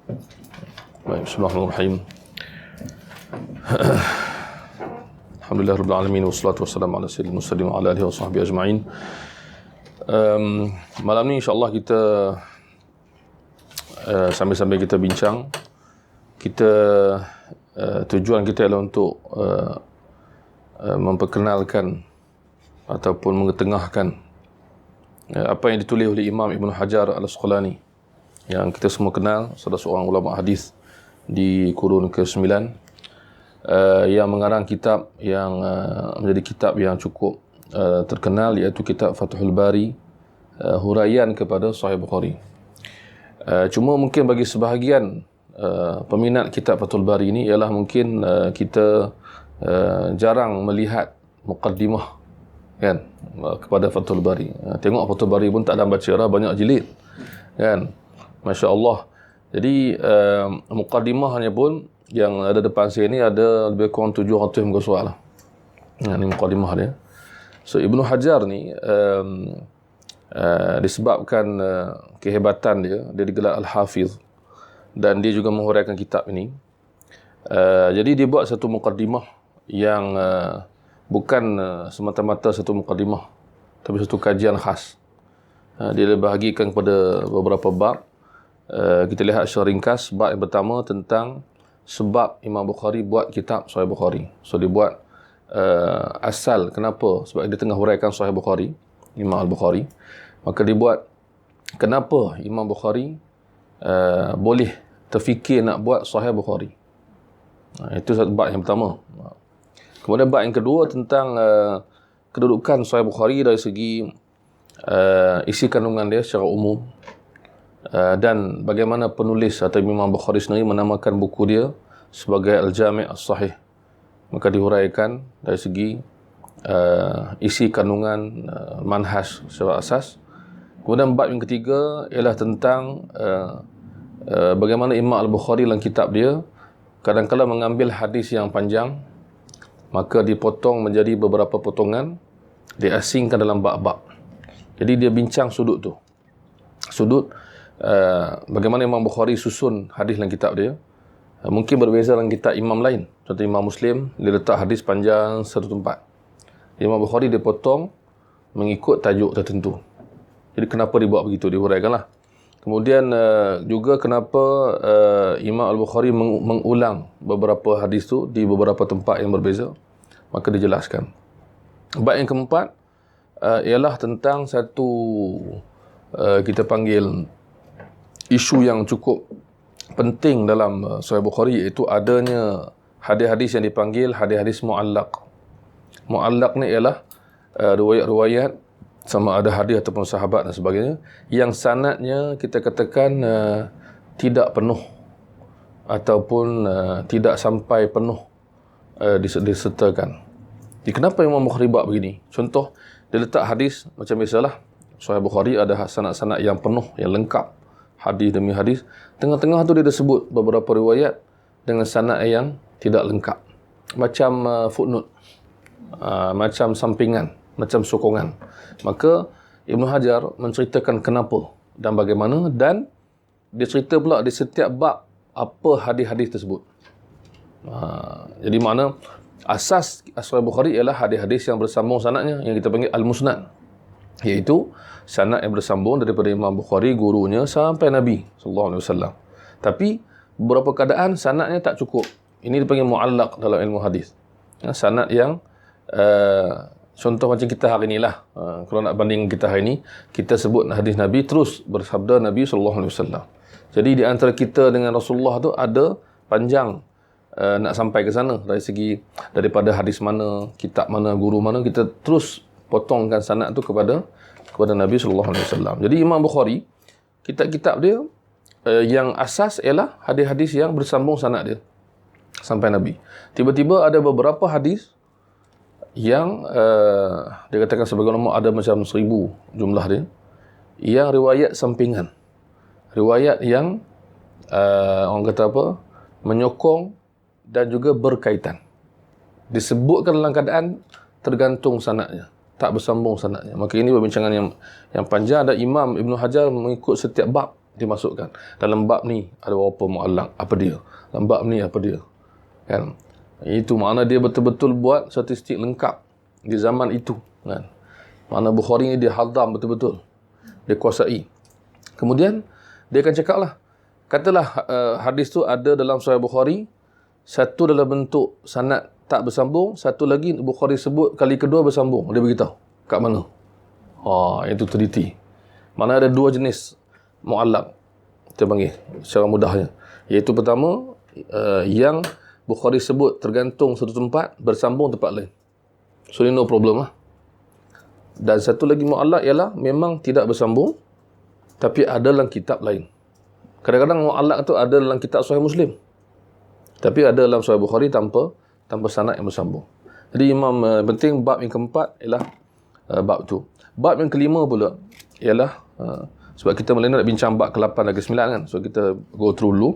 Baik, bismillahirrahmanirrahim. Alhamdulillahirabbil alamin wassalatu wassalamu ala sayyidil mursalin wa ala alihi washabbihi ajma'in. Malam ni insya-Allah kita sambil-sambil kita bincang, kita tujuan kita adalah untuk memperkenalkan ataupun mengetengahkan apa yang ditulis oleh Imam Ibn Hajar Al-Asqalani yang kita semua kenal, salah seorang ulama hadis di kurun ke-9, yang mengarang kitab yang menjadi kitab yang cukup terkenal, iaitu kitab Fathul Bari, huraian kepada Sahih Bukhari. Cuma mungkin bagi sebahagian peminat kitab Fathul Bari ini ialah mungkin kita jarang melihat muqaddimah kan kepada Fathul Bari. Tengok Fathul Bari pun tak ada baca arah, banyak jilid kan, masya-Allah. Jadi muqaddimahnya pun yang ada depan saya ni ada lebih kurang 700 muka surat lah. Ini muqaddimah dia. So Ibnu Hajar ni disebabkan kehebatan dia digelar Al-Hafiz, dan dia juga menghuraikan kitab ini. Jadi dia buat satu muqaddimah yang bukan semata-mata satu muqaddimah, tapi satu kajian khas. Dia bahagikan kepada beberapa bab. Kita lihat secara ringkas. Bab yang pertama tentang sebab Imam Bukhari buat kitab Sahih Bukhari. So dia buat asal kenapa, sebab dia tengah huraikan Sahih Bukhari, Imam Al-Bukhari. Maka dia buat kenapa Imam Bukhari boleh terfikir nak buat Sahih Bukhari. Itu satu bab yang pertama. Kemudian bab yang kedua tentang kedudukan Sahih Bukhari dari segi isi kandungan dia secara umum, dan bagaimana penulis atau Imam Bukhari sendiri menamakan buku dia sebagai Al-Jami' As-Sahih. Maka dihuraikan dari segi isi kandungan manhaj secara asas. Kemudian bab yang ketiga ialah tentang bagaimana Imam Al-Bukhari dalam kitab dia kadang-kadang mengambil hadis yang panjang, maka dipotong menjadi beberapa potongan, diasingkan dalam bab-bab. Jadi dia bincang sudut tu, sudut bagaimana Imam Bukhari susun hadis dalam kitab dia. Mungkin berbeza dengan kitab imam lain. Contoh Imam Muslim, dia letak hadis panjang satu tempat. Imam Bukhari dia potong mengikut tajuk tertentu. Jadi kenapa dia buat begitu, dihuraikanlah. Kemudian juga kenapa Imam Al-Bukhari mengulang beberapa hadis tu di beberapa tempat yang berbeza, maka dijelaskan. Bab yang keempat ialah tentang satu kita panggil isu yang cukup penting dalam Sahih Bukhari, iaitu adanya hadis-hadis yang dipanggil hadis-hadis mu'allaq. Mu'allaq ni ialah riwayat-riwayat sama ada hadis ataupun sahabat dan sebagainya yang sanadnya kita katakan tidak penuh ataupun tidak sampai penuh disertakan. Jadi kenapa Imam Bukhari buat begini? Contoh, dia letak hadis macam biasalah, Sahih Bukhari ada sanad-sanad yang penuh, yang lengkap, hadis demi hadis. Tengah-tengah tu dia dah sebut beberapa riwayat dengan sanad yang tidak lengkap, macam footnote, macam sampingan, macam sokongan. Maka Ibn Hajar menceritakan kenapa dan bagaimana, dan dia cerita pula di setiap bab apa hadis-hadis tersebut. Jadi mana asas Sahih Bukhari ialah hadis-hadis yang bersambung sanadnya, yang kita panggil Al-Musnad, iaitu sanad yang bersambung daripada Imam Bukhari, gurunya, sampai Nabi SAW. Tapi beberapa keadaan sanadnya tak cukup. Ini dipanggil mu'allaq dalam ilmu hadis. Sanad yang contoh macam kita hari ni lah. Kalau nak banding kita hari ni, kita sebut hadis Nabi, terus bersabda Nabi SAW. Jadi di antara kita dengan Rasulullah tu ada panjang nak sampai ke sana, dari segi daripada hadis mana, kitab mana, guru mana, kita terus potongkan sanad tu kepada Nabi SAW. Jadi Imam Bukhari, kitab-kitab dia yang asas ialah hadis-hadis yang bersambung sanad dia sampai Nabi. Tiba-tiba ada beberapa hadis yang dia katakan sebagai ulama ada macam 1000 jumlah dia, yang riwayat sampingan, riwayat yang orang kata apa, menyokong dan juga berkaitan. Disebutkan dalam keadaan tergantung sanadnya, tak bersambung sanadnya. Maka ini perbincangan yang panjang. Ada Imam Ibn Hajar mengikut setiap bab dimasukkan. Dalam bab ni ada berapa mu'allaq, apa dia? Dalam bab ni apa dia? Kan? Itu makna dia betul-betul buat statistik lengkap di zaman itu, kan? Makna Bukhari ni dia hadam betul-betul. Dia kuasai. Kemudian dia akan cakap lah, katalah hadis tu ada dalam Sahih Bukhari, satu dalam bentuk sanad tak bersambung, satu lagi Bukhari sebut kali kedua bersambung. Dia beritahu kat mana. Itu teliti. Mana ada dua jenis mu'allaq, kita panggil secara mudahnya. Iaitu pertama, yang Bukhari sebut tergantung satu tempat, bersambung tempat lain. So, ni no problem lah. Dan satu lagi mu'allaq ialah memang tidak bersambung, tapi ada dalam kitab lain. Kadang-kadang mu'allaq tu ada dalam kitab Sahih Muslim, tapi ada dalam Sahih Bukhari tanpa sanad yang bersambung. Jadi penting bab yang keempat ialah bab tu. Bab yang kelima pula ialah sebab kita mula nak bincang bab ke-8 dan ke-9 kan. So kita go through dulu.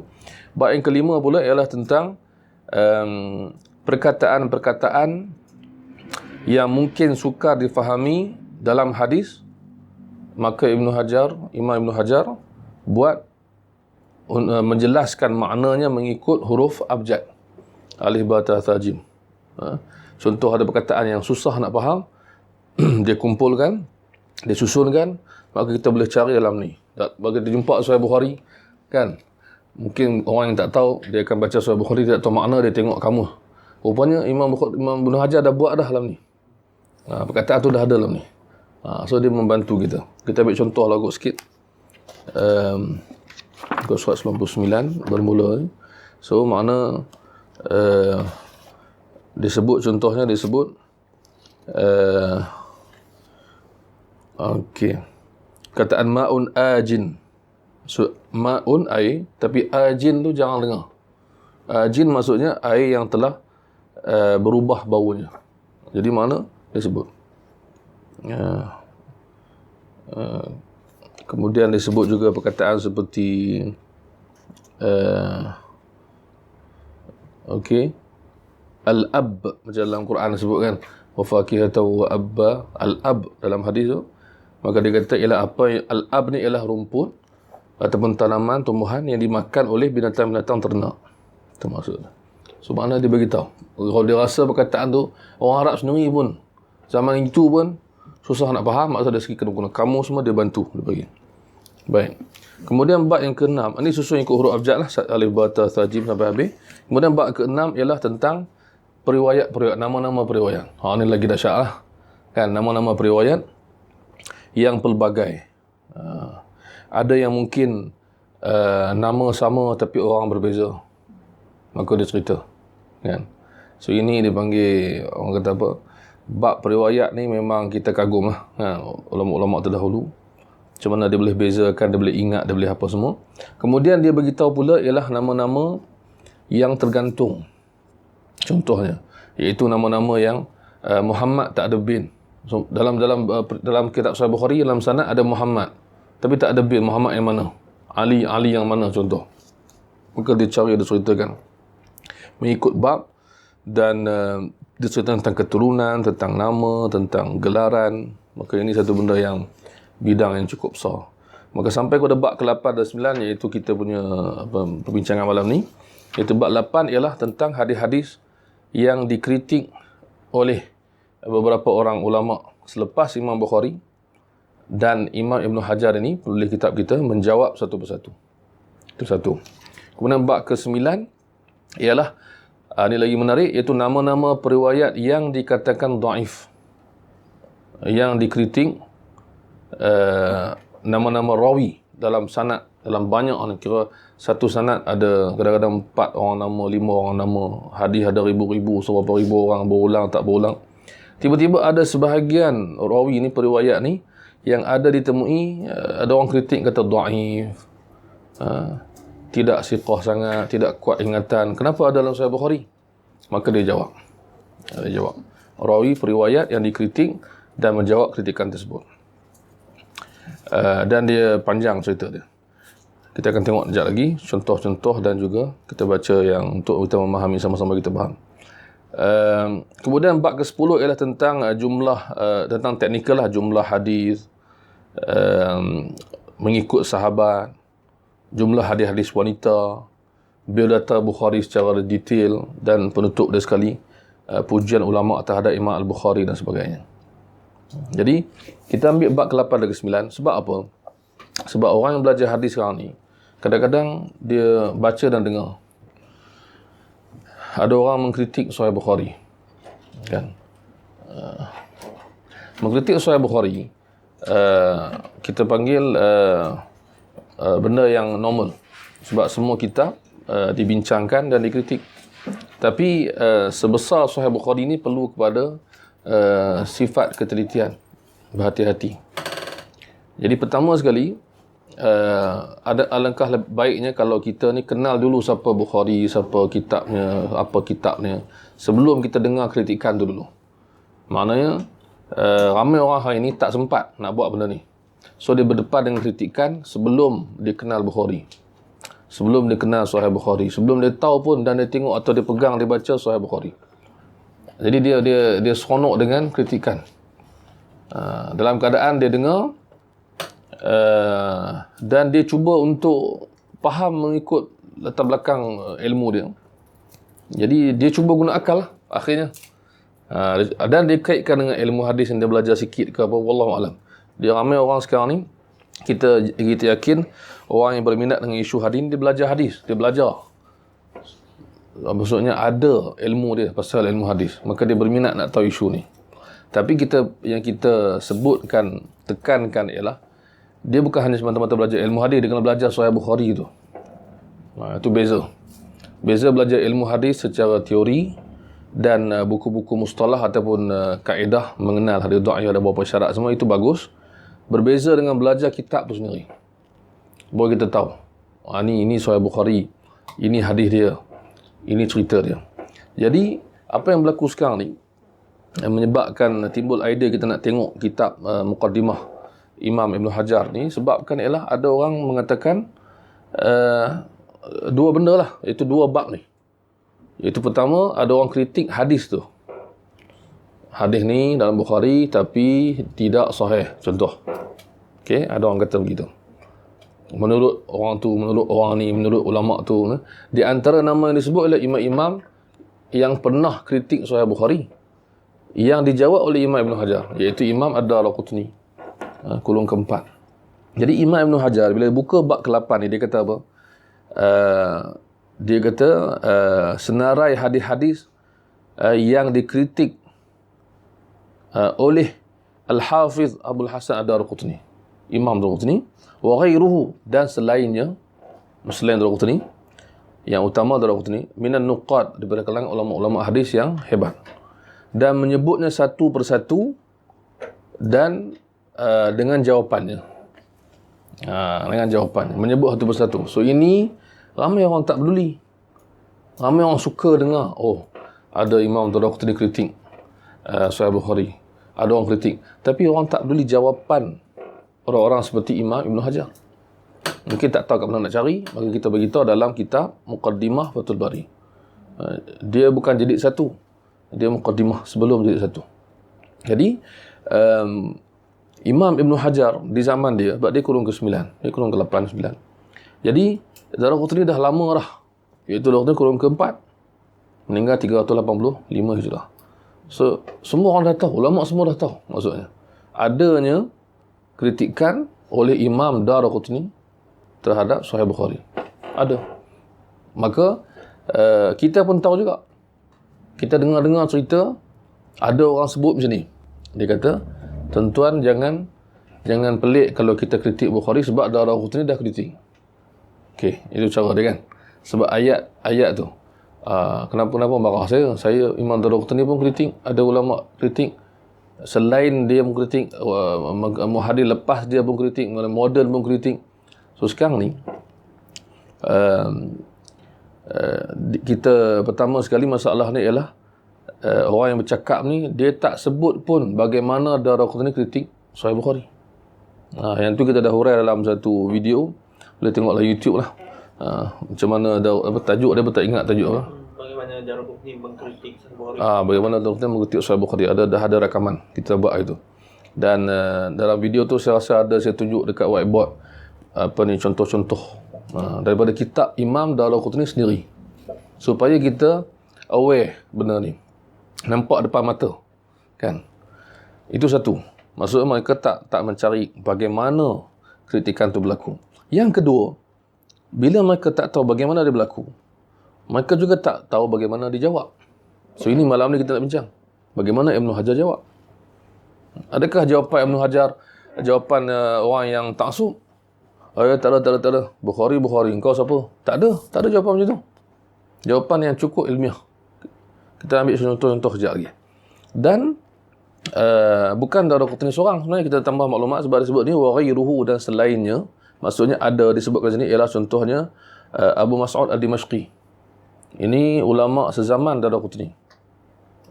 Bab yang kelima pula ialah tentang perkataan-perkataan yang mungkin sukar difahami dalam hadis. Maka Imam Ibn Hajar buat menjelaskan maknanya mengikut huruf abjad. Alif, ba, ta, tha, jim. Contoh ada perkataan yang susah nak faham, dia kumpulkan, dia susunkan, maka kita boleh cari dalam ni. Bagi kita jumpa Sahih Bukhari, kan? Mungkin orang yang tak tahu, dia akan baca Sahih Bukhari, dia tak tahu makna, dia tengok kamus. Rupanya Imam Ibn Hajar dah buat dah dalam ni. Perkataan tu dah ada dalam ni. So dia membantu kita. Kita ambil contoh lah kot sikit. Surat 99 bermula. So makna disebut, contohnya disebut kataan ma'un ajin. So, ma'un air, tapi ajin tu jangan dengar. Ajin maksudnya air yang telah berubah baunya. Jadi mana disebut. Kemudian disebut juga perkataan seperti al-ab, macam dalam Quran disebutkan wa fakihatan wa abba. Al-ab dalam hadis tu, maka dia kata ialah apa al-ab ni ialah rumput ataupun tanaman, tumbuhan yang dimakan oleh binatang-binatang ternak. Itu maksudnya. So makna dia beritahu. Kalau dia rasa perkataan tu orang Arab sendiri pun zaman itu pun susah nak faham, maksud dari segi kena kamu semua dia bantu, dia bagi. Baik. Kemudian bab yang ke-6, ini susun ikut huruf abjad lah, alif, ba, ta, tha, jim sampai habis. Kemudian bab ke-6 ialah tentang periwayat, nama-nama periwayat. Ini lagi dahsyat lah. Kan, nama-nama periwayat yang pelbagai. Ada yang mungkin nama sama tapi orang berbeza. Maka dia cerita. Kan? So ini dipanggil, orang kata apa, bab periwayat ni memang kita kagum lah. Ulama-ulama terdahulu. Macam mana dia boleh bezakan, dia boleh ingat, dia boleh apa semua. Kemudian dia beritahu pula ialah nama-nama yang tergantung. Contohnya, iaitu nama-nama yang Muhammad tak ada bin. So, dalam kitab Sahih Bukhari, dalam sana ada Muhammad, tapi tak ada bin. Muhammad yang mana? Ali yang mana contoh? Maka dia cari, dia ceritakan mengikut bab, dan dia cerita tentang keturunan, tentang nama, tentang gelaran. Maka ini satu benda yang bidang yang cukup besar. Maka sampai kepada bab ke-8 dan 9, iaitu kita punya perbincangan malam ni. Iaitu bab 8 ialah tentang hadis-hadis yang dikritik oleh beberapa orang ulama selepas Imam Bukhari dan Imam Ibn Hajar ini, penulis kitab kita, menjawab satu persatu. Itu satu. Kemudian bab ke-9 ialah ini lagi menarik, iaitu nama-nama periwayat yang dikatakan dhaif, yang dikritik nama-nama rawi dalam sanad, dalam banyak orang. Kira satu sanad ada kadang-kadang 4 orang nama, 5 orang nama, hadis ada ribu-ribu, seberapa ribu orang, berulang tak berulang. Tiba-tiba ada sebahagian rawi ni, periwayat ni, yang ada ditemui, ada orang kritik kata dhaif, tidak siqah sangat, tidak kuat ingatan. Kenapa ada dalam Sahih Bukhari? Maka dia jawab. Rawi periwayat yang dikritik dan menjawab kritikan tersebut. Dan dia panjang cerita dia. Kita akan tengok sekejap lagi contoh-contoh dan juga kita baca yang untuk kita memahami sama-sama, kita faham. Kemudian bab ke-10 ialah tentang jumlah, tentang teknikal lah, jumlah hadis, mengikut sahabat, jumlah hadis-hadis wanita, biodata Bukhari secara detail, dan penutup dia sekali pujian ulama terhadap Imam Al-Bukhari dan sebagainya. Jadi kita ambil bab ke-8 dan ke-9. Sebab apa? Sebab orang yang belajar hadis sekarang ni kadang-kadang dia baca dan dengar ada orang mengkritik Sahih Bukhari, kan? Mengkritik Sahih Bukhari kita panggil benda yang normal, sebab semua kitab dibincangkan dan dikritik. Tapi sebesar Sahih Bukhari ni perlu kepada sifat ketelitian, berhati-hati. Jadi pertama sekali, ada alangkah baiknya kalau kita ni kenal dulu siapa Bukhari, siapa kitabnya, apa kitabnya, sebelum kita dengar kritikan tu dulu. Maknanya ramai orang hari ni tak sempat nak buat benda ni, so dia berdepan dengan kritikan sebelum dia kenal Bukhari, sebelum dia kenal Sahih Bukhari, sebelum dia tahu pun dan dia tengok atau dia pegang, dia baca Sahih Bukhari. Jadi dia seronok dengan kritikan. Dalam keadaan dia dengar dan dia cuba untuk faham mengikut latar belakang ilmu dia. Jadi dia cuba guna akal lah akhirnya. Dan dia kaitkan dengan ilmu hadis yang dia belajar sikit ke apa, wallahu alam. Dia ramai orang sekarang ni, kita yakin orang yang berminat dengan isu hadis dia belajar hadis, dia belajar. Maksudnya ada ilmu dia pasal ilmu hadis, maka dia berminat nak tahu isu ni. Tapi yang kita sebutkan, tekankan ialah dia bukan hanya semata-mata belajar ilmu hadis, dia kena belajar Sahih Bukhari tu. Itu beza. Beza belajar ilmu hadis secara teori dan buku-buku mustalah ataupun kaedah mengenal hadis dhaif, ada beberapa syarat, semua itu bagus. Berbeza dengan belajar kitab tu sendiri. Baru kita tahu, ini Sahih Bukhari, ini hadis dia, ini cerita dia. Jadi apa yang berlaku sekarang ni yang menyebabkan timbul idea kita nak tengok kitab Muqaddimah Imam Ibn Hajar ni, sebabkan ialah ada orang mengatakan dua benda lah, iaitu dua bab ni. Iaitu pertama, ada orang kritik hadis tu. Hadis ni dalam Bukhari tapi tidak sahih, contoh. Okey, ada orang kata begitu. Menurut orang tu, menurut orang ni, menurut ulama tu, di antara nama yang disebut ialah imam-imam yang pernah kritik Sahih Bukhari, yang dijawab oleh Imam Ibn Hajar, iaitu Imam Ad-Daraqutni, kulung keempat. Jadi Imam Ibn Hajar bila buka bab ke-8 ni, dia kata apa? Dia kata senarai hadis-hadis yang dikritik oleh Al-Hafiz Abdul Hasan Ad-Daraqutni, Imam Ad-Daraqutni, wa ghairuhu, dan selainnya, selain Ad-Daraqutni, yang utama Ad-Daraqutni, minan nuqad, daripada kalangan ulama-ulama hadis yang hebat, dan menyebutnya satu persatu dan dengan jawapannya. Dengan jawapannya, menyebut satu persatu. So ini ramai orang tak peduli, ramai orang suka dengar, oh ada Imam Ad-Daraqutni kritik Sahih Bukhari, ada orang kritik, tapi orang tak peduli jawapan orang-orang seperti Imam Ibn Hajar. Mungkin tak tahu kat mana nak cari, maka kita beritahu dalam kitab Muqaddimah Fathul Bari. Dia bukan jilid 1, dia Muqaddimah sebelum jilid 1. Jadi Imam Ibn Hajar di zaman dia, sebab dia kurung ke-9, dia kurung ke-8, 9. Jadi Daraqutni dah lama dah, iaitu Daraqutni kurung ke-4, meninggal 385 Hijrah. So semua orang dah tahu, ulama semua dah tahu maksudnya adanya kritikan oleh Imam Daraqutni terhadap Sahih Bukhari. Ada. Maka kita pun tahu juga. Kita dengar-dengar cerita, ada orang sebut macam ni. Dia kata, tuan-tuan jangan pelik kalau kita kritik Bukhari sebab Daraqutni dah kritik. Okey, itu cara dia kan. Sebab ayat tu. Kenapa marah saya Imam Daraqutni pun kritik, ada ulama kritik, selain dia mengkritik, muhadis lepas dia pun kritik, model pun kritik. So sekarang ni kita pertama sekali masalah ni ialah orang yang bercakap ni dia tak sebut pun bagaimana Daraqutni kritik Sahih Bukhari. Yang tu kita dah hurai dalam satu video, boleh tengoklah YouTube lah. Macam mana tajuk dia, tak ingat tajuk apa. Bagaimana Daraqutni mengkritik Sahih Bukhari. Bagaimana Daraqutni mengkritik Sahih Bukhari. Dah ada rakaman kita buat itu. Dan dalam video tu saya rasa saya tunjuk dekat whiteboard contoh-contoh daripada kitab Imam Daraqutni sendiri, supaya kita aware benda ni, nampak depan mata, kan? Itu satu. Maksudnya mereka tak mencari bagaimana kritikan tu berlaku. Yang kedua, bila mereka tak tahu bagaimana dia berlaku, mereka juga tak tahu bagaimana dia jawab. So ini malam ni kita nak bincang bagaimana Ibn Hajar jawab. Adakah jawapan Ibn Hajar jawapan orang yang taksub? Tak ada. Bukhari, engkau siapa? Tak ada jawapan macam tu. Jawapan yang cukup ilmiah. Kita ambil contoh-contoh sekejap lagi. Dan bukan Daraqutni seorang, sebenarnya kita tambah maklumat sebab disebut ni wa ghairuhu, dan selainnya. Maksudnya ada disebutkan sini ialah contohnya Abu Mas'ud Ad-Dimashqi. Ini ulama sezaman Daraqutni.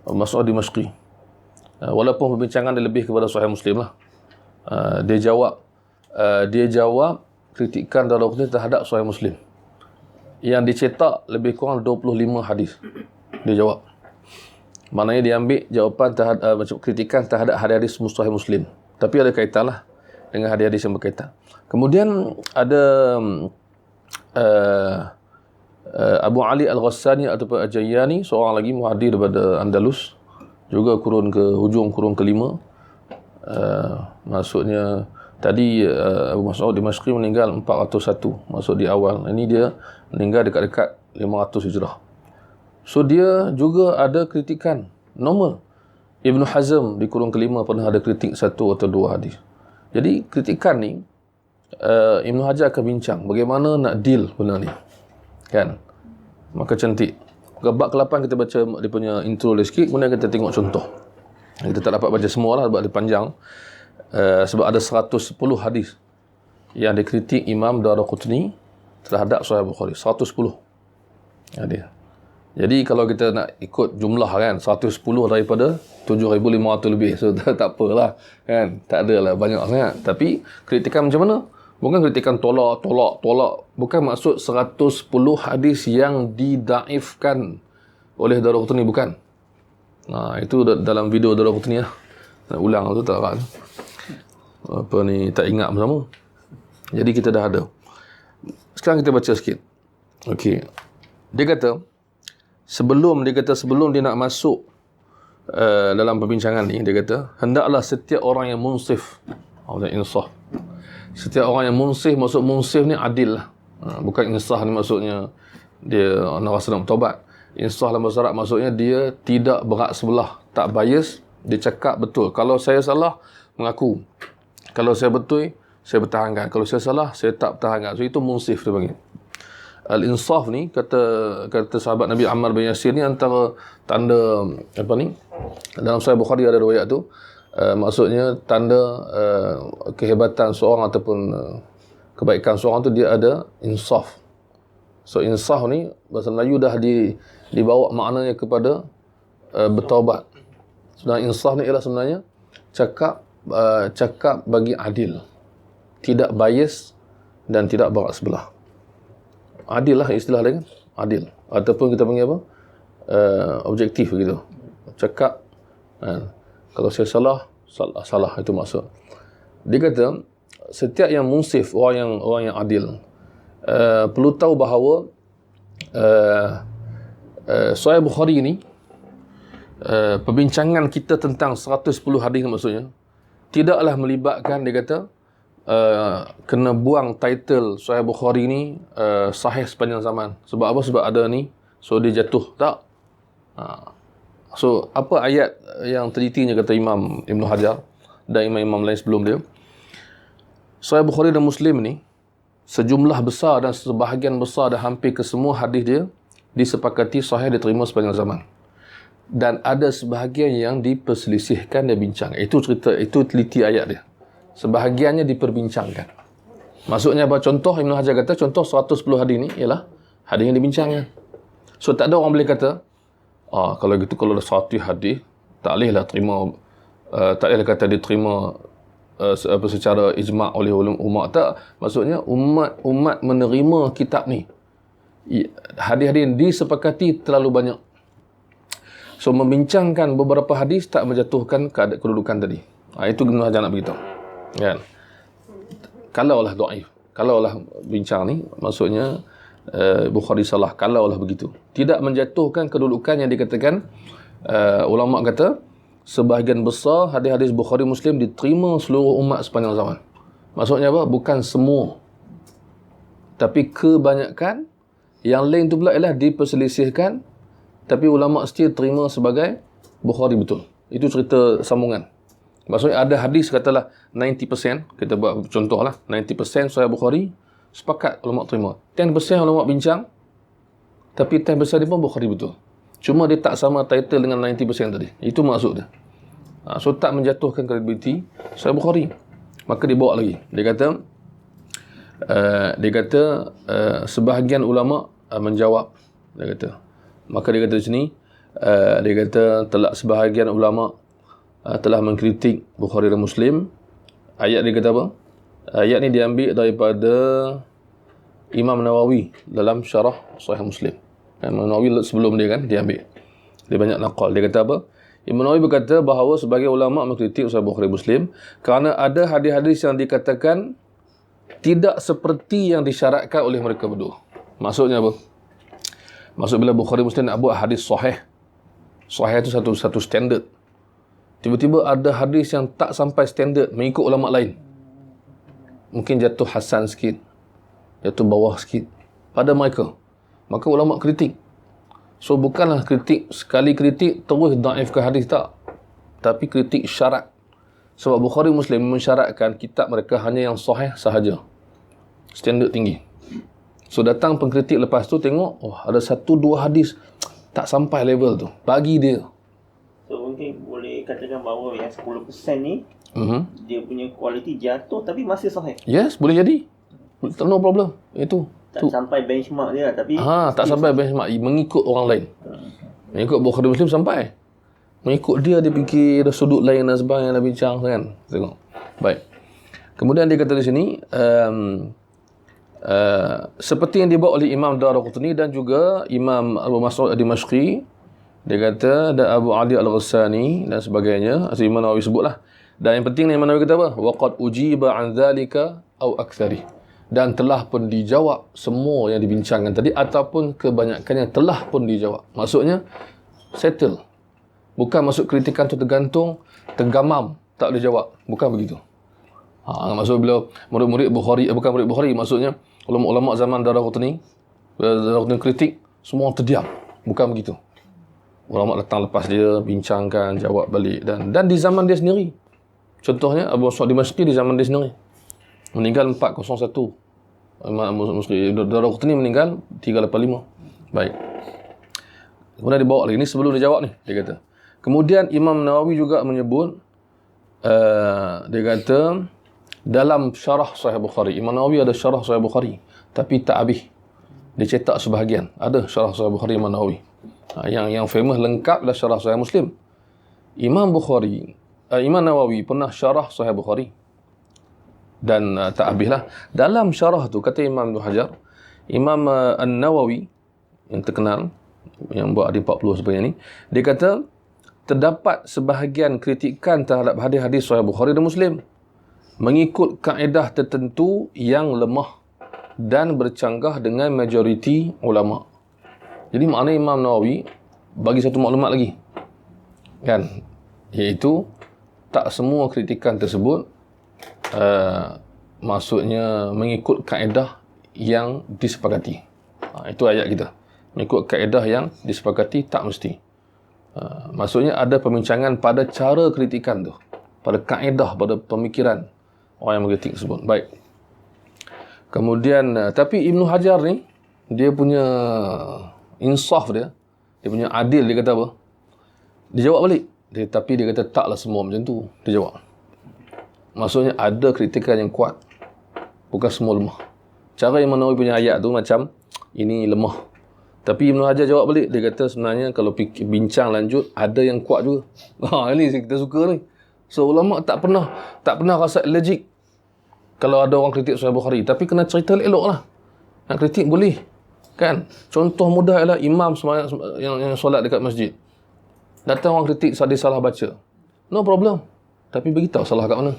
Abu Mas'ud Ad-Dimashqi. Walaupun perbincangan dia lebih kepada Sahih Muslim lah. Dia jawab kritikan Daraqutni terhadap Sahih Muslim yang dicetak lebih kurang 25 hadis. Dia jawab. Maknanya dia ambil jawapan terhadap kritikan terhadap hadis Sahih Muslim. Tapi ada kaitan lah dengan hadis yang berkaitan. Kemudian ada Abu Ali Al-Ghassani ataupun Al-Jayyani, seorang lagi muhaddis daripada Andalus, juga hujung kurun kelima. Maksudnya tadi Abu Mas'ud Dimashqi meninggal 401, maksud di awal. Ini dia meninggal dekat-dekat 500 Hijrah. So dia juga ada kritikan normal. Ibn Hazm di kurun kelima pernah ada kritik 1 atau 2 hadis. Jadi kritikan ni Ibn Hajar akan bincang bagaimana nak deal benda ni, kan? Maka cantik. Bab ke-8 kita baca dia punya intro dia sikit, kemudian kita tengok contoh. Kita tak dapat baca semua lah sebab dia panjang. Sebab ada 110 hadis yang dikritik Imam Daraqutni terhadap Sahih Bukhari. 110 hadis. Jadi kalau kita nak ikut jumlah kan, 110 daripada 7,500 lebih. So tak apalah kan. Tak adalah banyak sangat. Tapi kritikan macam mana? Bukan kritikan tolak. Bukan maksud 110 hadis yang didaifkan oleh Daraqutni, bukan. Itu dalam video Daraqutni lah. Nak ulang tu tak dapat. Tak ingat bersama. Jadi kita dah ada. Sekarang kita baca sikit. Okey. Dia kata sebelum dia nak masuk dalam perbincangan ni, dia kata hendaklah setiap orang yang munsif, insaf. Setiap orang yang munsif, maksud munsif ni adil lah. Bukan insaf ni maksudnya dia nak rasa nak bertaubat. Insaf dalam bahasa Arab maksudnya dia tidak berat sebelah, tak bias, dia cakap betul. Kalau saya salah, mengaku. Kalau saya betul, saya bertahankan. Kalau saya salah, saya tak bertahankan. So itu munsif dia panggil. Al-insaf ni kata sahabat Nabi Ammar bin Yasir ni antara tanda dalam Sahih Bukhari ada riwayat tu, maksudnya tanda kehebatan seorang ataupun kebaikan seorang tu dia ada insaf. So insaf ni bahasa Melayu dah dibawa maknanya kepada bertaubat. Sebenarnya insaf ni ialah sebenarnya cakap bagi adil, tidak bias dan tidak berat sebelah. Adil lah istilah dia kan, adil. Ataupun kita panggil apa? Objektif begitu. Cakap kalau saya salah itu maksud. Dia kata setiap yang munsif, orang yang adil, perlu tahu bahawa Sahih Bukhari ni, perbincangan kita tentang 110 hadis maksudnya tidaklah melibatkan, dia kata kena buang title Sahih Bukhari ni sahih sepanjang zaman. Sebab apa? Sebab ada ni, so dia jatuh. Tak. So apa ayat yang telitinya kata Imam Ibn Hajar dan imam-imam lain sebelum dia, Sahih Bukhari dan Muslim ni sejumlah besar dan sebahagian besar dan hampir ke semua hadis dia disepakati sahih, diterima sepanjang zaman. Dan ada sebahagian yang diperselisihkan dan bincang. Itu cerita, itu teliti ayat dia. Sebahagiannya diperbincangkan. Maksudnya apa? Contoh Ibn Hajar kata, contoh 110 hadis ni ialah hadis yang dibincangkan. So tak ada orang boleh kata, kalau gitu, kalau ada satu hadis, tak bolehlah terima, tak bolehlah kata diterima secara ijma' oleh umat. Tak. Maksudnya umat menerima kitab ni. Hadis-hadis yang disepakati terlalu banyak. So membincangkan beberapa hadis tak menjatuhkan kedudukan tadi. Itu Ibn Hajar nak beritahu. Kan? Kalaulah dhaif. kalaulah bincang ni, maksudnya Bukhari salah kalaulah begitu. Tidak menjatuhkan kedudukan yang dikatakan ulama kata sebahagian besar hadis-hadis Bukhari Muslim diterima seluruh umat sepanjang zaman. Maksudnya apa? Bukan semua. Tapi kebanyakan. Yang lain tu pula ialah diperselisihkan. Tapi ulama still terima sebagai Bukhari betul. Itu cerita sambungan. Maksudnya ada hadis katalah 90%. Kita buat contoh lah. 90% Sahih Bukhari. Sepakat ulama terima. 10% ulama bincang. Tapi 10% dia pun Bukhari betul. Cuma dia tak sama title dengan 90% tadi. Itu maksud dia. So tak menjatuhkan kredibiliti Sahih Bukhari. Maka dia bawa lagi. Dia kata sebahagian ulama menjawab. Dia kata. Maka dia kata di sini, dia kata telah sebahagian ulama telah mengkritik Bukhari dan Muslim. Ayat dia kata apa? Ayat ni diambil daripada Imam Nawawi dalam syarah Sahih Muslim. Imam Nawawi sebelum dia kan diambil. Dia banyak naqal. Dia kata apa? Imam Nawawi berkata bahawa sebagai ulama mengkritik Sahih Bukhari Muslim kerana ada hadis-hadis yang dikatakan tidak seperti yang disyaratkan oleh mereka berdua. Maksudnya apa? Maksud bila Bukhari Muslim nak buat hadis sahih. Sahih itu satu standard. Tiba-tiba ada hadis yang tak sampai standard mengikut ulama lain. Mungkin jatuh hasan sikit, jatuh bawah sikit pada mereka. Maka ulama kritik. So bukanlah kritik, sekali kritik terus daifkan hadis, tak. Tapi kritik syarat. Sebab Bukhari Muslim mensyaratkan kitab mereka hanya yang sahih sahaja. Standard tinggi. So datang pengkritik lepas tu tengok, oh ada 1-2 hadis tak sampai level tu. Bagi dia. So mungkin boleh katakan bahawa yang 10% ni dia punya kualiti jatuh tapi masih sahih. Yes, boleh jadi. No problem. Itu. Tak sampai benchmark dia lah, tapi tak sampai benchmark mengikut orang lain. Mengikut Bukhari Muslim sampai. Mengikut dia fikir ada sudut lain dan sebagainya dah bincang kan. Tengok. Baik. Kemudian dia kata di sini seperti yang dibawa oleh Imam Daraqutni dan juga Imam Abu Mas'ud Ad-Dimashqi, dia kata dan Abu Ali Al-Ghassani dan sebagainya. Imam Nawawi sebutlah. Dan yang penting Imam Nawawi kata apa? Waqad ujiba an dzalika au aktsari. Dan telah pun dijawab semua yang dibincangkan tadi ataupun kebanyakannya telah pun dijawab. Maksudnya settle. Bukan masuk kritikan tu tergantung, tergamam, tak boleh jawab. Bukan begitu. Maksud bila murid-murid Bukhari, bukan murid Bukhari, maksudnya ulama-ulama zaman Daraqutni kritik, semua terdiam. Bukan begitu. Ulama datang lepas dia, bincangkan, jawab balik. Dan di zaman dia sendiri. Contohnya, Abu Mas'ud Dimashqi di zaman dia sendiri. Meninggal 401. Daraqutni meninggal 385. Baik. Kemudian dia bawa lagi. Ini sebelum dia jawab ni. Dia kata. Kemudian Imam Nawawi juga menyebut. Dia kata. Dalam syarah Sahih Bukhari. Imam Nawawi ada syarah Sahih Bukhari. Tapi tak habis. Dia cetak sebahagian. Ada syarah Sahih Bukhari Imam Nawawi. Yang famous lengkap adalah syarah Sahih Muslim. Imam Nawawi pernah syarah Sahih Bukhari. Dan tak habislah. Dalam syarah tu, kata Imam Ibn Hajar, Imam An-Nawawi, yang terkenal, yang buat hadis 40 sebagainya ni, dia kata, terdapat sebahagian kritikan terhadap hadis-hadis Sahih Bukhari dan Muslim, mengikut kaedah tertentu yang lemah dan bercanggah dengan majoriti ulama. Jadi makna Imam Nawawi bagi satu maklumat lagi. Kan? Iaitu, tak semua kritikan tersebut maksudnya mengikut kaedah yang disepakati. Itu ayat kita. Mengikut kaedah yang disepakati tak mesti. Maksudnya ada perbincangan pada cara kritikan tu, pada kaedah, pada pemikiran orang yang mengkritik tersebut. Baik. Kemudian tapi Ibn Hajar ni dia punya insaf dia punya adil, dia kata apa? Dia jawab balik. Tapi dia kata taklah semua macam tu. Dia jawab. Maksudnya ada kritikan yang kuat. Bukan semua lemah. Cara Imam Nawawi punya ayat tu macam ini lemah. Tapi Ibn Hajar jawab balik. Dia kata sebenarnya kalau bincang lanjut ada yang kuat juga. Ini kita suka ni. So ulama tak pernah rasa allergic kalau ada orang kritik Sahih Bukhari. Tapi kena cerita elok lah. Nak kritik boleh. Kan? Contoh mudah ialah imam yang solat dekat masjid. Datang orang kritik dia salah baca. No problem. Tapi beritahu salah kat mana.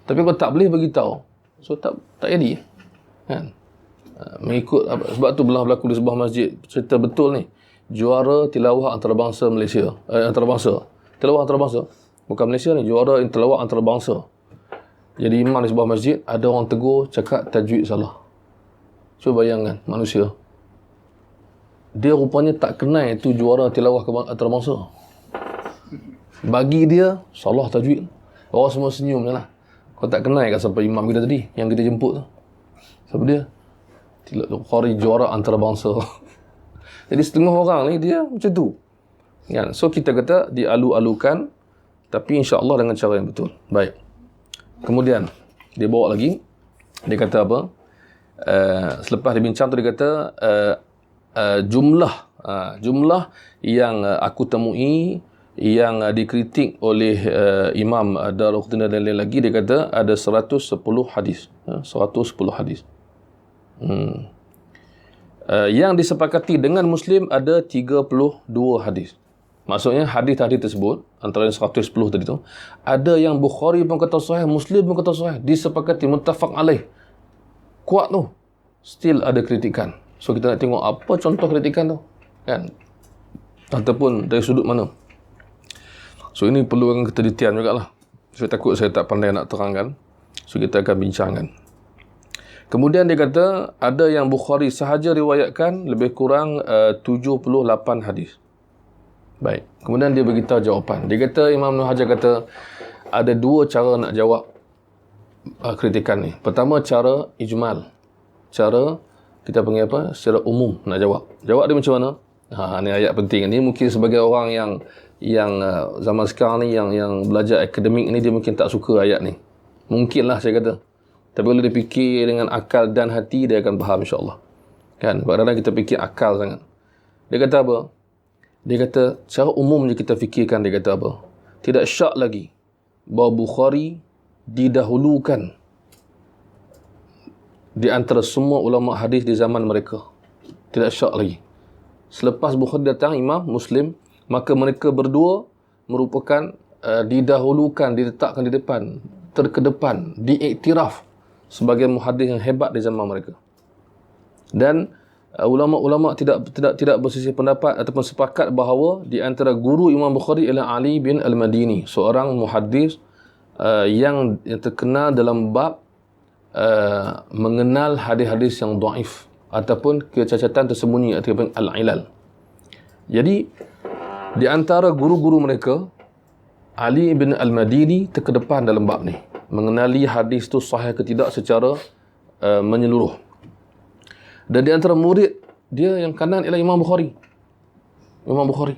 Tapi kalau tak boleh beritahu, So tak jadi kan. Mengikut sebab tu berlaku di sebuah masjid, cerita betul ni, juara tilawah antarabangsa Malaysia, antarabangsa, tilawah antarabangsa, bukan Malaysia ni, juara tilawah antarabangsa. Jadi imam di sebuah masjid, ada orang tegur cakap tajwid salah. Cuba bayangkan manusia, dia rupanya tak kenal itu juara tilawah antarabangsa. Bagi dia salah tajwid, orang semua senyum je lah. Kau tak kenal kat siapa imam kita tadi yang kita jemput tu? Siapa dia? Bukhari juara antarabangsa. Jadi setengah orang ni dia macam tu kan. So kita kata dialu-alukan, tapi insya-Allah dengan cara yang betul. Baik. Kemudian dia bawa lagi, dia kata apa? Selepas dia bincang tu dia kata jumlah yang aku temui yang dikritik oleh Imam Daruqutni dan lain lagi, dia kata ada 110 hadis. 110 hadis. Yang disepakati dengan Muslim ada 32 hadis. Maksudnya hadis-hadis tersebut, antara 110 tadi tu, ada yang Bukhari pun kata sahih, Muslim pun kata sahih, disepakati, muttafaq alaih. Kuat tu. Still ada kritikan. So kita nak tengok apa contoh kritikan tu, kan? Ataupun dari sudut mana. So ini perlukan ketelitian jugalah. Saya takut saya tak pandai nak terangkan. So kita akan bincangkan. Kemudian dia kata ada yang Bukhari sahaja riwayatkan lebih kurang 78 hadis. Baik. Kemudian dia beritahu jawapan. Dia kata, Imam Ibn Hajar kata ada dua cara nak jawab kritikan ni. Pertama, cara ijmal. Cara kita panggil apa? Secara umum nak jawab. Jawab dia macam mana? Ni ayat penting. Ni mungkin sebagai orang yang zaman sekarang ni yang belajar akademik ni, dia mungkin tak suka ayat ni. Mungkinlah saya kata. Tapi kalau dia fikir dengan akal dan hati, dia akan faham insya-Allah. Kan? Kadang-kadang kita fikir akal sangat. Dia kata apa? Dia kata, secara umum je kita fikirkan, dia kata apa? Tidak syak lagi bahawa Bukhari didahulukan di antara semua ulama hadis di zaman mereka. Tidak syak lagi. Selepas Bukhari datang, Imam Muslim, maka mereka berdua merupakan didahulukan, diletakkan di depan, terkedepan, diiktiraf sebagai muhaddis yang hebat di zaman mereka. Dan ulama-ulama tidak bersisih pendapat ataupun sepakat bahawa di antara guru Imam Bukhari ialah Ali bin Al-Madini, seorang muhaddis yang terkenal dalam bab mengenal hadis-hadis yang dhaif ataupun kecacatan tersembunyi ataupun al-ilal. Jadi di antara guru-guru mereka, Ali bin Al-Madini terkedepan dalam bab ni, mengenali hadis tu sahih ke tidak secara menyeluruh. Dan di antara murid dia yang kanan ialah Imam Bukhari. Imam Bukhari.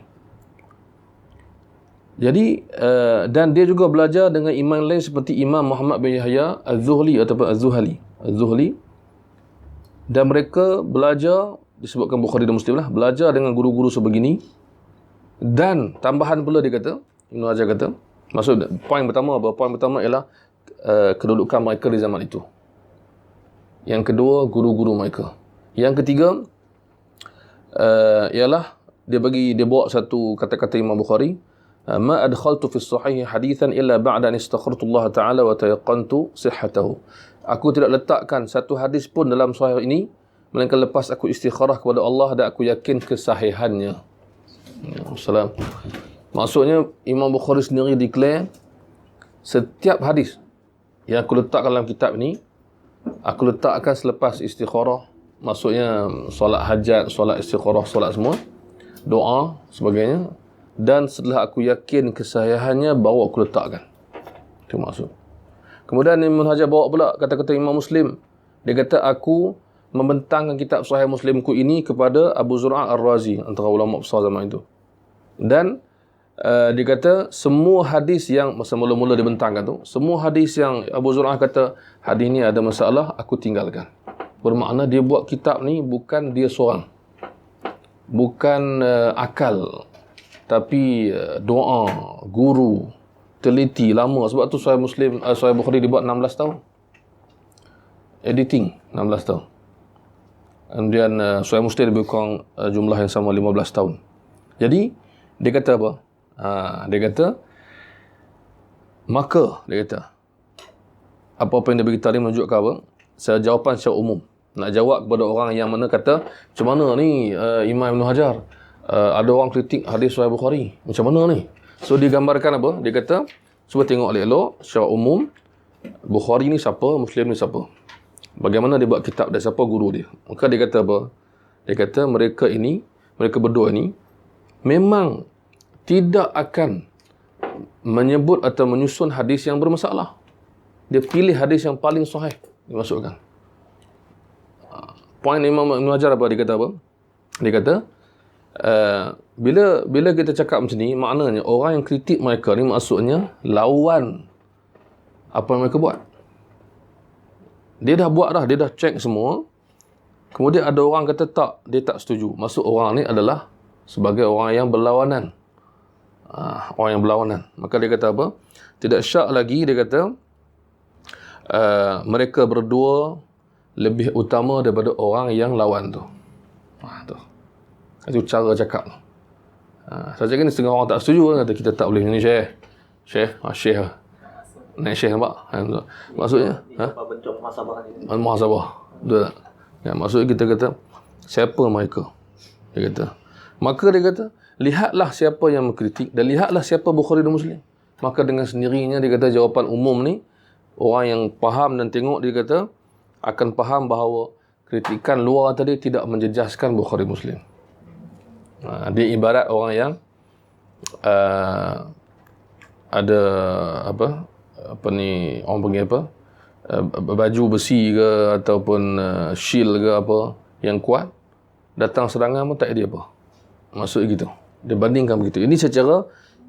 Jadi dan dia juga belajar dengan imam lain seperti Imam Muhammad bin Yahya Az-Zuhli ataupun Az-Zuhli. Dan mereka belajar, disebutkan Bukhari dan Muslim lah, belajar dengan guru-guru sebegini. Dan tambahan pula dia kata, Ibn Hajar kata, maksud poin pertama apa? Poin pertama ialah kedudukan mereka di zaman itu. Yang kedua, guru-guru mereka. Yang ketiga ialah dia bawa satu kata-kata Imam Bukhari, ma adkhaltu fi sahih hadithan illa ba'da an istakhartu Allah Ta'ala wa tayaqantu sihhatahu. Aku tidak letakkan satu hadis pun dalam sahih ini melainkan lepas aku istikharah kepada Allah dan aku yakin kesahihannya. Salam. Maksudnya Imam Bukhari sendiri declare setiap hadis yang aku letakkan dalam kitab ini aku letakkan selepas istikharah. Maksudnya solat hajat, solat istikharah, solat semua, doa sebagainya, dan setelah aku yakin kesahihannya baru aku letakkan. Itu maksud. Kemudian Ibn Hajar bawa pula kata-kata Imam Muslim. Dia kata aku membentangkan kitab Sahih Muslimku ini kepada Abu Zur'ah Ar-Razi, antara ulama besar zaman itu. Dan dia kata semua hadis yang masa mula-mula dibentangkan tu, semua hadis yang Abu Zur'ah kata hadis ni ada masalah, aku tinggalkan. Bermakna dia buat kitab ni bukan dia seorang, bukan akal, tapi doa, guru, teliti, lama. Sebab tu Sahih Muslim, Sahih Bukhari dibuat 16 tahun. Editing 16 tahun. Kemudian Sahih Muslim lebih kurang jumlah yang sama 15 tahun. Jadi dia kata apa? Dia kata maka dia kata apa-apa yang dia beritahu ni menunjukkan apa? Jawapan secara umum. Nak jawab kepada orang yang mana kata, macam mana ni Imam Ibn Hajar? Ada orang kritik hadis Sahih Bukhari. Macam mana ni? So dia gambarkan apa? Dia kata, cuba tengok elok-elok secara umum, Bukhari ni siapa, Muslim ni siapa. Bagaimana dia buat kitab dan siapa guru dia. Maka dia kata apa? Dia kata mereka berdua ni memang tidak akan menyebut atau menyusun hadis yang bermasalah. Dia pilih hadis yang paling sahih dimasukkan. Poin Imam Ibn Hajar apa? Dia kata apa? Dia kata, bila kita cakap macam ni, maknanya orang yang kritik mereka ni maksudnya lawan apa yang mereka buat. Dia dah buat dah, dia dah check semua. Kemudian ada orang kata tak, dia tak setuju. Maksud orang ni adalah sebagai orang yang berlawanan. Orang yang berlawanan. Maka dia kata apa? Tidak syak lagi, dia kata, mereka berdua lebih utama daripada orang yang lawan tu. Itu cara cakap. Saja kan setengah orang tak setuju, kata kita tak boleh ni Syekh. Naik Syekh nampak? Maksudnya bentuk muhasabah ni. Muhasabah. Betul tak? Ya, maksudnya kita kata siapa mereka? Dia kata. Maka dia kata, lihatlah siapa yang mengkritik dan lihatlah siapa Bukhari dan Muslim. Maka dengan sendirinya dia kata jawapan umum ni, orang yang faham dan tengok, dia kata akan faham bahawa kritikan luar tadi tidak menjejaskan Bukhari Muslim. Dia ibarat orang yang ada apa ni orang panggil apa, baju besi ke ataupun shield ke apa yang kuat, datang serangan pun tak ada apa. Maksud gitu. Dia bandingkan begitu. Ini secara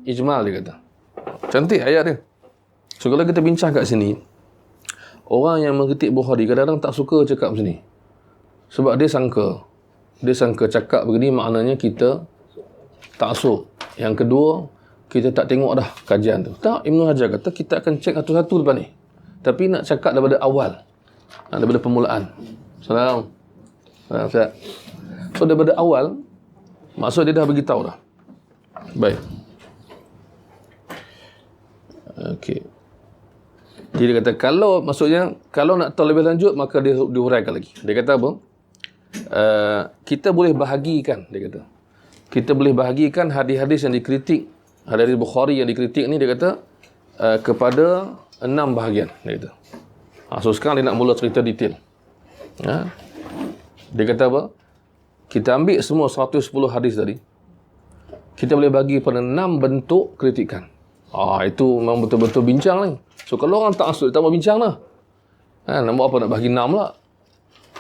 ijmal dia kata. Cantik ayat dia. So kalau kita bincang kat sini, orang yang mengkritik Bukhari kadang-kadang tak suka cakap macam ni. Sebab dia sangka cakap begini maknanya kita taksub. Yang kedua, kita tak tengok dah kajian tu. Tak, Ibn Hajar kata kita akan cek satu-satu lepas ni. Tapi nak cakap daripada awal. Daripada permulaan. Salam. So daripada awal, maksud dia dah beritahu dah. Baik. Okey. Dia kata kalau nak tahu lebih lanjut, maka dia dihuraikan lagi. Dia kata apa? Kita boleh bahagikan, dia kata. Kita boleh bahagikan hadis-hadis yang dikritik, hadis Bukhari yang dikritik ni, dia kata kepada 6 bahagian, dia kata. So sekarang dia nak mula cerita detail. Dia kata apa? Kita ambil semua 110 hadis tadi, kita boleh bagi pada 6 bentuk kritikan. Itu memang betul-betul bincang ni. So kalau orang tak masuk, tak mau bincang lah. Nak buat apa, nak bagi 6 lah.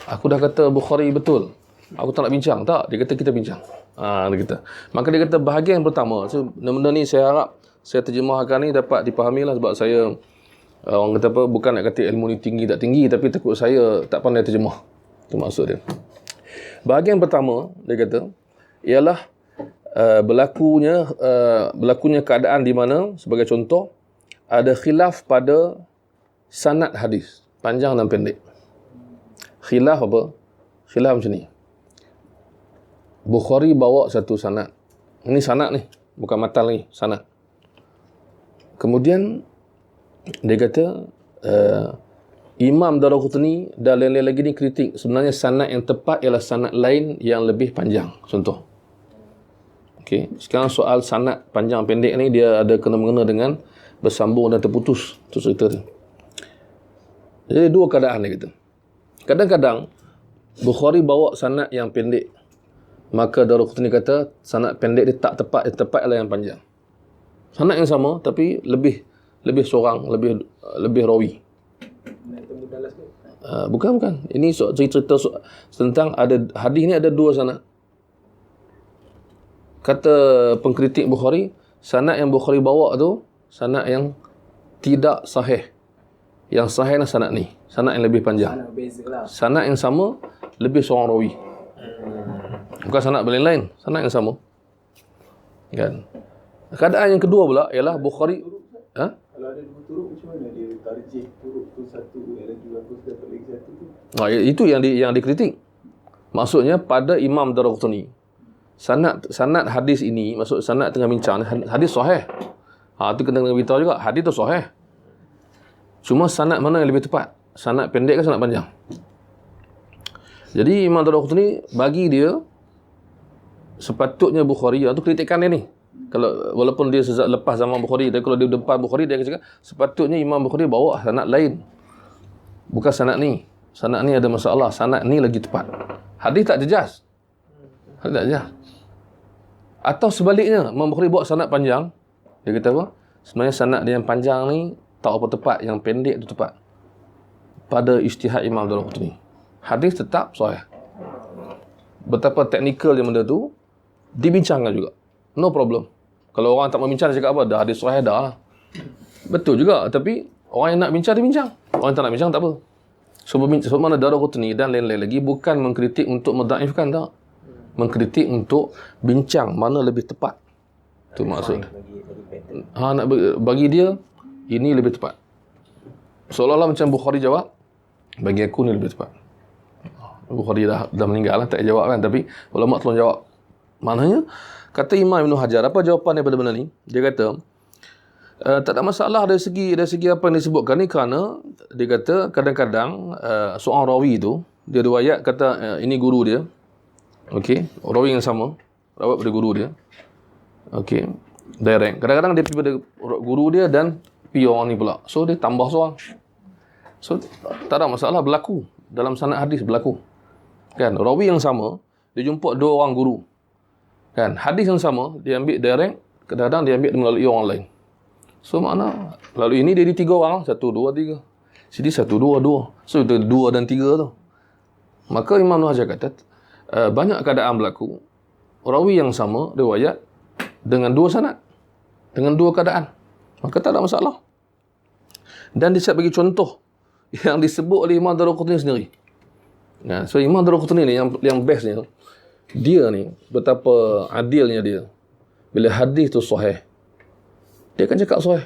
Aku dah kata Bukhari betul, aku tak nak bincang. Tak, dia kata kita bincang. Dia kata. Maka dia kata bahagian pertama. So benda ni saya harap saya terjemahkan ni dapat dipahami lah, sebab saya orang kata apa, bukan nak kata ilmu ni tinggi tak tinggi, tapi takut saya tak pandai terjemah. Itu maksud dia. Bahagian pertama, dia kata, ialah berlakunya keadaan di mana, sebagai contoh, ada khilaf pada sanad hadis, panjang dan pendek. Khilaf apa? Khilaf macam ni. Bukhari bawa satu sanad. Ini sanad ni, bukan matan lagi, sanad. Kemudian dia kata Imam Daraqutni dan lain-lain lagi ni kritik, sebenarnya sanad yang tepat ialah sanad lain yang lebih panjang. Contoh. Okey, sekarang soal sanad panjang pendek ni dia ada kena-mengena dengan bersambung dan terputus. Itu cerita tu. Jadi dua keadaan dia kata. Kadang-kadang Bukhari bawa sanad yang pendek, maka Daraqutni kata sanad pendek dia tak tepat, yang tepat ialah yang panjang. Sanad yang sama tapi lebih seorang, lebih rawi. Bukan. Ini cerita tentang ada hadis ni ada dua sanad. Kata pengkritik Bukhari, sanad yang Bukhari bawa tu sanad yang tidak sahih. Yang sahih lah sanad ni, sanad yang lebih panjang. Sanad yang sama lebih seorang rawi. Bukan sanad berlain-lain, sanad yang sama. Kan? Keadaan yang kedua pula ialah Bukhari. Kalau ada dua turuk, macam mana dia tarjih turuk tu satu dan juga tu dapat lagi satu tu? Itu yang dikritik. Maksudnya pada Imam Daraqutni, sanad hadis ini, maksud sanad tengah bincang hadis sahih. Itu kena beritahu juga hadis tu sahih. Cuma sanad mana yang lebih tepat? Sanad pendek ke sanad panjang? Jadi Imam Daraqutni bagi dia sepatutnya Bukhari tu kritikan dia ni. Kalau walaupun dia lepas zaman Bukhari, tapi kalau dia depan Bukhari dia akan cakap sepatutnya Imam Bukhari bawa sanad lain. Bukan sanad ni. Sanad ni ada masalah, sanad ni lagi tepat. Hadis tak jejas. Hadis tak jejas. Atau sebaliknya, Imam Bukhari bawa sanad panjang. Dia kata apa? Sebenarnya sanad dia yang panjang ni tak apa tepat, yang pendek tu tepat. Pada ijtihad Imam Daraqutni. Hadis tetap sahih. Betapa teknikal dia benda tu dibincangkan juga. No problem. Kalau orang tak mau bincang, dia cakap apa? Dah hadis sahih dah lah. Betul juga. Tapi orang yang nak bincang, dia bincang. Orang yang tak nak bincang, tak apa. Sebab mana Daraqutni dan lain-lain lagi bukan mengkritik untuk mendaifkan, tak. Mengkritik untuk bincang mana lebih tepat. Itu maksud. Nak bagi dia, ini lebih tepat. Seolah-olah macam Bukhari jawab, bagi aku ni lebih tepat. Bukhari dah meninggal lah, tak jawab kan. Tapi ulama tolong jawab. Maknanya, kata Imam Ibn Hajar, apa jawapan daripada benda ni? Dia kata, tak ada masalah dari segi apa yang disebutkan ni, kerana dia kata kadang-kadang seorang rawi tu, dia riwayat kata ini guru dia. Okey, rawi yang sama, rawat pada guru dia. Okey, direct. Kadang-kadang dia pergi pada guru dia dan pergi orang ni pula. So, dia tambah seorang. So, tak ada masalah, berlaku. Dalam sanad hadis berlaku. Kan, rawi yang sama, dia jumpa dua orang guru. Kan, hadis yang sama, dia ambil direct, kadang-kadang dia ambil melalui orang lain. So, makna, lalu ini dia di 3 orang, 1, 2, 3. Sini 1, 2, 2. So, itu 2 dan 3 tu. Maka Imam Ibn Hajar kata, banyak keadaan berlaku, rawi yang sama, riwayat, dengan 2 sanad. Dengan 2 keadaan. Maka tak ada masalah. Dan dia siap bagi contoh yang disebut oleh Imam Daraqutni sendiri. Nah, so Imam Daraqutni ni yang bestnya, dia ni betapa adilnya dia. Bila hadis tu sahih, dia akan cakap sahih.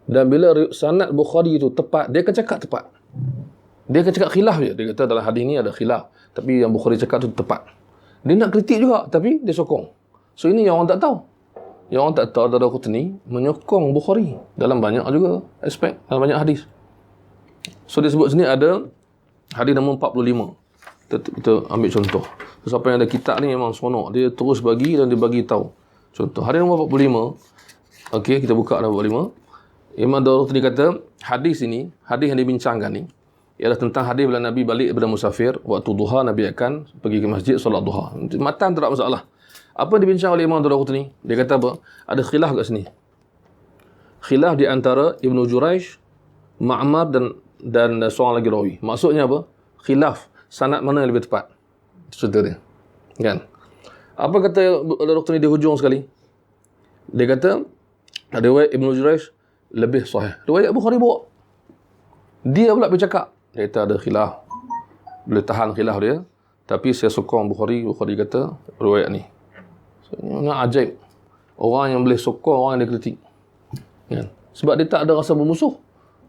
Dan bila sanad Bukhari tu tepat, dia akan cakap tepat. Dia akan cakap khilaf je. Dia kata dalam hadis ni ada khilaf, tapi yang Bukhari cakap tu tepat. Dia nak kritik juga, tapi dia sokong. So ini yang orang tak tahu. Yang orang tak tahu Daraqutni menyokong Bukhari dalam banyak juga aspek, dalam banyak hadis. So dia sebut sini ada hadis nombor 45. Kita ambil contoh. Siapa yang ada kitab ni memang seronok. Dia terus bagi dan dia bagi tahu. Contoh hadis nombor 45. Okey, kita buka nombor 45. Imam Daraqutni kata, hadis ini, hadis yang dibincangkan ni ialah tentang hadis bila Nabi balik daripada musafir, waktu duha Nabi akan pergi ke masjid solat duha. Matan tak ada masalah. Apa yang dibincang oleh Imam Daraqutni? Dia kata apa? Ada khilaf kat sini. Khilaf di antara Ibnu Jurayj, Ma'mar dan seorang lagi rawi. Maksudnya apa? Khilaf. Sanad mana yang lebih tepat? Cerita dia. Kan? Apa kata Daraqutni di hujung sekali? Dia kata, riwayat Ibnu Jurayj lebih sahih. Riwayat Bukhari bawa. Dia pula bercakap. Dia kata ada khilaf. Boleh tahan khilaf dia. Tapi saya sokong Bukhari. Bukhari kata, riwayat ni. So, ini ajaib. Orang yang boleh sokong, orang yang dia kritik. Kan? Sebab dia tak ada rasa bermusuh.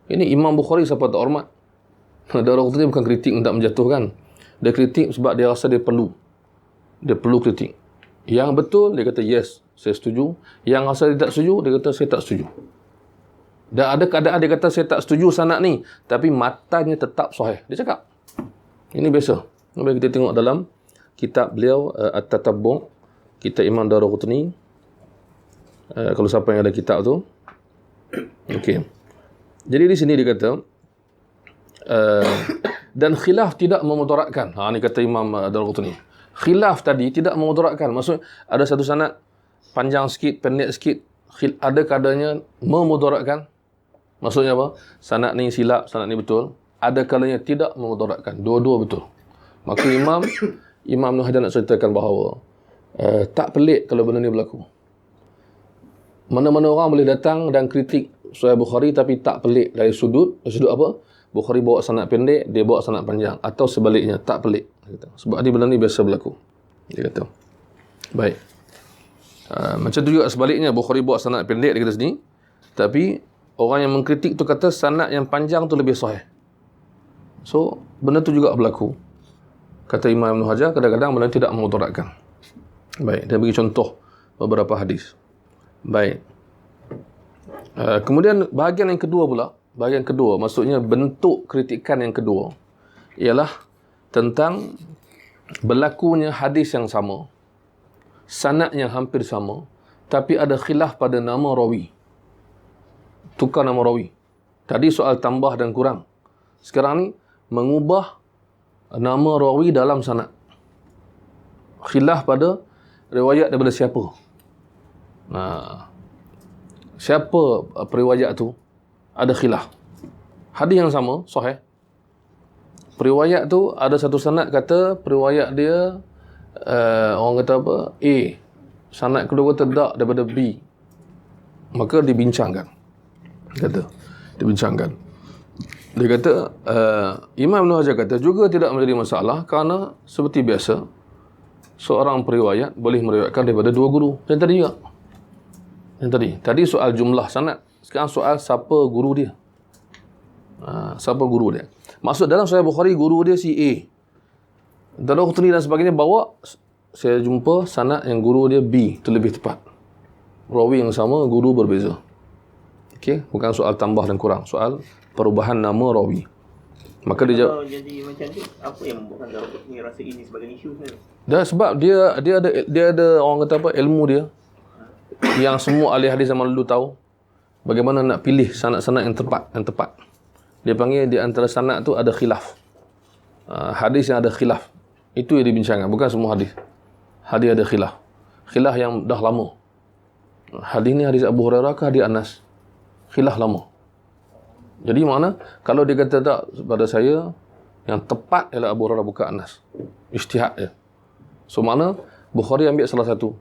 Ini Imam Bukhari siapa tak hormat. Daraqutni bukan kritik untuk menjatuhkan. Dia kritik sebab dia rasa dia perlu. Dia perlu kritik. Yang betul, dia kata yes, saya setuju. Yang rasa dia tak setuju, dia kata saya tak setuju. Dan ada keadaan dia kata saya tak setuju sanad ni, tapi matanya tetap sahih. Dia cakap. Ini biasa. Bila kita tengok dalam kitab beliau, At-Tatabbu', kitab Imam Daraqutni. Kalau siapa yang ada kitab tu. Okey. Jadi di sini dia kata, dan khilaf tidak memudaratkan. Ni kata Imam Daraqutni. Khilaf tadi tidak memudaratkan. Maksud ada satu sanad panjang sikit, pendek sikit, ada kadanya memudaratkan. Maksudnya apa? Sanad ni silap, sanad ni betul. Ada kalanya tidak memudaratkan. Dua-dua betul. Maka Imam Ibn Hajar nak ceritakan bahawa tak pelik kalau benda ni berlaku. Mana-mana orang boleh datang dan kritik Sahih Bukhari tapi tak pelik dari sudut apa? Bukhari bawa sanad pendek, dia bawa sanad panjang, atau sebaliknya, tak pelik. Sebab benda ni biasa berlaku. Dia kata. Baik. Macam tu juga sebaliknya, Bukhari bawa sanad pendek dia kata sini, tapi orang yang mengkritik tu kata sanad yang panjang tu lebih sahih. So, benda tu juga berlaku. Kata Imam Ibn Hajar, kadang-kadang benda tidak memudaratkan. Baik, dia bagi contoh beberapa hadis. Baik. Kemudian bahagian yang kedua pula, Bahagian kedua, maksudnya bentuk kritikan yang kedua ialah tentang berlakunya hadis yang sama, sanad yang hampir sama, tapi ada khilaf pada nama rawi. Tukar nama rawi. Tadi soal tambah dan kurang. Sekarang ni mengubah nama rawi dalam sanad. Khilaf pada riwayat daripada siapa. Siapa periwayat tu? Ada khilaf. Hadis yang sama, sahih. Periwayat tu ada satu sanad kata periwayat dia orang kata apa? A. Sanad kedua tidak daripada B. Maka dibincangkan. Dibincangkan. Dia kata Imam Ibn Hajar kata juga tidak menjadi masalah kerana seperti biasa seorang periwayat boleh meriwayatkan daripada dua guru. Yang tadi juga. Tadi soal jumlah sanad. Sekarang soal siapa guru dia. Siapa guru dia. Maksud dalam Sahih Bukhari guru dia si A. Daraqutni dan sebagainya bawa, saya jumpa sanad yang guru dia B. Itu lebih tepat. Rawi yang sama, guru berbeza. Okey, bukan soal tambah dan kurang. Soal perubahan nama rawi. Maka dia kalau jadi macam tu, apa yang membuatkan Daraqutni rasa ini sebagai isu kan? Dah sebab dia ada orang kata apa, ilmu dia yang semua ahli hadis zaman dulu tahu bagaimana nak pilih sanad-sanad yang tepat. Dia panggil di antara sanad tu ada khilaf. Hadis yang ada khilaf itu yang dibincangkan, bukan semua hadis. Hadis ada khilaf. Khilaf yang dah lama. Hadis ni hadis Abu Hurairah ke hadis Anas? Khilaf lama. Jadi mana kalau dia kata tak, pada saya yang tepat ialah Abu Hurairah bukan Anas. Ijtihad dia. So mana Bukhari ambil salah satu.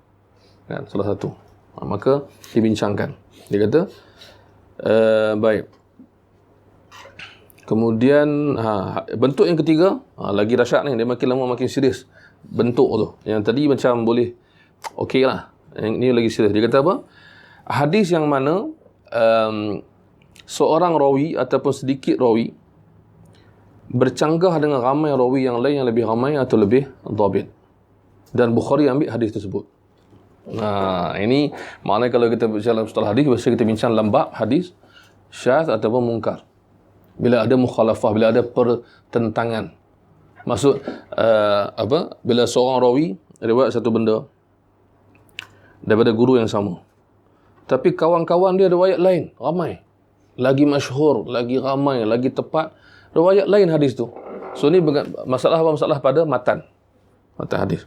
Kan, salah satu. Maka dibincangkan. Dia kata baik. Kemudian bentuk yang ketiga lagi dahsyat ni, dia makin lama makin serius bentuk tu. Yang tadi macam boleh okey lah, yang ni lagi serius. Dia kata apa? Hadis yang mana seorang rawi ataupun sedikit rawi bercanggah dengan ramai rawi yang lain yang lebih ramai atau lebih dhabit, dan Bukhari ambil hadis tersebut. Ini maknanya kalau kita bincang setelah hadis, biasa kita bincang lembab hadis syadz ataupun mungkar. Bila ada mukhalafah, bila ada pertentangan. Maksud bila seorang rawi riwayat satu benda daripada guru yang sama, tapi kawan-kawan dia riwayat lain, ramai. Lagi masyhur, lagi ramai, lagi tepat, riwayat lain hadis tu. So ni masalah apa? Masalah pada matan hadis.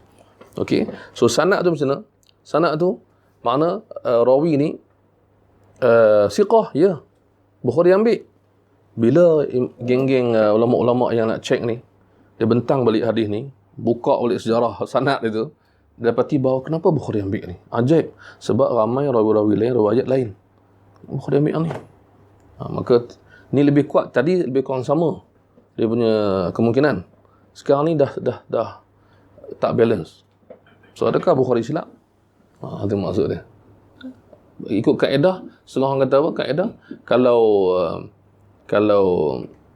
Okey. So sanad tu macam mana? Sanad tu makna rawi ni siqah, ya. Bukhari ambil. Bila geng-geng ulama-ulama yang nak cek ni, dia bentang balik hadis ni, buka balik sejarah sanad itu, dia dapati bahawa kenapa Bukhari ambil ni? Ajaib. Sebab ramai rawi-rawi lain, riwayat lain. Bukhari ambil yang ni. Maka ni lebih kuat. Tadi lebih kurang sama dia punya kemungkinan. Sekarang ni dah tak balance. So adakah Bukhari silap? Itu maksud dia. Ikut kaedah, setengah orang kata apa? Kaedah,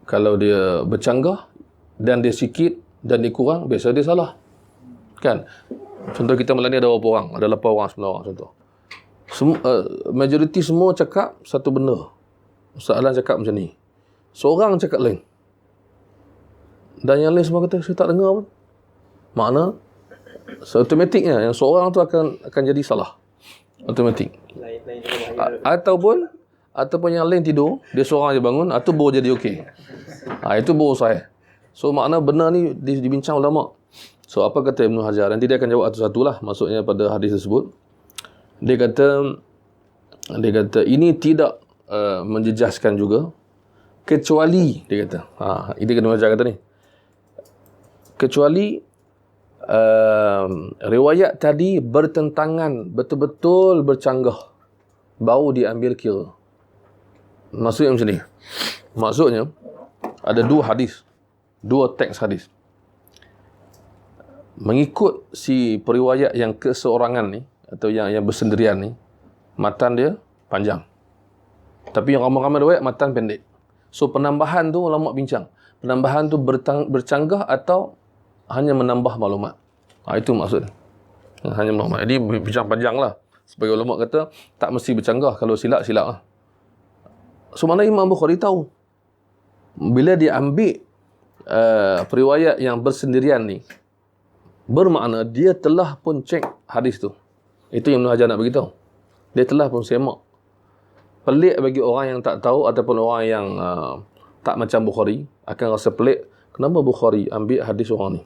kalau dia bercanggah dan dia sikit dan dia kurang, biasa dia salah. Kan? Contoh kita malam ni ada berapa orang? Ada 8 orang, 9 orang contoh. Majoriti semua cakap satu benda. Soalan cakap macam ni. Seorang cakap lain. Dan yang lain semua kata, saya tak dengar pun. Makna, automatiknya yang seorang tu akan jadi salah. Automatik. Ataupun yang lain tidur, dia seorang je bangun, itu baru jadi okey. Itu baru sahih. So makna benar ni dibincang ulama. So apa kata Ibn Hajar? Nanti dia akan jawab satu-satu lah, maksudnya pada hadis tersebut. Dia kata ini tidak menjejaskan juga, kecuali dia kata. Ini Ibn Hajar kata ni. Kecuali riwayat tadi bertentangan, betul-betul bercanggah, baru diambil kira. Maksudnya macam ni. Maksudnya ada dua teks hadis. Mengikut si periwayat yang keseorangan ni atau yang bersendirian ni, matan dia panjang. Tapi yang ramai-ramai riwayat matan pendek. So penambahan tu ulama bincang. Penambahan tu bercanggah atau hanya menambah maklumat. Itu maksud dia. Hanya maklumat. Jadi bincang panjang lah. Sebagai ulama kata tak mesti bercanggah. Kalau silap lah. So mana Imam Bukhari tahu. Bila dia ambil periwayat yang bersendirian ni, bermakna dia telah pun cek hadis tu. Itu yang Ibn Hajar nak beritahu. Dia telah pun semak. Pelik bagi orang yang tak tahu ataupun orang yang tak macam Bukhari akan rasa pelik, kenapa Bukhari ambil hadis orang ni,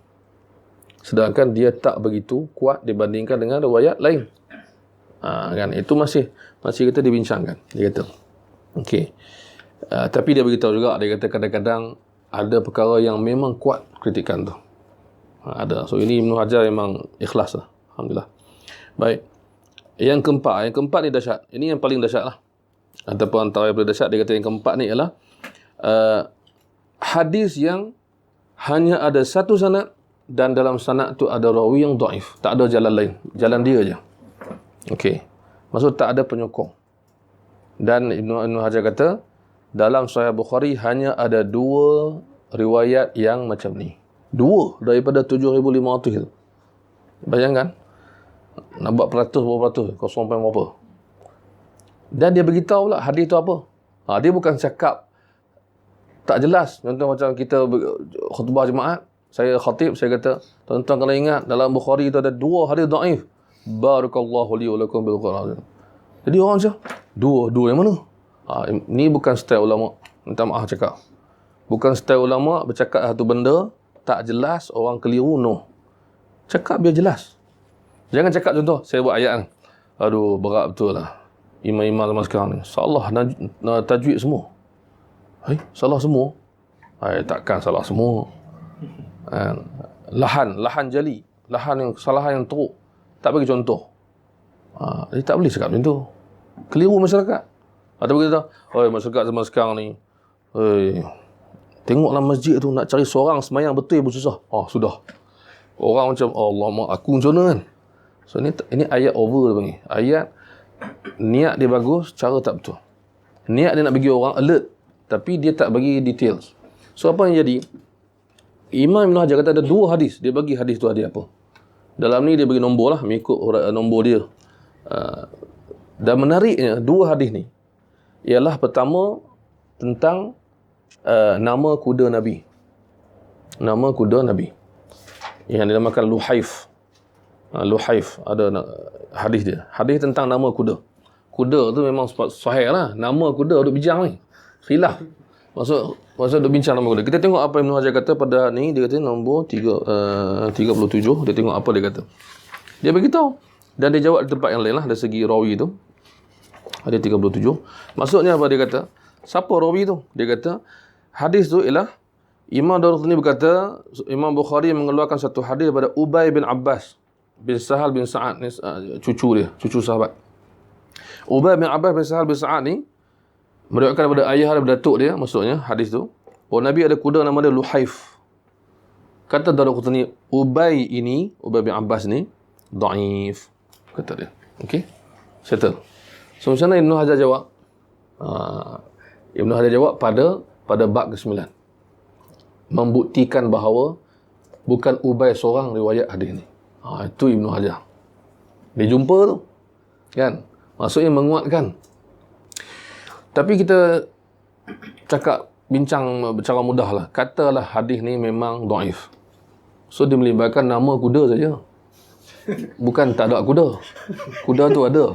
sedangkan dia tak begitu kuat dibandingkan dengan riwayat lain. Kan itu masih kita dibincangkan. Dia kata okey, tapi dia beritahu juga, dia kata kadang-kadang ada perkara yang memang kuat kritikan tu. Ada. So ini Ibn Hajar memang ikhlas lah. Alhamdulillah. Baik. Yang keempat ni dahsyat. Ini yang paling dahsyat lah. Ataupun antara yang paling dahsyat, dia kata yang keempat ni ialah hadis yang hanya ada satu sanad dan dalam sanad tu ada rawi yang dhaif. Tak ada jalan lain. Jalan dia je. Okey. Maksud tak ada penyokong. Dan Ibn Hajar kata, dalam Sahih Bukhari hanya ada 2 riwayat yang macam ni. 2 daripada 7,500 itu. Bayangkan. Nak buat peratus berapa peratus? 0 berapa. Dan dia beritahu pula hadis tu apa. Dia bukan cakap tak jelas. Contoh macam kita khutbah jemaat, saya khatib, saya kata, tuan-tuan kalau ingat dalam Bukhari itu ada 2 hadis dhaif. Barakallahu li wa lakum bil Quran. Jadi orang macam, 2 yang mana? Ni bukan style ulama. Minta maaf cakap. Bukan style ulama bercakap satu benda tak jelas, orang keliru, no. Cakap biar jelas. Jangan cakap contoh, saya buat ayat ni. Aduh, berat betul lah. Imam-imam zaman sekarang ni. Salah tajwid semua. Salah semua? Takkan salah semua. Lahan jali. Lahan yang kesalahan yang teruk. Tak bagi contoh. Dia tak boleh cakap macam tu. Keliru masyarakat. Atau berkata, masyarakat zaman sekarang ni, tengoklah masjid tu, nak cari seorang semayang betul pun susah. Sudah. Orang macam, Allah, aku macam mana kan? So ini ayat over dia panggil. Ayat niat dia bagus, cara tak betul. Niat dia nak bagi orang alert, tapi dia tak bagi details. So apa yang jadi? Imam Ibn Hajar kata ada 2 hadis. Dia bagi hadis tu hadis apa. Dalam ni dia bagi nombor lah, mengikut nombor dia. Dan menariknya 2 hadis ni ialah pertama tentang nama kuda Nabi. Nama kuda Nabi yang dinamakan Luhaif. Luhaif ada hadis dia. Hadis tentang nama kuda. Kuda tu memang sahih lah. Nama kuda duk bincang ni. Khilaf. Maksud duk bincang nama kuda. Kita tengok apa Ibn Hajar kata pada ni. Dia kata nombor 37. Dia tengok apa dia kata. Dia beritahu. Dan dia jawab di tempat yang lain lah. Dari segi rawi tu. Hadis 37. Maksudnya apa dia kata? Siapa rawi tu? Dia kata hadis tu ialah Imam Daraqutni berkata, Imam Bukhari mengeluarkan satu hadis daripada Ubay bin Abbas bin Sahal bin Sa'ad ni, cucu sahabat. Ubay bin Abbas bin Sahal bin Sa'ad ni meriwayatkan daripada ayah dan datuk dia, maksudnya hadis tu, bahawa Nabi ada kuda nama dia Luhaif. Kata Daraqutni, Ubay bin Abbas ni dhaif, kata dia. Okey, settle. So macam mana Ibn Hajar jawab? Ibn Hajar jawab pada bab ke-9, membuktikan bahawa bukan Ubay seorang riwayat hadis ni. Itu Ibn Hajar. Dia jumpa tu. Kan? Maksudnya menguatkan. Tapi kita bincang secara mudah lah. Katalah hadis ni memang dhaif. So dia melibatkan nama kuda saja. Bukan tak ada kuda. Kuda tu ada.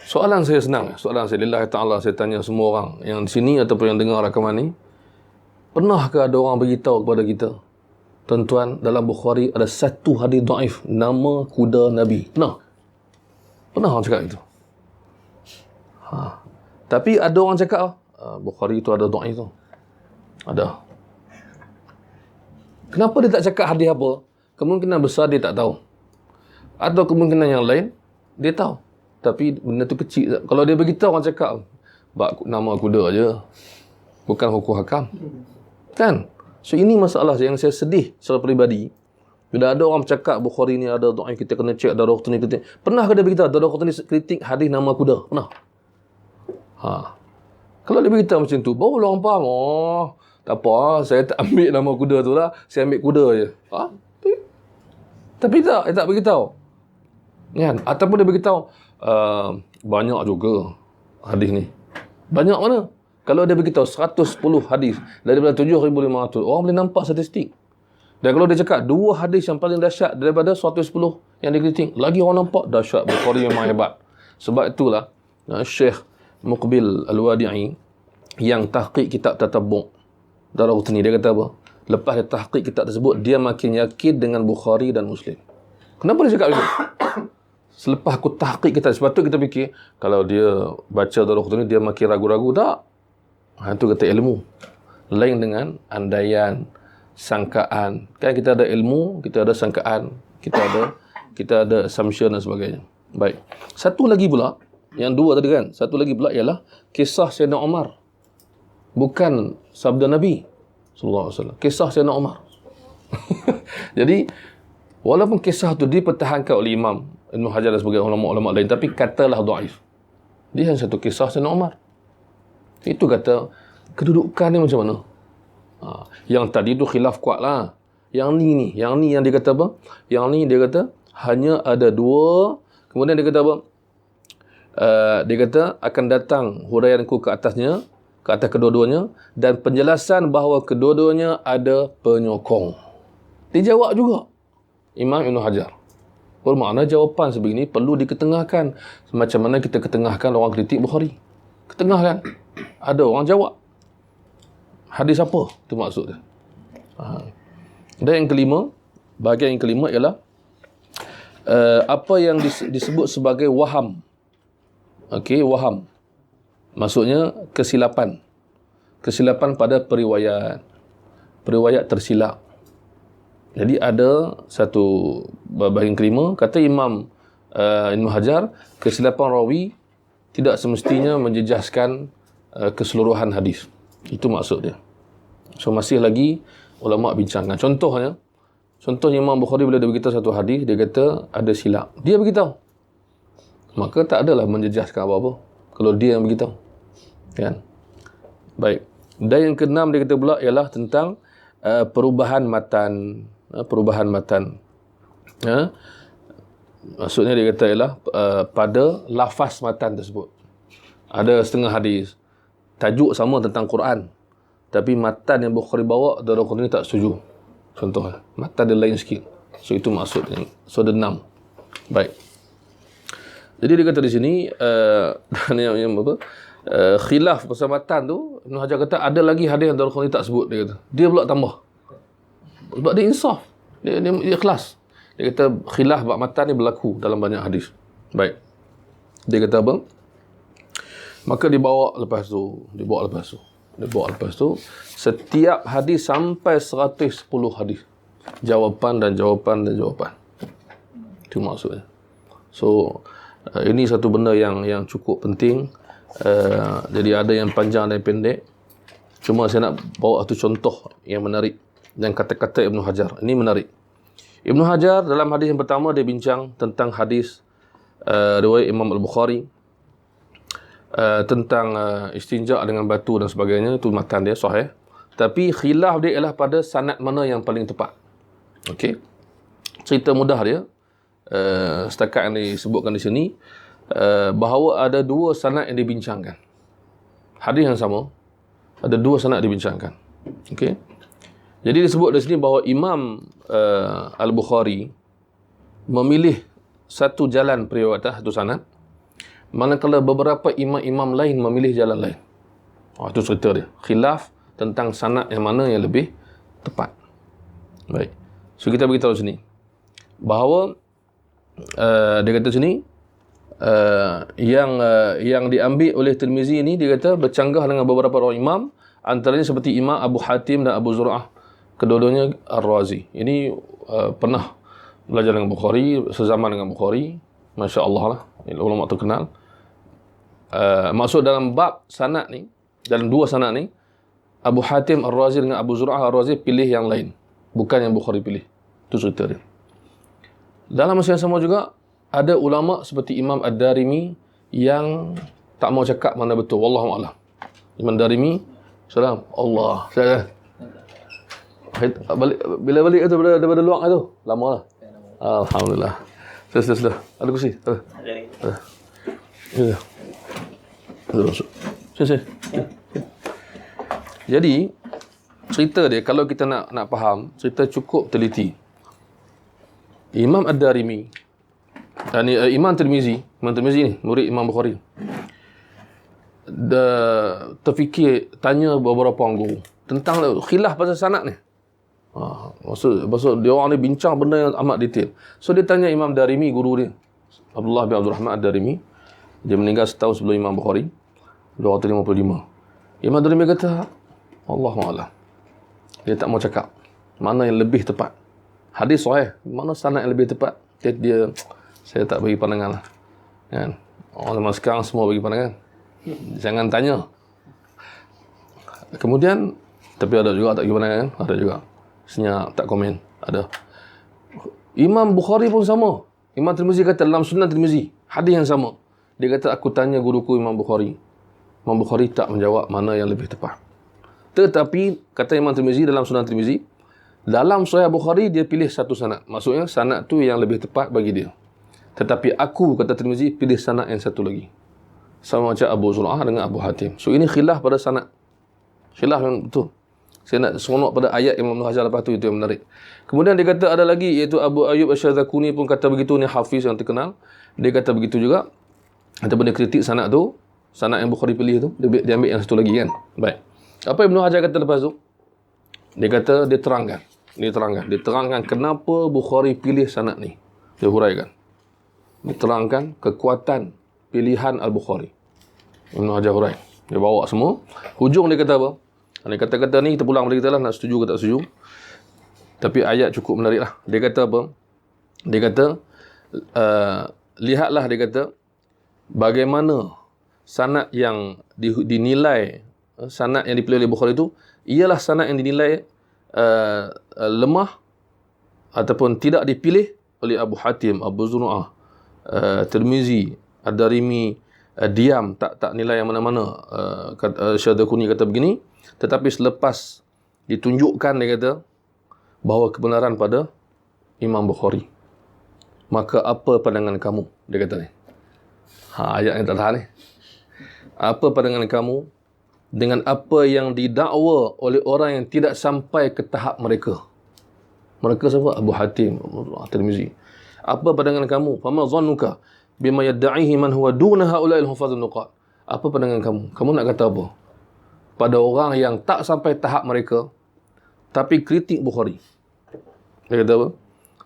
Soalan saya senang. Soalan saya, lillahi ta'ala, saya tanya semua orang yang di sini ataupun yang dengar rakaman ni. Pernahkah ada orang beritahu kepada kita, tuan-tuan, dalam Bukhari ada satu hadis dhaif, nama kuda Nabi? Pernah orang cakap itu? Tapi ada orang cakap, Bukhari itu ada dhaif tu. Ada. Kenapa dia tak cakap hadis apa? Kemungkinan besar dia tak tahu. Atau kemungkinan yang lain, dia tahu. Tapi benda tu kecil. Kalau dia beritahu, orang cakap, nama kuda aja, bukan hukum hakam. Kan? So ini masalah yang saya sedih secara peribadi. Bila ada orang bercakap Bukhari ni ada dhaif, kita kena cek Daraqutni kritik. Pernahkah dia beritahu Daraqutni kritik hadis nama kuda? Pernah? Kalau dia beritahu macam tu, baru orang faham. Tak apa, saya tak ambil nama kuda tu lah, saya ambil kuda je. Tapi dia tak beritahu. Kan? Ataupun dia beritahu banyak juga hadis ni. Banyak mana? Kalau dia beritahu 110 hadis daripada 7,500, orang boleh nampak statistik. Dan kalau dia cakap 2 hadis yang paling dahsyat daripada 110 yang dikritik, lagi orang nampak dahsyat, Bukhari memang hebat. Sebab itulah Syekh Muqbil Al-Wadi'i yang tahqiq kitab Tatabbu' Daraqutni, dia kata apa? Lepas dia tahqiq kitab tersebut, dia makin yakin dengan Bukhari dan Muslim. Kenapa dia cakap itu? Selepas aku tahqiq kitab, sebab tu kita fikir kalau dia baca Daraqutni dia makin ragu-ragu. Tak. Itu kata ilmu. Lain dengan andaian, sangkaan. Kan kita ada ilmu, kita ada sangkaan, kita ada assumption dan sebagainya. Baik. Satu lagi pula, yang dua tadi kan, satu lagi pula ialah kisah Sayyidina Umar. Bukan sabda Nabi sallallahu alaihi wasallam. Kisah Sayyidina Umar. Jadi, walaupun kisah tu dipertahankan oleh Imam Ibn Hajar dan sebagainya ulama-ulama lain, tapi katalah dhaif. Dia hanya satu kisah Sayyidina Umar. Itu kata kedudukan ni macam mana? Yang tadi tu khilaf kuat lah. Yang ni yang dia kata apa? Yang ni dia kata hanya ada 2. Kemudian dia kata apa? Dia kata akan datang huraianku ke atasnya, ke atas kedua-duanya, dan penjelasan bahawa kedua-duanya ada penyokong. Dijawab juga Imam Ibn Hajar. Bermakna jawapan sebegini perlu diketengahkan. Macam mana kita ketengahkan orang kritik Bukhari. Ketengahkan. Ada orang jawab. Hadis apa? Itu maksud dia. Dan yang kelima, bahagian yang kelima ialah apa yang disebut sebagai waham. Okey, waham. Maksudnya kesilapan. Kesilapan pada periwayat. Periwayat tersilap. Jadi ada satu bahagian kelima, kata Imam Ibn Hajar, kesilapan rawi tidak semestinya menjejaskan keseluruhan hadis. Itu maksud dia. So masih lagi ulama bincangkan. Contohnya Imam Bukhari bila dia beritahu satu hadis, dia kata ada silap. Dia beritahu. Maka tak adalah menjejaskan apa-apa kalau dia yang beritahu. Kan? Baik. Dan yang keenam dia kata pula ialah tentang perubahan matan. Perubahan matan. Maksudnya dia kata ialah pada lafaz matan tersebut. Ada setengah hadis tajuk sama tentang Quran, tapi matan yang Bukhari bawa Daraqutni tak setuju. Contohnya, matan dia lain sikit. So itu maksudnya. So ada 6. Baik. Jadi dia kata di sini yang apa? Khilaf pasal matan tu, Ibn Hajar kata ada lagi hadis yang Daraqutni tak sebut, dia kata. Dia pula tambah. Sebab dia insaf. Dia ikhlas. Dia kata khilaf bab matan ni berlaku dalam banyak hadis. Baik. Dia kata apa? Maka dibawa lepas tu. Setiap hadis sampai 110 hadis. Jawapan dan jawapan dan jawapan. Itu maksudnya. So, ini satu benda yang cukup penting. Jadi ada yang panjang dan pendek. Cuma saya nak bawa satu contoh yang menarik. Dan kata-kata Ibn Hajar. Ini menarik. Ibn Hajar dalam hadis yang pertama dia bincang tentang hadis riwayat Imam Al-Bukhari. Tentang istinja dengan batu dan sebagainya, itu matan dia sahih, tapi khilaf dia ialah pada sanad mana yang paling tepat. Okey, cerita mudah dia setakat yang disebutkan di sini, bahawa ada 2 sanad yang dibincangkan. Hadis yang sama ada 2 sanad dibincangkan. Okey, jadi disebut di sini bahawa Imam Al-Bukhari memilih satu jalan periwayatan, satu sanad, manakala beberapa imam-imam lain memilih jalan lain. Itu cerita dia. Khilaf tentang sanad yang mana yang lebih tepat. Baik. So kita beritahu sini bahawa dia kata sini yang diambil oleh Tirmizi ini, dia kata bercanggah dengan beberapa orang imam, antaranya seperti Imam Abu Hatim dan Abu Zur'ah, kedua-duanya Ar-Razi. Ini pernah belajar dengan Bukhari, sezaman dengan Bukhari. Masya Allah lah, ulama terkenal. Maksud dalam bab sanad ni, dalam 2 sanad ni, Abu Hatim Ar-Razi dengan Abu Zur'ah Ar-Razi pilih yang lain, bukan yang Bukhari pilih. Itu cerita dia. Dalam masa yang sama juga ada ulama seperti Imam Ad-Darimi yang tak mau cakap mana betul. Wallahu a'lam. Imam Ad-Darimi, salam Allah. Bila balik tu daripada luar tu, lama lah. Alhamdulillah. Sudah. Ada kursi? Ada. Ya. Masuk. Sini. Jadi cerita dia kalau kita nak faham, cerita cukup teliti. Imam Ad-Darimi dan Imam Tirmizi ni murid Imam Bukhari. Terfikir tanya beberapa orang guru tentang khilaf pasal sanad ni. Maksud dia orang ni bincang benda yang amat detail. So dia tanya Imam Darimi, guru dia Abdullah bin Abdul Rahman Ad-Darimi. Dia meninggal setahun sebelum Imam Bukhari, 255. Imam Darimi kata, Allahu'alam, dia tak mau cakap mana yang lebih tepat. Hadis sahih, mana sanad yang lebih tepat, saya tak bagi pandangan lah, kan? Orang zaman sekarang semua bagi pandangan, jangan tanya. Kemudian, tapi ada juga tak bagi pandangan, ada juga senyap, tak komen, ada. Imam Bukhari pun sama. Imam Tirmizi kata dalam Sunan Tirmizi, hadis yang sama. Dia kata, aku tanya guruku Imam Bukhari. Imam Bukhari tak menjawab mana yang lebih tepat. Tetapi, kata Imam Tirmizi dalam Sunan Tirmizi, dalam Sahih Bukhari, dia pilih satu sanad. Maksudnya, sanad tu yang lebih tepat bagi dia. Tetapi aku, kata Tirmizi, pilih sanad yang satu lagi. Sama macam Abu Zur'ah dengan Abu Hatim. So, ini khilaf pada sanad. Khilaf yang betul. Saya nak seronok pada ayat Imam Ibn Hajar lepas tu, itu yang menarik. Kemudian dia kata ada lagi, iaitu Abu Ayyub Asy-Syadzakuni pun kata begitu, ni hafiz yang terkenal. Dia kata begitu juga. Ataupun dia kritik sanad tu, sanad yang Bukhari pilih tu, dia ambil yang satu lagi kan. Baik. Apa Ibn Hajar kata lepas tu? Dia kata, dia terangkan kenapa Bukhari pilih sanad ni. Dia huraikan. Dia terangkan kekuatan pilihan Al-Bukhari. Ibn Hajar hurai. Dia bawa semua. Hujung dia kata apa? Dia kata-kata ni kita pulang pada kita lah, nak setuju ke tak setuju. Tapi ayat cukup menarik lah. Dia kata apa? Dia kata, lihatlah, dia kata, bagaimana sanad yang dinilai, sanad yang dipilih oleh Bukhari itu, ialah sanad yang dinilai lemah ataupun tidak dipilih oleh Abu Hatim, Abu Zur'ah, Tirmizi, Ad-Darimi, diam, tak nilai yang mana-mana. Syadzakuni kata begini, tetapi selepas ditunjukkan, dia kata, bahawa kebenaran pada Imam Bukhari, maka apa pandangan kamu? Dia kata ni. Ayat yang tak tahan ni. Apa pandangan kamu dengan apa yang didakwa oleh orang yang tidak sampai ke tahap mereka? Mereka siapa? Abu Hatim, Tirmizi. Apa pandangan kamu? Fama zannuka bima yadda'ihi man huwa duna haula'il hufazun nuqat. Apa pandangan kamu? Kamu nak kata apa pada orang yang tak sampai tahap mereka tapi kritik Bukhari? Dia kata apa?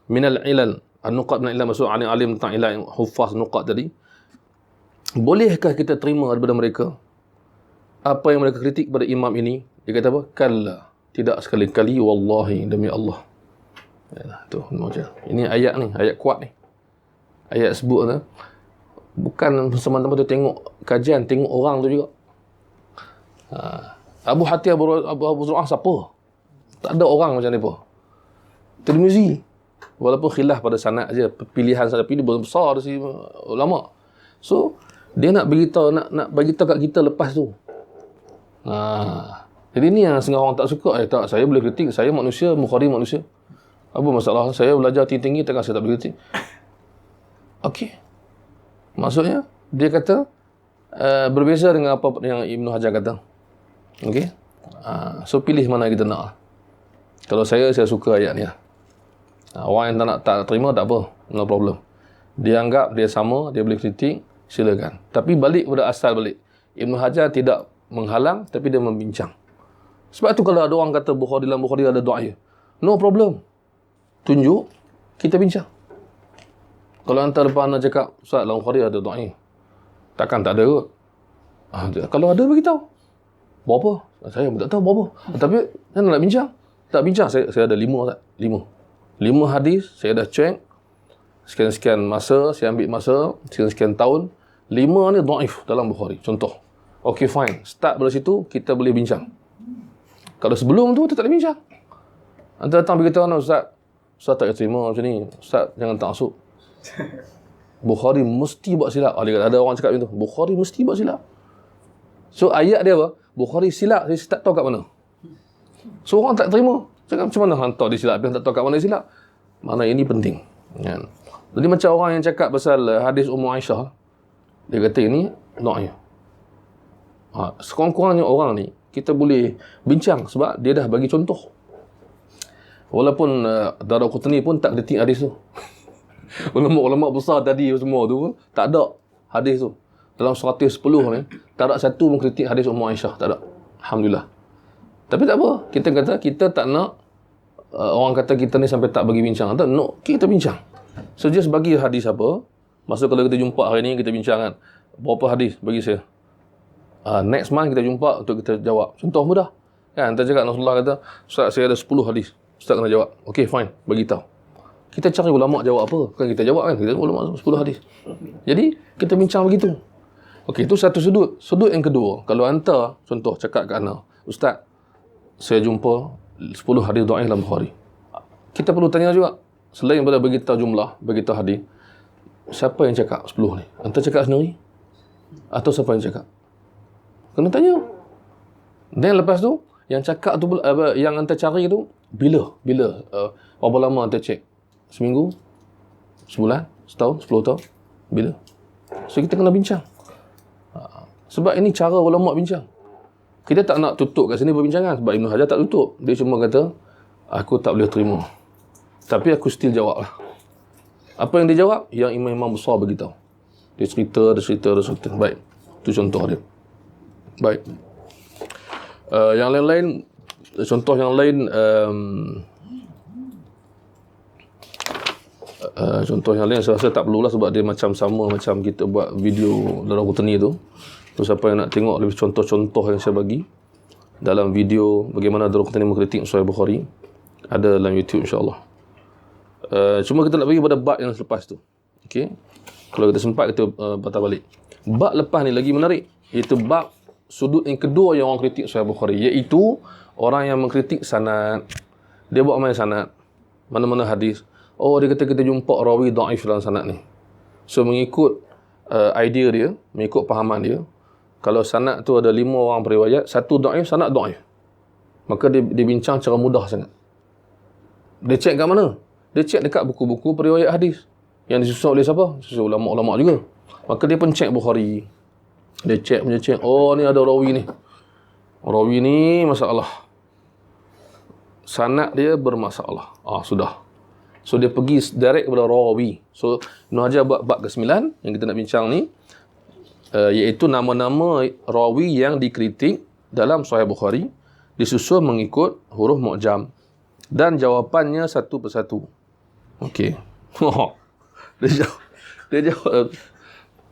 Minal ilal an-nuqat min ilal, maksud alim tentang ilal hufaz nuqat tadi. Bolehkah kita terima daripada mereka apa yang mereka kritik pada imam ini? Dia kata apa? Kalla, tidak sekali-kali, wallahi, demi Allah. Ya, tu macam ini ayat ni, ayat kuat ni. Ayat sebut tu bukan semata-mata tengok kajian, tengok orang tu juga. Abu Hatim, Abu Zur'ah siapa? Tak ada orang macam ni pun. Tirmizi, walaupun khilaf pada sanad aja, pilihan sanad pilih besar si ulama. So dia nak beritahu, nak beritahu kat kita lepas tu. Jadi ni yang setengah orang tak suka. Tak, saya boleh kritik, saya manusia, Bukhari manusia. Apa masalah? Saya belajar tinggi-tinggi, takkan saya tak boleh kritik. Okey. Maksudnya, dia kata berbeza dengan apa yang Ibn Hajar kata. Okey. So pilih mana kita nak. Kalau saya suka ayat ni lah. Orang yang tak terima, tak apa, no problem. Dia anggap dia sama, dia boleh kritik, silakan. Tapi balik pada asal balik. Ibn Hajar tidak menghalang, tapi dia membincang. Sebab tu kalau ada orang kata Bukhari, dalam Bukhari ada doa, no problem. Tunjuk, kita bincang. Kalau hantar depan nak cakap, Ustaz, dalam Bukhari ada doa, takkan tak ada kot. Kalau ada, beritahu. Berapa? Saya tak tahu berapa. Tapi saya nak bincang. Tak bincang, saya ada 5, Ustaz. 5 hadis, saya dah check. Sekian-sekian masa, saya ambil masa, sekian-sekian tahun. 5 ni dhaif dalam Bukhari, contoh. Okey, fine. Start dari situ, kita boleh bincang. Kalau sebelum tu, kita tak boleh bincang. Anda datang beritahu, Ustaz tak terima macam ni. Ustaz, jangan taksub. Bukhari mesti buat silap. Ada orang cakap macam tu. Bukhari mesti buat silap. So, ayat dia apa? Bukhari silap, saya tak tahu kat mana. So, orang tak terima. Cakap macam mana hantar dia silap, dia tak tahu kat mana dia silap. Mana ini penting. Kan? Jadi, macam orang yang cakap pasal hadis Ummu Aisyah, dia kata ini, dhaif. Sekurang-kurangnya orang ni kita boleh bincang sebab dia dah bagi contoh. Walaupun Daraqutni pun tak kritik hadis tu. Ulama-ulama besar tadi semua tu pun tak ada hadis tu. Dalam 110 ni, tak ada satu pun kritik hadis Ummu Aisyah. Tak ada. Alhamdulillah. Tapi tak apa. Kita kata, kita tak nak orang kata kita ni sampai tak bagi bincang. Tak, no, kita bincang. So, just bagi hadis apa. Masa kalau kita jumpa hari ni, kita bincang kan. Berapa hadis bagi saya? Next month kita jumpa untuk kita jawab. Contoh mudah. Kan, kita cakap Rasulullah kata, Ustaz, saya ada 10 hadis. Ustaz kena jawab. Okay, fine. Bagi tahu. Kita cari ulama jawab apa? Kan kita jawab kan. Kita ulama 10 hadis. Jadi, kita bincang begitu. Okey, itu satu sudut. Sudut yang kedua, kalau hantar, contoh, cakap kat anak, Ustaz, saya jumpa 10 hadis dhaif dalam Bukhari. Kita perlu tanya juga, selain daripada beritahu jumlah, beritahu hadis, siapa yang cakap 10 ni? Hantar cakap sendiri? Atau siapa yang cakap? Kena tanya. Dan lepas tu, yang cakap tu, yang hantar cari tu, bila? Berapa lama hantar cek? Seminggu? Sebulan? Setahun? 10 tahun? Bila? So, kita kena bincang. Sebab ini cara ulama bincang. Kita tak nak tutup kat sini perbincangan. Sebab Ibn Hajar tak tutup. Dia cuma kata, aku tak boleh terima. Tapi aku still jawab lah. Apa yang dia jawab? Yang imam-imam besar beritahu. Dia cerita. Baik. Itu contoh dia. Baik. Yang lain-lain, contoh yang lain, contoh yang lain saya rasa tak perlulah sebab dia macam sama macam kita buat video Daraqutni tu. So, siapa yang nak tengok lebih contoh-contoh yang saya bagi dalam video bagaimana Daraqutni mengkritik Sahih Bukhari, ada dalam YouTube insya-Allah. Cuma kita nak bagi pada bab yang selepas tu. Okey. Kalau kita sempat kita patah balik. Bab lepas ni lagi menarik, iaitu bab sudut yang kedua yang orang kritik Sahih Bukhari, iaitu orang yang mengkritik sanad. Dia buat main sanad. Mana-mana hadis. Oh, dia kata kita jumpa rawi dhaif dalam sanad ni. So, mengikut idea dia, mengikut pahaman dia, kalau sanad tu ada 5 orang periwayat, satu dhaif, sanad dhaif. Maka dia bincang secara mudah sangat. Dia cek kat mana? Dia cek dekat buku-buku periwayat hadis. Yang disusun oleh siapa? Disusun ulama-ulama juga. Maka dia pun cek Bukhari. Dia cek. Oh, ni ada rawi ni. Rawi ni masalah. Sanad dia bermasalah. Sudah. So, dia pergi direct kepada rawi. So, Ibn Hajar buat bab ke-9 yang kita nak bincang ni, iaitu nama-nama rawi yang dikritik dalam Sahih Bukhari, disusun mengikut huruf mu'jam. Dan jawapannya satu persatu. Okey. Dia jawab.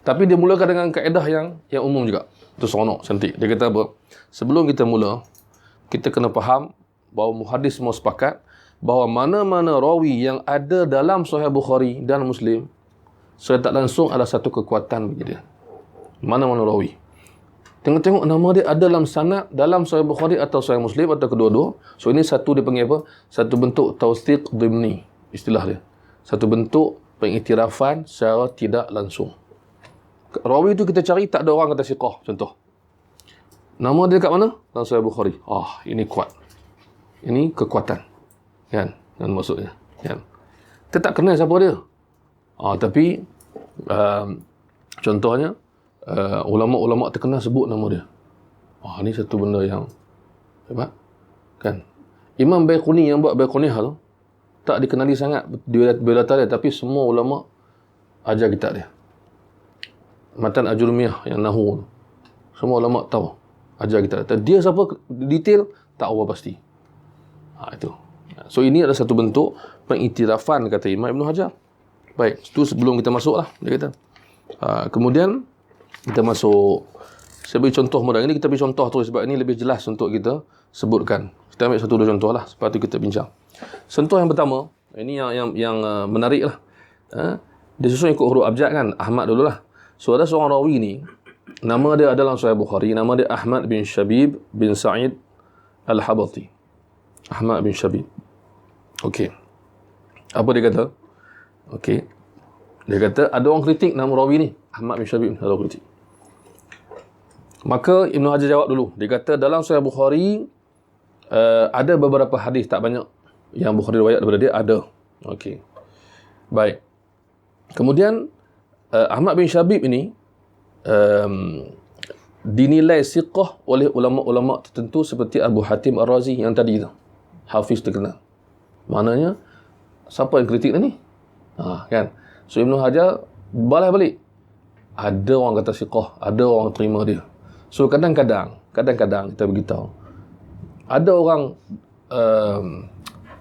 Tapi dia mulakan dengan kaedah yang umum juga. Itu seronok, cantik. Dia kata apa? Sebelum kita mula, kita kena faham bahawa muhadis semua sepakat bahawa mana-mana rawi yang ada dalam Sahih Bukhari dan Muslim, secara tak langsung adalah satu kekuatan bagi dia. Mana-mana rawi. Tengok-tengok nama dia ada dalam sanad, dalam Sahih Bukhari atau Sahih Muslim atau kedua-dua. So, ini satu dia panggil apa? Satu bentuk tawthiq dhimni, istilah dia. Satu bentuk pengiktirafan secara tidak langsung. Rawi itu kita cari, tak ada orang kata siqah, contoh. Nama dia kat mana? Dalam Sahih Bukhari. Ini kuat. Ini kekuatan. Kan? Dan maksudnya. Kan? Kita tak kenal siapa dia. Tapi, contohnya, ulama-ulama terkenal sebut nama dia. Ini satu benda yang hebat. Kan? Imam Baiquni yang buat Baiquniyah tu, tak dikenali sangat bila dia, tapi semua ulama ajar kitab dia. Matan Ajurmiyah yang Nahu tu, semua ulama tahu, ajar kitab dia. Dia siapa detail tak apa pasti. Itu. So, ini adalah satu bentuk pengiktirafan, kata Imam Ibn Hajar. Baik, itu sebelum kita masuk lah, dia kata. Kemudian kita masuk, saya beri contoh mudah. Ini kita beri contoh terus sebab ini lebih jelas untuk kita sebutkan. Kita ambil satu dua contoh lah, lepas tu kita bincang. Contoh yang pertama, ini yang menarik lah. Dia susun ikut huruf abjad kan, Ahmad dulu lah. So, ada seorang rawi ni, nama dia adalah Sahih Bukhari, nama dia Ahmad bin Shabib bin Sa'id Al-Habati. Ahmad bin Shabib. Okey. Apa dia kata? Okey. Dia kata, ada orang kritik nama rawi ni, Ahmad bin Shabib, ada orang kritik. Maka Ibn Hajar jawab dulu. Dia kata, dalam Sahih Bukhari, ada beberapa hadis, tak banyak, yang Bukhari riwayat daripada dia, ada. Okey. Baik. Kemudian, Ahmad bin Shabib ini, dinilai siqah oleh ulama-ulama tertentu seperti Abu Hatim Ar-Razi yang tadi tu. Hafiz terkenal. Maknanya, siapa yang kritik ni? Kan? So Ibn Hajar balas balik. Ada orang kata siqah, ada orang terima dia. So kadang-kadang kita beritahu. Ada orang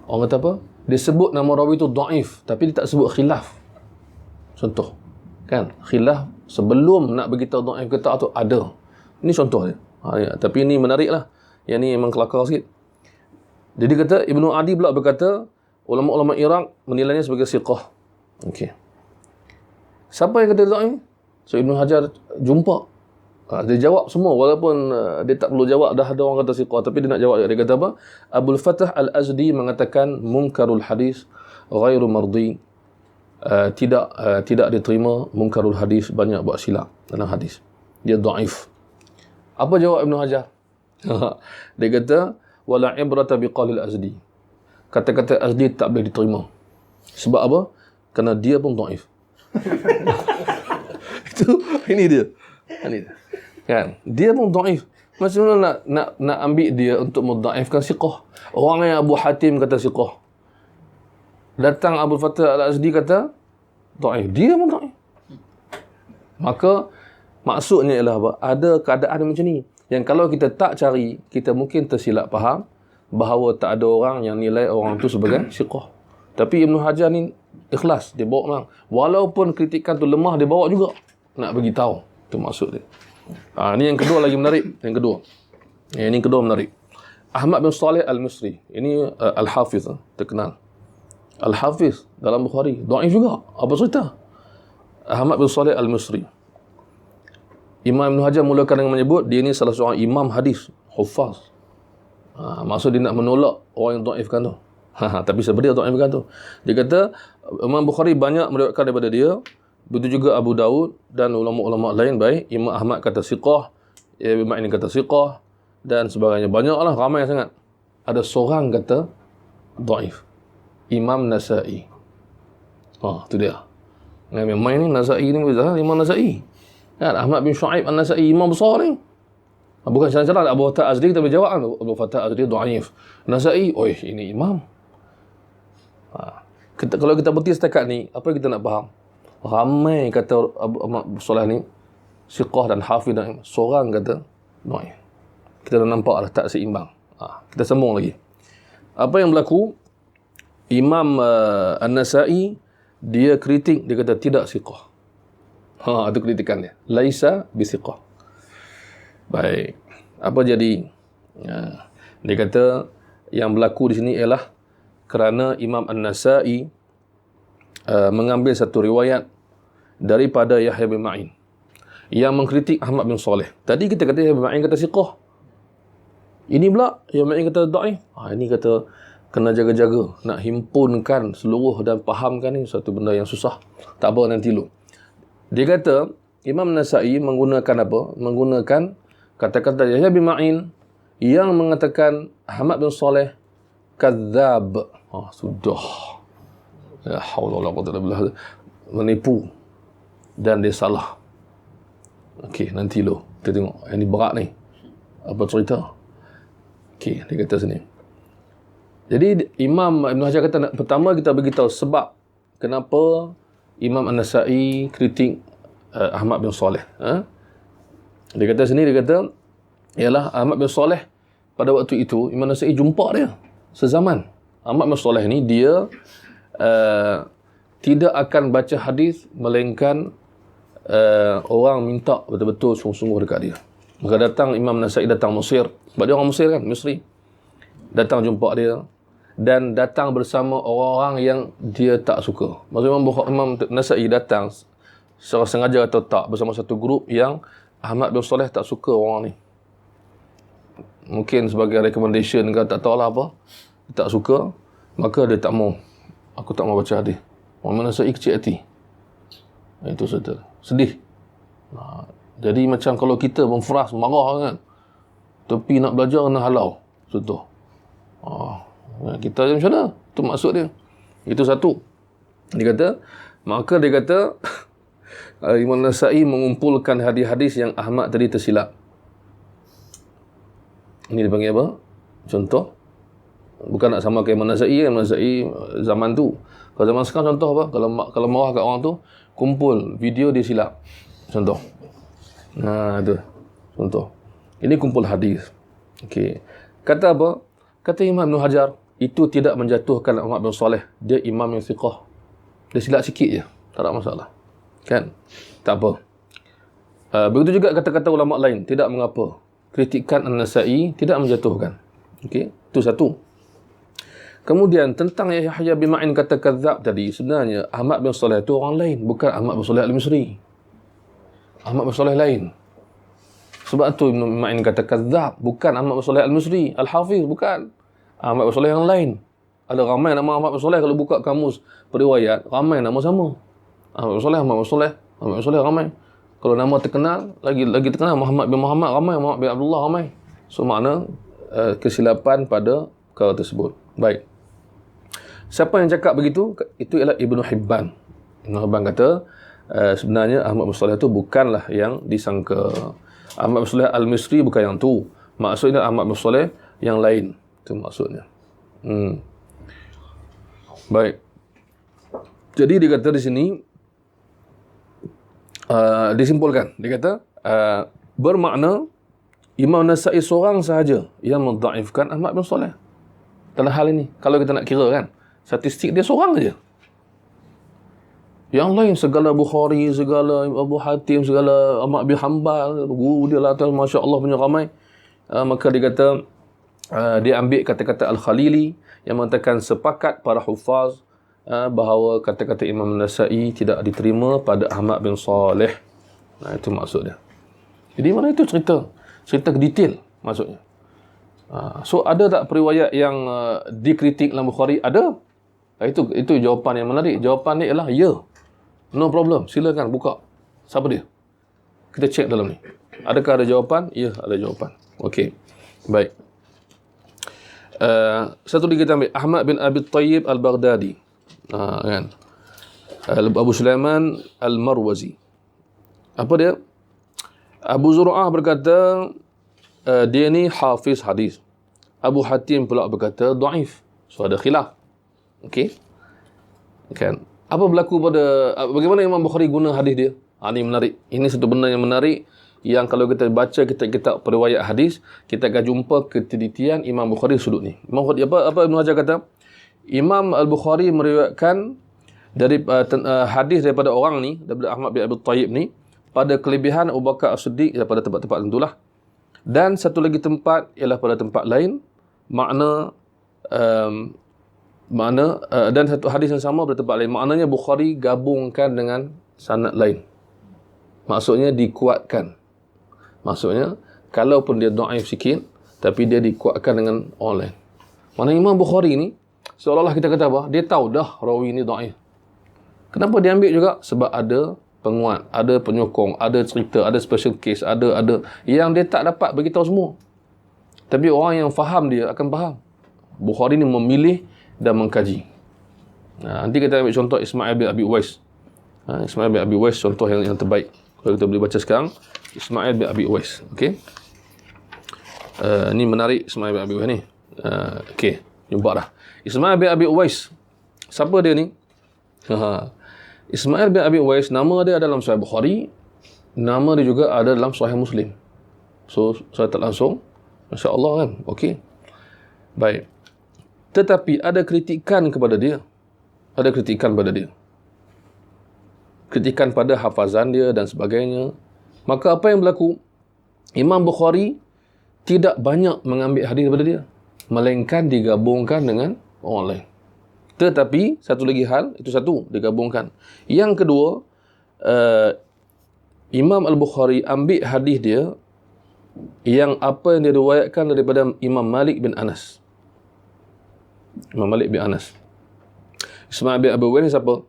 orang kata apa? Dia sebut nama rawi tu dhaif, tapi dia tak sebut khilaf. Contoh. Kan? Khilaf sebelum nak beritahu dhaif ke tak tu ada. Ini contoh dia. Ya. Tapi ini menarik lah. Yang ni memang kelakar sikit. Jadi kata, Ibnu Adi pula berkata, ulama-ulama Iraq menilainya sebagai siqah. Okey. Siapa yang kata dhaif? So Ibnu Hajar jumpa. Dia jawab semua walaupun dia tak perlu jawab, dah ada orang kata siqah, tapi dia nak jawab. Dia kata apa? Abul Fatah Al-Azdi mengatakan munkarul hadis ghairu mardi. Tidak diterima, munkarul hadis, banyak buat silap dalam hadis. Dia dhaif. Apa jawab Ibnu Hajar? Dia kata wala ibrata biqalil Azdi. Kata-kata Azdi tak boleh diterima. Sebab apa? Kerana dia pun dhaif. Ini dia. Kan? Dia pun dhaif. Macam mana nak ambil dia untuk mendhaifkan siqah? Orang yang Abu Hatim kata siqah. Datang Abu Fatah Al-Azdi kata dhaif. Dia pun dhaif. Maka maksudnya ialah apa? Ada keadaan macam ni. Yang kalau kita tak cari, kita mungkin tersilap faham bahawa tak ada orang yang nilai orang tu sebagai siqah. Tapi Ibn Hajar ni ikhlas, dia bawa memang. Walaupun kritikan tu lemah, dia bawa juga. Nak bagi tahu. Itu maksud dia. Ini yang kedua lagi menarik. Ini kedua menarik. Ahmad bin Saleh Al-Misri. Ini Al-Hafiz, terkenal. Al-Hafiz dalam Bukhari. Dhaif juga. Apa cerita? Ahmad bin Saleh Al-Misri. Imam Ibn Hajar mulakan dengan menyebut dia ni salah seorang imam hadis, huffaz. Maksud dia nak menolak orang yang dhaifkan tu. Tapi sebenarnya dia dhaifkan tu. Dia kata Imam Bukhari banyak meriwayatkan daripada dia. Begitu juga Abu Daud dan ulama-ulama lain baik. Imam Ahmad kata siqah, Ibn Ma'in kata siqah dan sebagainya. Banyaklah, ramai sangat. Ada seorang kata dhaif. Imam Nasa'i. Tu dia. Yang main ni Nasa'i ni Imam Nasa'i. Kan? Ahmad bin Shu'aib An-Nasa'i, imam besar ni. Bukan salah-salah Abu Fatah Azdi kita berjawab kan. Abu Fatah Azdi dhaif. Nasa'i, ini imam. Kalau kita berhenti setakat ni, apa yang kita nak faham? Ramai kata Ahmad bin Saleh ni siqah dan hafiz dan seorang kata dhaif. Kita dah nampak dah tak seimbang. Kita sambung lagi. Apa yang berlaku? Imam An-Nasa'i dia kritik, dia kata tidak siqah. Itu kritikan dia. Laisa bisiqah. Baik. Apa jadi? Dia kata yang berlaku di sini ialah kerana Imam An-Nasa'i mengambil satu riwayat daripada Yahya bin Ma'in yang mengkritik Ahmad bin Saleh. Tadi kita kata Yahya bin Ma'in kata siqah. Ini pula Yahya bin Ma'in kata dhaif. Ini kata kena jaga-jaga. Nak himpunkan seluruh dan fahamkan ni satu benda yang susah. Tak apa, nanti lu. Dia kata Imam Nasa'i menggunakan apa? Menggunakan kata-kata Yahya bin Ma'in yang mengatakan Ahmad bin Saleh kadzab. Sudah. La haula wala quwwata illa billah. Menipu. Dan dia salah. Okey, nanti lo. Kita tengok. Ini berat ni. Apa cerita? Okey, dia kata sini. Jadi Imam Ibn Hajar kata, pertama kita beritahu sebab kenapa Imam An-Nasa'i kritik Ahmad bin Saleh. Dia kata sini, dia kata ialah Ahmad bin Saleh pada waktu itu Imam An-Nasa'i jumpa dia sezaman. Ahmad bin Saleh ni dia tidak akan baca hadis melainkan orang minta betul-betul sungguh-sungguh dekat dia. Maka datang Imam Nasa'i datang Mesir. Sebab dia orang Mesir kan, Misri. Datang jumpa dia dan datang bersama orang-orang yang dia tak suka. Maksudnya Imam Nasa'i datang secara sengaja atau tak bersama satu grup yang Ahmad bin Saleh tak suka orang ni. Mungkin sebagai recommendation ke tak tahulah apa. Dia tak suka, maka dia tak mau. Aku tak mau baca hadis. Imam Nasa'i kecil hati. Itu saja. Sedih. Jadi macam kalau kita memfras, marah kan. Tapi nak belajar kena halau. Contoh. Kita macam mana? Itu maksud dia. Itu satu. Dia kata, Imam Nasa'i mengumpulkan hadis-hadis yang Ahmad tadi tersilap. Ini dipanggil apa? Contoh. Bukan nak sama kayak Imam Nasa'i kan. Imam Nasa'i zaman tu. Kalau zaman sekarang contoh apa? Kalau marah kat orang tu, kumpul video dia silap. Contoh. Nah, tu. Contoh. Ini kumpul hadis. Okey. Kata apa? Kata Imam Ibn Hajar, itu tidak menjatuhkan Ahmad bin Saleh. Dia imam yang thiqah. Dia silap sikit je. Tak ada masalah. Kan? Tak apa. Begitu juga kata-kata ulama lain. Tidak mengapa. Kritikan An-Nasa'i tidak menjatuhkan. Okey. Itu satu. Kemudian tentang Yahya bin Ma'in kata kadzab tadi, sebenarnya Ahmad bin Saleh itu orang lain, bukan Ahmad bin Saleh Al-Misri. Ahmad bin Saleh lain. Sebab tu Ibn Ma'in kata kadzab, bukan Ahmad bin Saleh Al-Misri, Al-Hafiz, bukan. Ahmad bin Saleh yang lain. Ada ramai nama Ahmad bin Saleh, kalau buka kamus periwayat, ramai nama sama. Ahmad bin Saleh, Ahmad bin Saleh, Ahmad bin Saleh ramai. Kalau nama terkenal, lagi terkenal Muhammad bin Muhammad ramai, Muhammad bin Abdullah ramai. So makna kesilapan pada perkara tersebut. Baik. Siapa yang cakap begitu? Itu ialah Ibnu Hibban. Ibnu Hibban kata, sebenarnya Ahmad bin Saleh itu bukanlah yang disangka. Ahmad bin Saleh Al-Misri bukan yang tu. Maksudnya Ahmad bin Saleh yang lain. Itu maksudnya. Baik. Jadi dia kata di sini, disimpulkan. Dia kata, bermakna Imam Nasa'i seorang sahaja yang mendhaifkan Ahmad bin Saleh. Dalam hal ini, kalau kita nak kira kan, statistik dia seorang aja. Yang lain segala Bukhari, segala Abu Hatim, segala Ahmad bin Hanbal, guru dia lah, Masya Allah punya ramai. Maka dia kata, dia ambil kata-kata Al-Khalili yang mengatakan sepakat para hufaz bahawa kata-kata Imam Nasa'i tidak diterima pada Ahmad bin Saleh. Nah, itu maksudnya. Jadi mana itu cerita? Cerita detail maksudnya. So ada tak periwayat yang dikritik dalam Bukhari? Ada. Itu jawapan yang menarik. Jawapan ni ialah ya. No problem. Silakan buka. Siapa dia? Kita cek dalam ni. Adakah ada jawapan? Ya, ada jawapan. Okey. Baik. Satu lagi kita ambil Ahmad bin Abi Tayyib Al-Baghdadi. Kan? Abu Sulaiman Al-Marwazi. Apa dia? Abu Zur'ah berkata dia ni hafiz hadis. Abu Hatim pula berkata dhaif. So ada khilaf. Okey. Kan? Apa berlaku pada bagaimana Imam Bukhari guna hadis dia? Ini menarik. Ini satu benda yang menarik yang kalau kita baca kitab periwayat hadis, kita akan jumpa ketelitian Imam Bukhari sudut ni. Imam Bukhari apa Ibn Hajar kata? Imam Al-Bukhari meriwayatkan dari hadis daripada orang ni, daripada Ahmad bin Abi Tayyib ni, pada kelebihan Abu Bakar As-Siddiq pada tempat-tempat tentulah. Dan satu lagi tempat ialah pada tempat lain, makna dan satu hadis yang sama pada tempat lain. Maknanya Bukhari gabungkan dengan sanad lain. Maksudnya dikuatkan. Maksudnya kalaupun dia dhaif sikit, tapi dia dikuatkan dengan orang lain. Maknanya Imam Bukhari ni seolah-olah kita kata apa? Dia tahu dah rawi ni dhaif. Kenapa dia ambil juga? Sebab ada penguat, ada penyokong, ada cerita, ada special case, ada yang dia tak dapat beritahu semua. Tapi orang yang faham dia akan faham. Bukhari ni memilih dan mengkaji. Nanti kita ambil contoh Ismail bin Abi Uwais. Ismail bin Abi Uwais contoh yang terbaik. Kalau kita boleh baca sekarang, Ismail bin Abi Uwais. Okey. Ni menarik Ismail bin Abi Uwais ni. Okey, jumpa dah. Ismail bin Abi Uwais. Siapa dia ni? Ismail bin Abi Uwais, nama dia ada dalam Sahih Bukhari, nama dia juga ada dalam Sahih Muslim. So, saya tak langsung, insya-Allah kan. Okey. Baik. Tetapi ada kritikan kepada dia. Ada kritikan pada dia. Kritikan pada hafazan dia dan sebagainya. Maka apa yang berlaku? Imam Bukhari tidak banyak mengambil hadis daripada dia, melainkan digabungkan dengan orang lain. Tetapi satu lagi hal, itu satu, digabungkan. Yang kedua, Imam Al-Bukhari ambil hadis dia yang apa yang diriwayatkan daripada Imam Malik bin Anas. Imam Malik bin Anas. Ismail bin Abi Uwais ni siapa?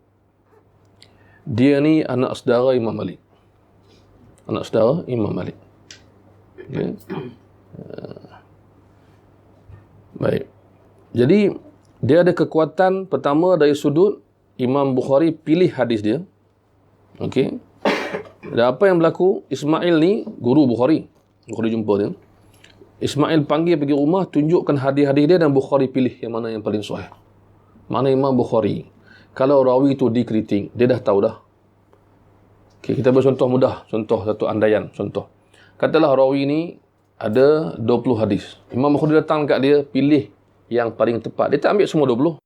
Dia ni anak saudara Imam Malik. Anak saudara Imam Malik. Okay. Baik. Jadi dia ada kekuatan pertama dari sudut Imam Bukhari pilih hadis dia. Okey. Dan apa yang berlaku? Ismail ni guru Bukhari. Bukhari jumpa dia. Ismail panggil pergi rumah, tunjukkan hadis-hadis dia dan Bukhari pilih yang mana yang paling sahih. Mana Imam Bukhari. Kalau rawi itu dikritik, dia dah tahu dah. Okay, kita bercontoh mudah. Contoh satu andaian. Contoh. Katalah rawi ni ada 20 hadis. Imam Bukhari datang kat dia, pilih yang paling tepat. Dia tak ambil semua 20.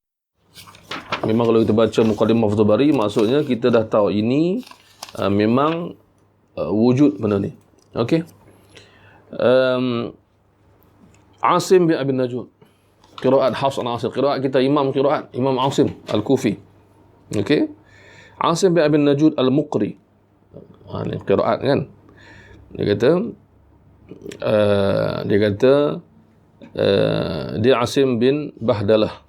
Memang kalau kita baca Muqaddimah Fathul Bari, maksudnya kita dah tahu ini memang wujud benda ni. Okey. Asim bin Abi Najud. Qiraat Hafs an Asim. Qiraat kita Imam Qiraat. Imam Asim Al-Kufi. Okey. Asim bin Abi Najud Al-Muqri. Ni qiraat kan. Dia kata dia Asim bin Bahdalah.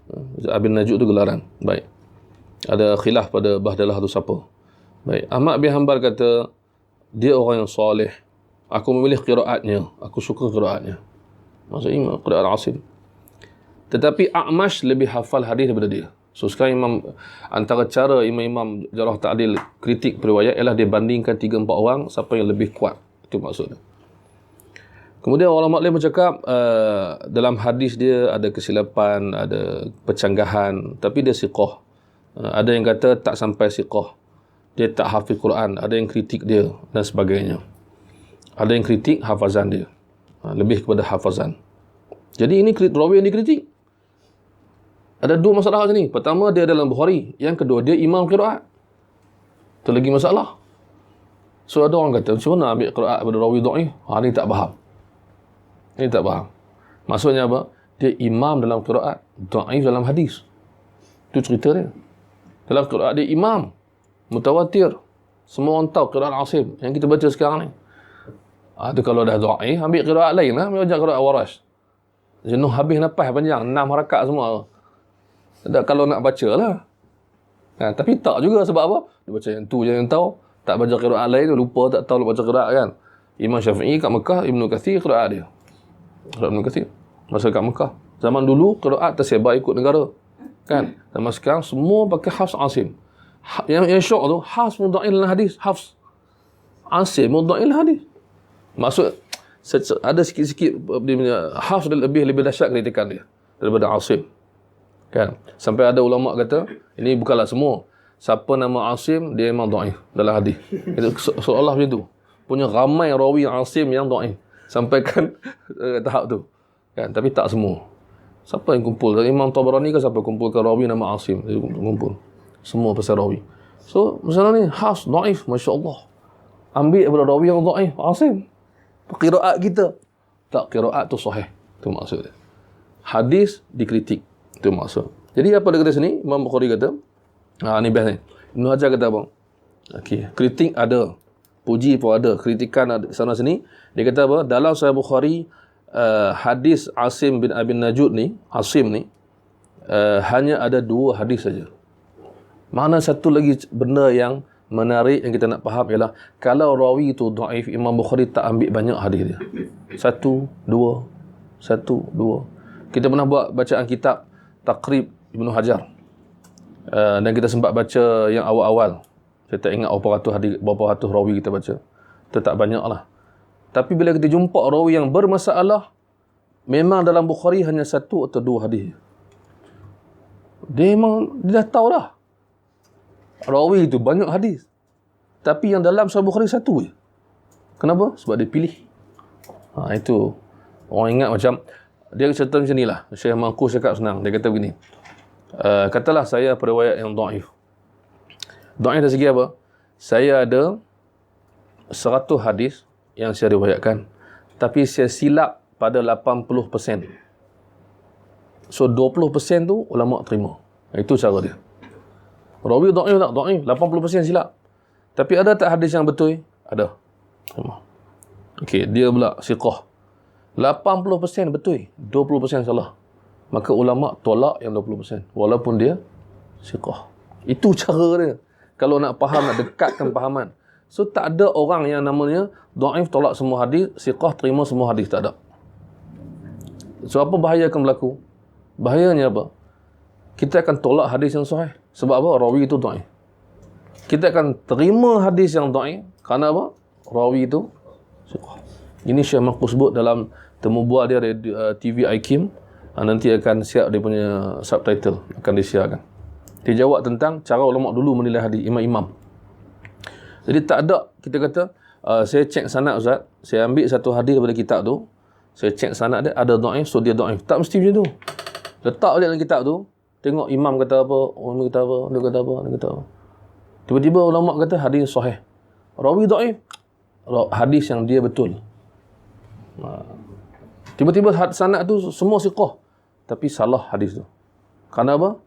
Abi Najud tu gelaran. Baik. Ada khilaf pada Bahdalah tu siapa. Baik. Ahmad bin Hanbal kata dia orang yang soleh. Aku memilih qiraatnya. Aku suka qiraatnya. Maksudnya qiraat Asim. Tetapi A'mash lebih hafal hadis daripada dia. So sekarang antara cara imam-imam jarah ta'dil kritik periwayat ialah dia bandingkan 3-4 orang siapa yang lebih kuat. Itu maksudnya. Kemudian ulama lain bercakap dalam hadis dia ada kesilapan, ada pencanggahan, tapi dia siqah. Ada yang kata tak sampai siqah. Dia tak hafiz Quran, ada yang kritik dia dan sebagainya. Ada yang kritik hafazan dia. Lebih kepada hafazan. Jadi ini rawi yang dikritik. Ada dua masalah sini. Pertama, dia dalam Bukhari. Yang kedua, dia imam qiraat. Itu lagi masalah. So ada orang kata, macam mana ambil qiraat pada rawi dhaif? Ini tak faham. Ini tak faham. Maksudnya apa? Dia imam dalam qiraat, dhaif dalam hadis. Itu cerita dia. Dalam qiraat dia imam, mutawatir. Semua orang tahu qiraat Asim yang kita baca sekarang ni. Itu kalau dah dhaif, ambil qiraat lain lah. Ambil qiraat Warash. Jenuh habis nafas panjang, 6 rakaat semua. Kalau nak baca lah. Tapi tak juga, sebab apa? Dia baca yang tu je yang tahu. Tak baca qiraat lain, lupa tak tahu baca qiraat kan. Imam Syafi'i kat Mekah, Ibnu Kathir qiraat dia. Qiraat Ibnu Kathir. Masa kat Mekah. Zaman dulu qiraat tersebar ikut negara. Kan? Zaman sekarang semua pakai Hafs Asim. Yang syok tu, Hafs mudha'il dalam hadis. Hafs Asim mudha'il dalam hadis. Maksud ada sikit-sikit Hafs lebih dahsyat kritikan dia daripada Asim. Kan? Sampai ada ulama kata, ini bukanlah semua. Siapa nama Asim, dia memang dhaif dalam hadis. Itu seolah macam tu. Punya ramai rawi Asim yang dhaif. Sampaikan tahap tu. Kan? Tapi tak semua. Siapa yang kumpul? Imam Tabarani ke siapa kumpulkan rawi nama Asim? Dia kumpul. Semua pasal rawi. So, masalah ni, Hafs dhaif, Masya Allah. Ambil daripada rawi yang dhaif, Asim. Qiraat kita. Tak, qiraat tu sahih. Itu maksud dia. Hadis dikritik. Itu maksud. Jadi apa dia kata sini? Imam Bukhari kata, ni best ni. Ibn Hajar kata apa? Okey, kritik ada. Puji pun ada. Kritikan ada sana sini. Dia kata apa? Dalam Sahih Bukhari, hadis Asim bin Abi Najud ni, Asim ni, hanya ada 2 hadis saja. Mana satu lagi benda yang menarik yang kita nak faham ialah kalau rawi itu dhaif, Imam Bukhari tak ambil banyak hadis dia. 1, 2, 1, 2. Kita pernah buat bacaan kitab Taqrib Ibnu Hajar. Dan kita sempat baca yang awal-awal. Saya tak ingat berapa ratus rawi kita baca. Itu tak banyak lah. Tapi bila kita jumpa rawi yang bermasalah, memang dalam Bukhari hanya 1 atau 2 hadis. Dia dah tahu dah. Rawi itu banyak hadis. Tapi yang dalam Sahih Bukhari 1 je. Kenapa? Sebab dia pilih. Itu. Orang ingat macam, dia cerita macam ni lah. Syekh Mangkus cakap senang. Dia kata begini. Katalah saya periwayat yang dhaif. Dhaif dari segi apa? Saya ada 100 hadis yang saya riwayatkan. Tapi saya silap pada 80%. So 20% tu ulama terima. Itu cara dia. Rawi dhaif tak? Dhaif. 80% silap. Tapi ada tak hadis yang betul? Ada. Okey, dia pula siqah. 80% betul, 20% salah. Maka ulama tolak yang 20%. Walaupun dia siqah. Itu cara dia. Kalau nak faham, nak dekatkan fahaman. So, tak ada orang yang namanya dhaif tolak semua hadis, siqah terima semua hadis. Tak ada. So, apa bahaya akan berlaku? Bahayanya apa? Kita akan tolak hadis yang sahih. Sebab apa? Rawi itu dhaif. Kita akan terima hadis yang dhaif. Kerana apa? Rawi itu siqah. Ini Syekh Mangkus sebut dalam temu buat dia TV iKim, nanti akan siap dia punya subtitle, akan disiarkan. Dia jawab tentang cara ulama dulu menilai hadis, imam-imam. Jadi tak ada kita kata saya cek sanad Ustaz, saya ambil satu hadis daripada kitab tu, saya cek sanad dia ada dhaif, so dia dhaif. Tak mesti macam tu. Letak balik dalam kitab tu, tengok imam kata apa, ulama kata apa, dia kata apa, dia kata apa. Tiba-tiba ulama kata hadis sahih. Rawi dhaif, hadis yang dia betul. Tiba-tiba sanad tu semua siqah, tapi salah hadis tu. Kerana apa?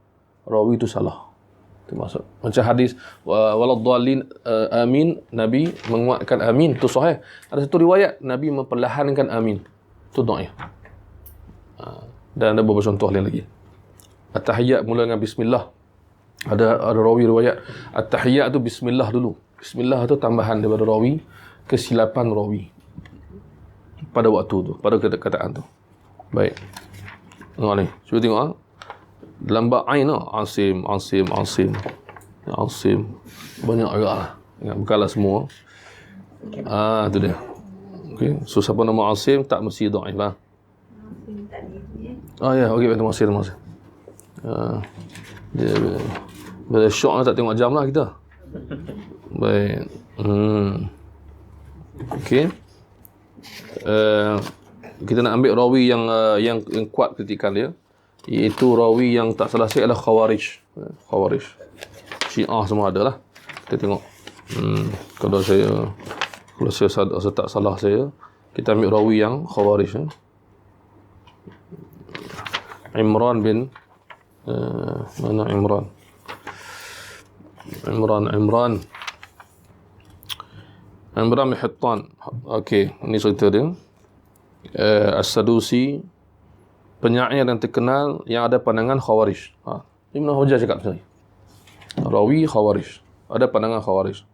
Rawi tu salah. Itu maksud. Macam hadis waladdallin amin, Nabi menguatkan amin, tu sahih. Ada satu riwayat Nabi memperlahankan amin, tu dhaif. Dan ada beberapa contoh lain lagi. At-tahiyyat mula dengan bismillah. Ada rawi riwayat at-tahiyyat tu bismillah dulu. Bismillah tu tambahan daripada rawi, kesilapan rawi pada waktu tu, pada kata-kataan tu. Baik. Tengok ni. Cuba tengok dalam bab ain Asim. Banyak agak lah. Bukanlah semua. Tu dia. Okey. So siapa nama Asim tak mesti dhaif lah. Ya, okey, terima kasih. Dia bila syok lah, tak tengok jam lah kita. Baik. Okey. Kita nak ambil rawi yang kuat kritikan dia, iaitu rawi yang tak salah saya adalah Khawarij. Syiah semua ada lah. Kita tengok. Kalau saya tak salah saya, kita ambil rawi yang Khawarij. Imran bin mana Imran bin Hittan. Okey, ini cerita dia. As-Sadusi, penyair yang terkenal yang ada pandangan Khawarij. Ibn Hujjah cakap macam ni. Rawi Khawarij, ada pandangan Khawarij.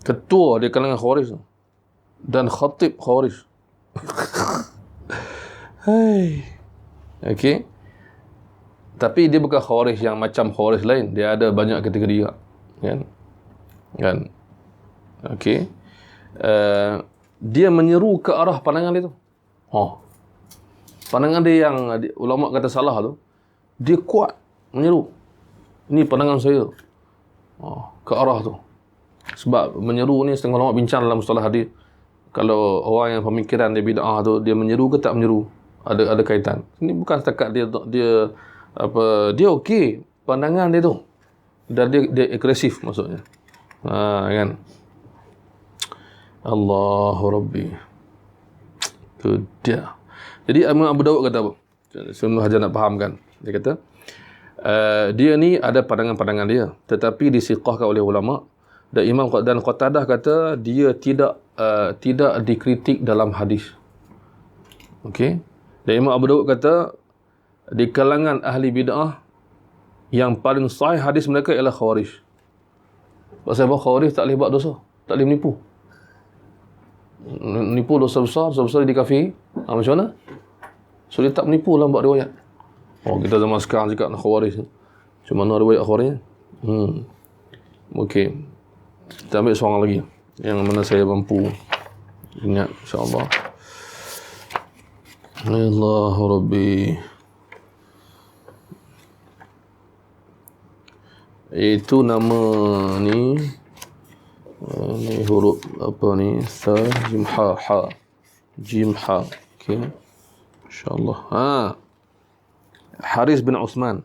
Ketua dia kalangan Khawarij dan khatib Khawarij. Okey. Tapi dia bukan Khawarij yang macam Khawarij lain. Dia ada banyak kategori juga. Kan? Okey. Dia menyeru ke arah pandangan dia tu. Pandangan dia yang ulama kata salah tu, dia kuat menyeru. Ini pandangan saya. Ke arah tu. Sebab menyeru ni setengah ulama bincang dalam mustalah hadis. Kalau orang yang pemikiran dia bid'ah tu, dia menyeru ke tak menyeru, ada kaitan. Ini bukan setakat dia okey pandangan dia tu, dan dia agresif maksudnya. Kan? Allahu Rabbi. Tu dia. Jadi Imam Abu Dawud kata apa? Semua Hajar nak fahamkan. Dia kata dia ni ada pandangan-pandangan dia, tetapi disiqahkan oleh ulama. Dan Imam dan Qatadah kata dia tidak dikritik dalam hadis. Okey. Dan Imam Abu Dawud kata di kalangan ahli bid'ah yang paling sahih hadis mereka ialah Khawarij. Pasal apa? Khawarij tak boleh buat dosa, tak boleh menipu. Menipu dosa besar di kafir. Macam mana? So dia tak menipu dalam buat riwayat. Kita zaman sekarang cakap Khawarij. Macam mana riwayat Khawarij? Okey. Kita ambil seorang lagi yang mana saya mampu ingat, insya-Allah. Allahu Rabbi. Itu nama ni huruf apa ni? Jim ha. Okey. Insya-Allah. Haris bin Uthman.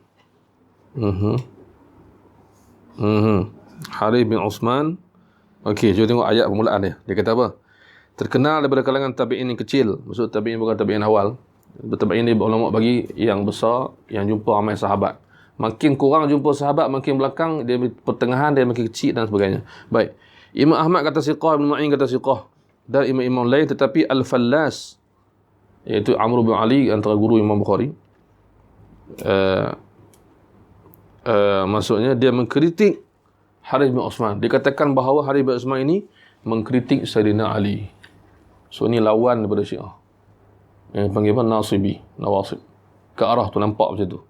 Harith bin Uthman. Okey, jom tengok ayat permulaan dia. Dia kata apa? Terkenal daripada kalangan tabi'in yang kecil. Maksud tabi'in bukan tabi'in awal. Tabi'in ni ulama bagi yang besar, yang jumpa ramai sahabat. Makin kurang jumpa sahabat, makin belakang, dia pertengahan, dia makin kecil dan sebagainya. Baik. Imam Ahmad kata siqah, Ibn Ma'in kata siqah. Dan imam-imam lain, tetapi Al-Fallas, iaitu Amr bin Ali, antara guru Imam Bukhari, maksudnya dia mengkritik Harith bin Uthman. Dia katakan bahawa Harith bin Uthman ini mengkritik Sayyidina Ali. So ini lawan daripada Syiah. Yang panggil apa? Nawasib. Ke arah tu nampak macam tu.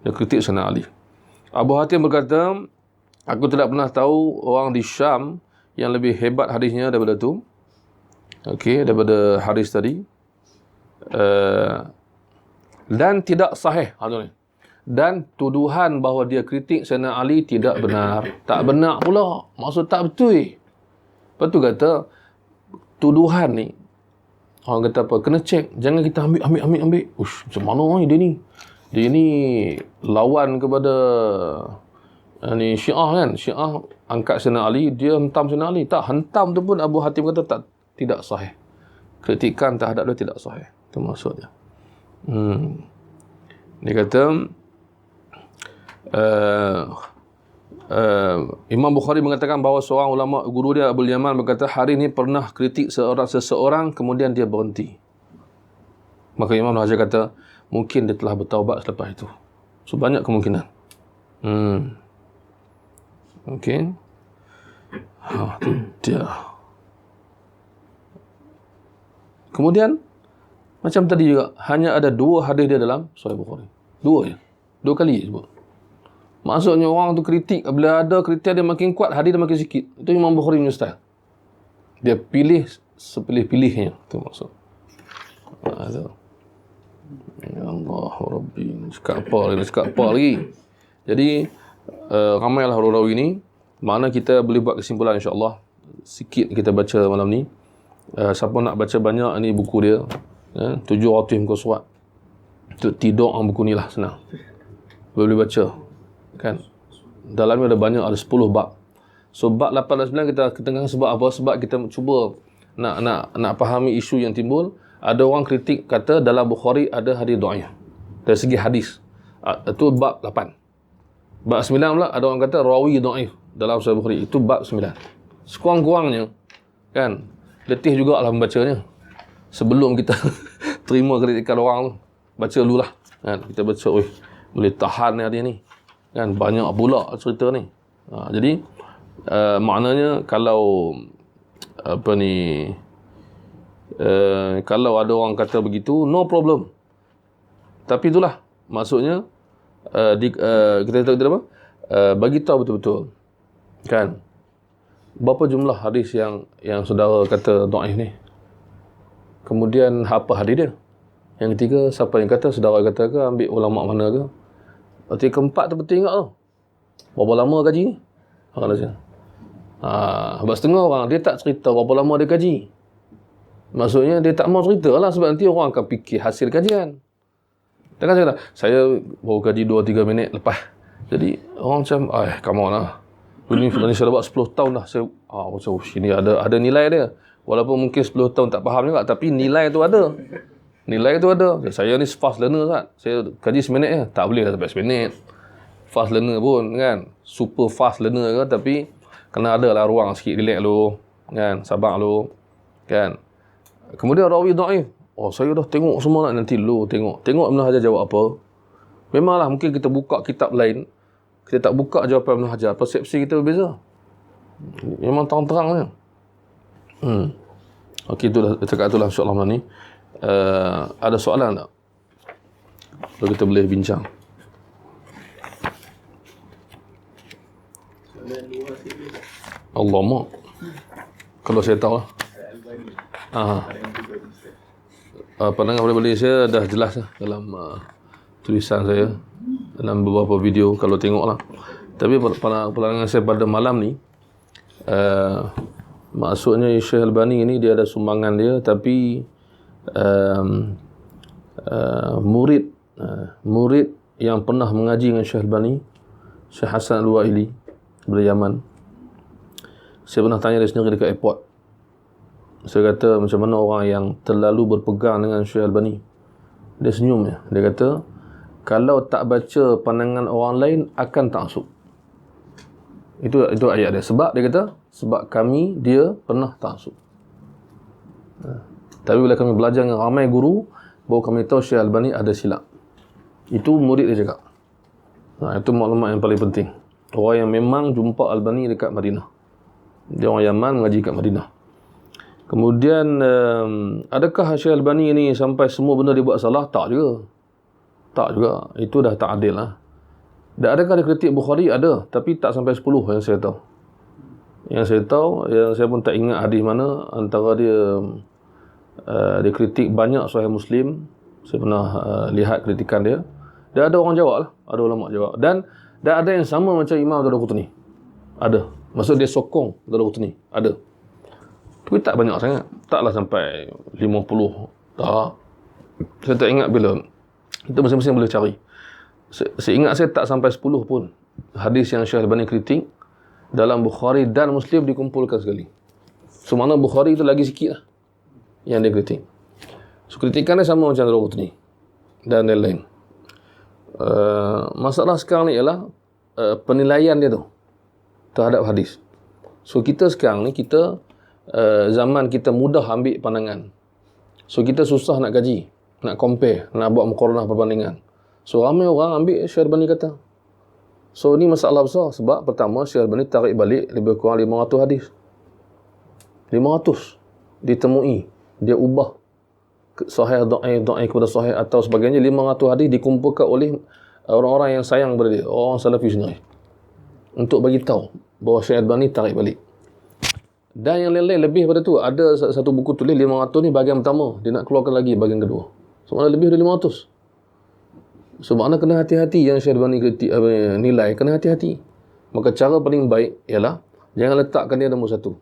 Dia kritik Sayyidina Ali. Abu Hatim berkata, aku tidak pernah tahu orang di Syam yang lebih hebat hadisnya daripada tu. Okey, daripada hadis tadi. Dan tidak sahih. Dan tuduhan bahawa dia kritik Sayyidina Ali tidak benar. Tak benar pula. Maksud tak betul. Lepas tu kata, tuduhan ni, orang kata apa, kena cek. Jangan kita ambil. Ush, macam mana dia ni? Dia ni lawan kepada ni Syiah kan. Syiah angkat Sayyidina Ali, dia hentam Sayyidina Ali. Tak, hentam tu pun Abu Hatim kata tidak sahih. Kritikan terhadap dia tidak sahih. Itu maksudnya. Dia kata Imam Bukhari mengatakan bahawa seorang ulama guru dia Abu Yaman berkata hari ini pernah kritik seseorang kemudian dia berhenti. Maka Imam Hajar kata mungkin dia telah bertaubat selepas itu. So banyak kemungkinan. Okey. Tu dia. Kemudian macam tadi juga, hanya ada 2 hadis dia dalam Sahih Bukhari. 2 je. 2 kali je sebut. Maksudnya orang tu kritik, bila ada kritik dia makin kuat, hadis dia makin sikit. Itu Imam Bukhari punya style. Dia pilih sepilih-pilihnya. Itu maksud. Ya Allah Rabbi. Cakap apa lagi. Jadi, ramailah rawi ni. Mana kita boleh buat kesimpulan insyaAllah. Sikit kita baca malam ni. Siapa nak baca banyak, ni buku dia. 7 ratih muka surat. Untuk tidur ang buku ni lah, senang. Boleh baca. Kan? Dalamnya ada banyak, ada 10 bab. So bab 8 dan 9 kita ketengah sebab apa? Sebab kita cuba nak fahami isu yang timbul. Ada orang kritik kata dalam Bukhari ada hadis dhaif. Dari segi hadis. Itu bab 8. Bab 9 pula ada orang kata rawi dhaif dalam Sahih Bukhari. Itu bab 9. Sekurang-kurangnya kan, letih juga lah membacanya. Sebelum kita terima kritikan orang tu, baca dululah. Kan? Kita baca, boleh tahan hari ni. Kan? Banyak pula cerita ni. Jadi, maknanya kalau kalau ada orang kata begitu, no problem. Tapi itulah, maksudnya, kita apa? Bagi tahu betul-betul. Kan? Berapa jumlah hadis yang saudara kata dhaif ni? Kemudian apa hadis dia? Yang ketiga, siapa yang kata? Saudara kata ke? Ambil ulama mana ke? Berarti keempat tu betul ingat tu. Berapa lama kaji ni? Sebab setengah orang dia tak cerita berapa lama dia kaji. Maksudnya dia tak mau cerita lah, sebab nanti orang akan fikir hasil kajian. Takkan saya kata, saya baru kaji 2-3 minit lepas. Jadi orang macam, come on lah. Ini saya dah buat 10 tahun dah. Saya, macam ini ada nilai dia. Walaupun mungkin 10 tahun tak faham juga, tapi nilai tu ada. Nilai tu ada. Saya ni fast learner kan. Saya kaji seminit je. Tak boleh dah sampai seminit. Fast learner pun kan. Super fast learner ke, tapi kena ada lah ruang sikit, relax lu. Kan. Sabar lu. Kan. Kemudian rawi dhaif. Saya dah tengok semua nak, nanti lu tengok. Tengok Ibn Hajar jawab apa. Memanglah mungkin kita buka kitab lain. Kita tak buka jawapan Ibn Hajar. Persepsi kita berbeza. Memang terang-terang je. Okey, itulah cakap itulah insya-Allah malam ni. Ada soalan tak? Kalau kita boleh bincang. Allahumma. Kalau saya tahu lah. Pandangan boleh saya dah jelas lah dalam tulisan saya, dalam beberapa video kalau tengok lah. Tapi pandangan saya pada malam ni, maksudnya Syekh Albani ini dia ada sumbangan dia, tapi murid yang pernah mengaji dengan Syekh Albani, Syekh Hasan Al-Waili dari Yaman. Saya pernah tanya dia sendiri dekat airport. Saya kata, macam mana orang yang terlalu berpegang dengan Syekh Albani? Dia senyum je. Dia kata, kalau tak baca pandangan orang lain akan taksub. Itu ayat dia. Sebab dia kata, sebab kami, dia pernah taksub. Tapi bila kami belajar dengan ramai guru, baru kami tahu Syekh Albani ada silap. Itu murid dia cakap. Itu maklumat yang paling penting. Orang yang memang jumpa Albani dekat Madinah. Dia orang Yaman mengaji kat Madinah. Kemudian, adakah Syekh Albani ini sampai semua benda dia buat salah? Tak juga. Tak juga. Itu dah tak adil lah. Dan adakah dia kritik Bukhari? Ada. Tapi tak sampai 10 yang saya tahu. Yang saya tahu, yang saya pun tak ingat hadis mana, antara dia dia kritik banyak Sahih Muslim. Saya pernah lihat kritikan dia. Dan ada orang jawab lah, ada ulama jawab. Dan ada yang sama macam Imam Daraqutni. Ada. Maksud dia sokong Daraqutni. Ada. Tapi tak banyak sangat. Taklah sampai 50. Tak. Saya tak ingat bila. Kita masing-masing boleh cari. Saya ingat saya tak sampai 10 pun hadis yang Syekh Albani kritik dalam Bukhari dan Muslim dikumpulkan sekali. So mana Bukhari tu lagi sikit lah yang dia kritik. So kritikan dia sama macam Daraqutni dan lain-lain. Masalah sekarang ni ialah penilaian dia tu terhadap hadis. So kita sekarang ni, kita zaman kita mudah ambil pandangan. So kita susah nak kaji, nak compare, nak buat muqaranah perbandingan. So ramai orang ambil Syekh Albani kata. So ni masalah besar sebab pertama Syekh Albani tarik balik lebih kurang 500 hadis. 500 ditemui, dia ubah sahih, dhaif kepada sahih atau sebagainya. 500 hadis dikumpulkan oleh orang-orang yang sayang kepada dia, orang salafi sendiri, untuk bagi tahu bahawa Syekh Albani tarik balik. Dan yang lain-lain lebih pada tu, ada satu buku tulis 500 ni bahagian pertama, dia nak keluarkan lagi bahagian kedua. So mana lebih dari 500. So makna kena hati-hati yang Syekh Albani nilai, kena hati-hati. Maka cara paling baik ialah jangan letakkan dia nombor satu.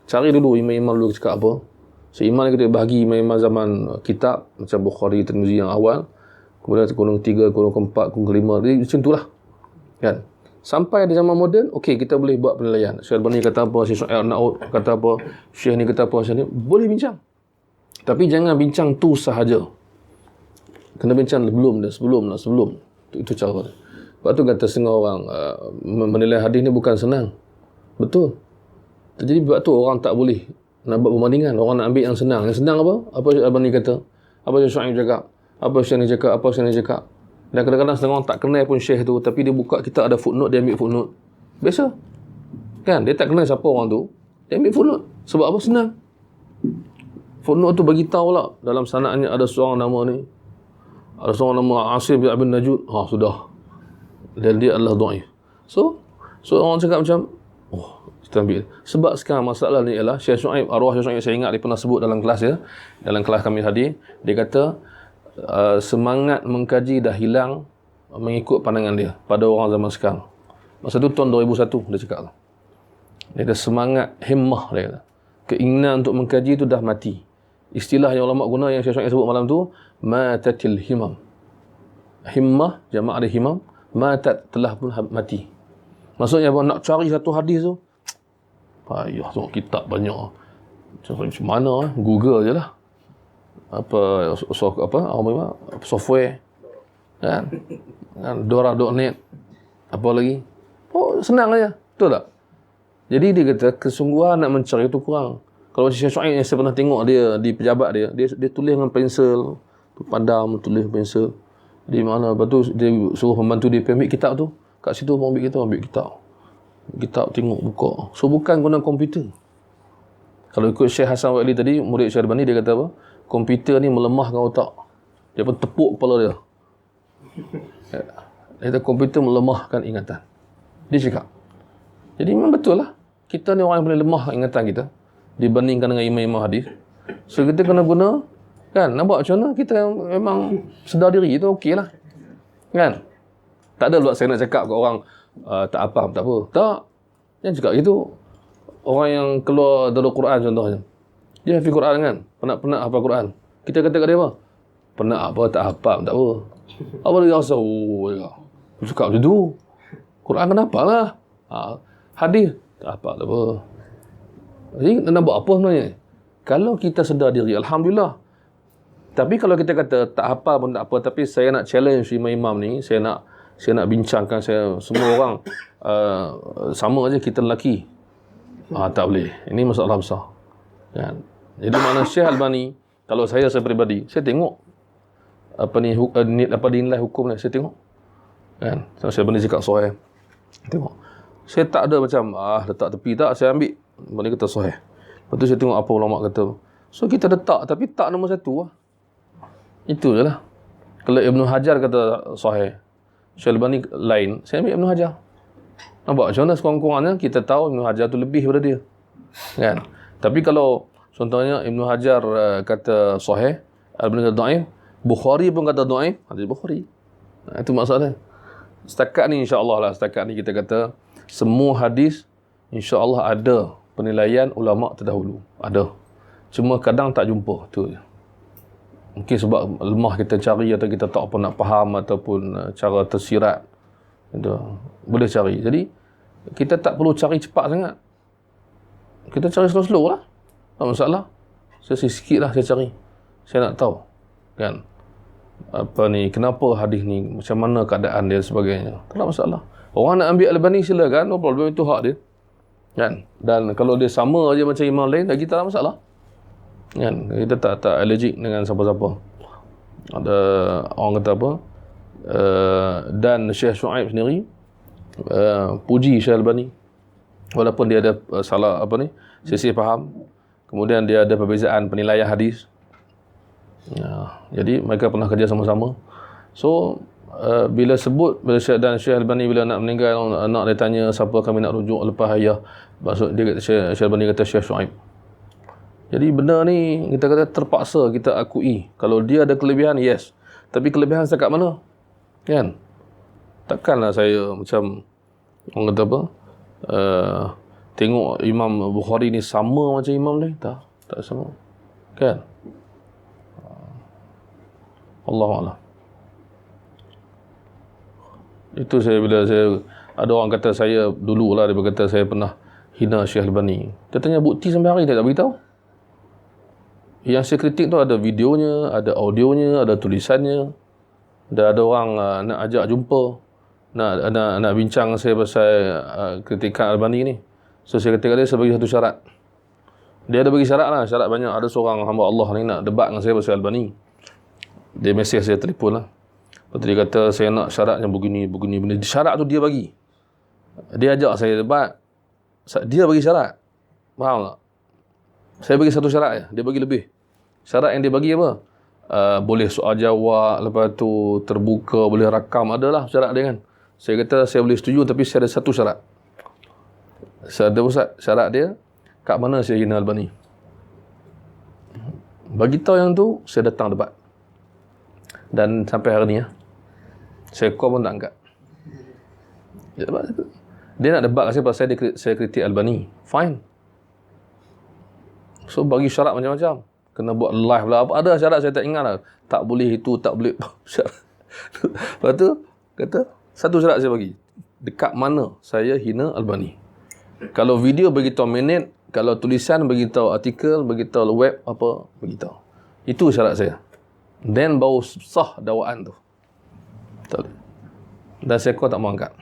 Cari dulu imam-imam dulu cakap apa. So imam kita bahagi imam-imam zaman kitab macam Bukhari, Tirmizi yang awal, kemudian kurung 3, kurung 4, kurung 5, macam itulah. Kan? Sampai di zaman moden, okey, kita boleh buat penilaian. Syekh Albani kata apa, Syekh Su'aib Naud kata apa, Syekh ni kata apa, Syekh ni, boleh bincang. Tapi jangan bincang tu sahaja. Kena bincang sebelum. Itu cara dia. Sebab tu kata setengah orang menilai hadis ni bukan senang. Betul. Jadi sebab tu orang tak boleh nak buat perbandingan. Orang nak ambil yang senang. Yang senang apa? Apa Syekh Albani kata? Apa Syekh Su'aib cakap? Apa Syekh ni cakap? Apa Syekh ni cakap? Dan kadang-kadang setengah orang tak kenal pun Syekh tu, tapi dia buka kitab ada footnote, dia ambil footnote. Biasa. Kan? Dia tak kenal siapa orang tu, dia ambil footnote. Sebab apa? Senang. Footnote tu bagi tahu lah dalam sanadnya ada seorang nama ni, ada seorang nama Asim bin Najud. Sudah. Dan dia adalah dhaif. So orang cakap macam, kita ambil. Sebab sekarang masalah ni ialah Syekh Su'aib, arwah Syekh Su'aib, saya ingat dia pernah sebut dalam kelas dia, dalam kelas kami tadi, dia kata semangat mengkaji dah hilang mengikut pandangan dia pada orang zaman sekarang. Masa tu tahun 2001 dia cakap. Dia kata semangat himmah, dia kata. Keinginan untuk mengkaji tu dah mati. Istilah yang ulama guna yang Syekh Su'aib sebut malam tu, matatil himam. Himmah, jamak ada himam, matat, telah pun mati. Maksudnya apa? Nak cari satu hadis tu, payah tengok kitab banyak. Macam mana? Google je lah. Software kan? Dora.net, apa lagi? Senang aja. Betul tak? Jadi dia kata kesungguhan nak mencari itu kurang. Kalau Syekh Su'aib yang saya pernah tengok dia di pejabat dia tulis dengan pensel, padam, tulis pensel di mana. Lepas tu dia suruh pembantu dia ambil kitab tu, kat situ ambil kitab tengok, buka. So bukan guna komputer. Kalau ikut Syekh Hasan Wa'ili tadi, murid Syekh Albani, dia kata apa? Komputer ni melemahkan otak. Dia pun tepuk kepala dia. Dia kata komputer melemahkan ingatan. Dia cakap. Jadi memang betul lah. Kita ni orang yang paling lemah ingatan kita dibandingkan dengan imam-imam hadis. So kita kena guna, kan? Nak buat macam mana? Kita memang sedar diri, itu okey lah. Kan? Tak ada buat saya nak cakap ke orang tak apa, tak apa. Tak. Jangan cakap gitu. Orang yang keluar dari Quran contohnya. Dia hafal Quran kan? Penat-penat hafal Quran. Kita kata kat dia apa? Penat apa, tak hafal, tak apa. Apa dia rasa? Dia cakap macam tu. Quran kenapa lah? Hadis, tak hafal, tak apa. Jadi nak buat apa sebenarnya? Kalau kita sedar diri, Alhamdulillah. Tapi kalau kita kata tak hafal pun tak apa, tapi saya nak challenge imam-imam ni, saya nak bincangkan, semua orang sama aja kita lelaki. Tak boleh. Ini masalah besar. Kan? Jadi mana Syekh Albani, kalau saya peribadi, saya tengok dinilai hukum ni, saya tengok. Kan? Syekh Albani cakap sahih. Tengok. Saya tak ada macam letak tepi, tak, saya ambil mana kata sahih. Lepas tu saya tengok apa ulama kata. So kita letak, tapi tak nombor satu lah. Itu je lah. Kalau Ibn Hajar kata sahih, Syekh Albani lain, saya ambil Ibn Hajar. Nampak macam mana sekurang-kurangnya kita tahu Ibn Hajar tu lebih daripada dia. Kan? Tapi kalau contohnya Ibn Hajar kata sahih, Al-Albani kata dhaif, Bukhari pun kata dhaif, hadis Bukhari. Itu maksudnya. Setakat ni insya-Allah lah, setakat ni kita kata semua hadis insya-Allah ada penilaian ulama terdahulu. Ada. Cuma kadang tak jumpa tu je. Mungkin sebab lemah kita cari atau kita tak apa nak faham ataupun cara tersirat. Itu boleh cari. Jadi kita tak perlu cari cepat sangat. Kita cari slow-slow lah. Tak masalah. Saya sikit lah saya cari. Saya nak tahu. Kan? Apa ni, kenapa hadis ni, macam mana keadaan dia sebagainya. Tak ada masalah. Orang nak ambil Al-Albani silakan, no problem, itu hak dia. Kan? Dan kalau dia sama aja macam imam lain, lagi tak ada masalah. Kan? Kita tak allergic dengan siapa-siapa. Ada orang kata apa? Dan Syekh Shu'aib sendiri puji Syekh Al-Albani. Walaupun dia ada salah apa ni, sisi faham. Kemudian dia ada perbezaan penilaian hadis. Ya, jadi mereka pernah kerja sama-sama. So bila Syekh dan Syekh Al-Albani bila nak meninggal, anak dia tanya siapa kami nak rujuk lepas ayah. Maksud dia kata Syekh Al-Albani kata Syekh Shu'aib. Jadi benda ni kita kata terpaksa kita akui. Kalau dia ada kelebihan, yes. Tapi kelebihan setakat mana? Kan? Takkanlah saya macam orang kata apa? Tengok Imam Bukhari ni sama macam imam lain. Tak sama. Kan? Allahuakbar. Itu bila saya ada orang kata saya dululah, dia berkata saya pernah hina Syekh Al-Albani. Dia tanya bukti sampai hari tak beritahu. Yang saya kritik tu ada videonya, ada audionya, ada tulisannya. Ada orang nak ajak jumpa, nak bincang saya pasal kritikan Al-Albani ni. So saya kata dia, saya bagi satu syarat. Dia ada bagi syarat lah, syarat banyak. Ada seorang hamba Allah ni nak debat dengan saya pasal Al-Albani. Dia mesej saya, telefon lah. Lepas tu dia kata saya nak syaratnya begini. Syarat tu dia bagi. Dia ajak saya debat. Dia bagi syarat. Faham tak? Saya bagi satu syarat je, dia bagi lebih. Syarat yang dia bagi apa? Boleh soal jawab, lepas tu terbuka, boleh rakam, adalah syarat dia kan. Saya kata saya boleh setuju, tapi saya ada satu syarat. Syarat dia, kat mana saya hina Al-Albani? Bagi tahu yang tu, saya datang debat. Dan sampai hari ni saya call pun tak angkat. Dia nak debat saya pasal saya kritik Al-Albani. Fine. So bagi syarat macam-macam. Kena buat live lah. Ada syarat saya tak ingat lah. Tak boleh itu, tak boleh. Lepas tu, kata, satu syarat saya bagi. Dekat mana saya hina Al-Albani. Kalau video beritahu minit, kalau tulisan beritahu artikel, beritahu web, apa, beritahu. Itu syarat saya. Then baru sah dakwaan tu. Tak boleh. Dan saya tak mau angkat.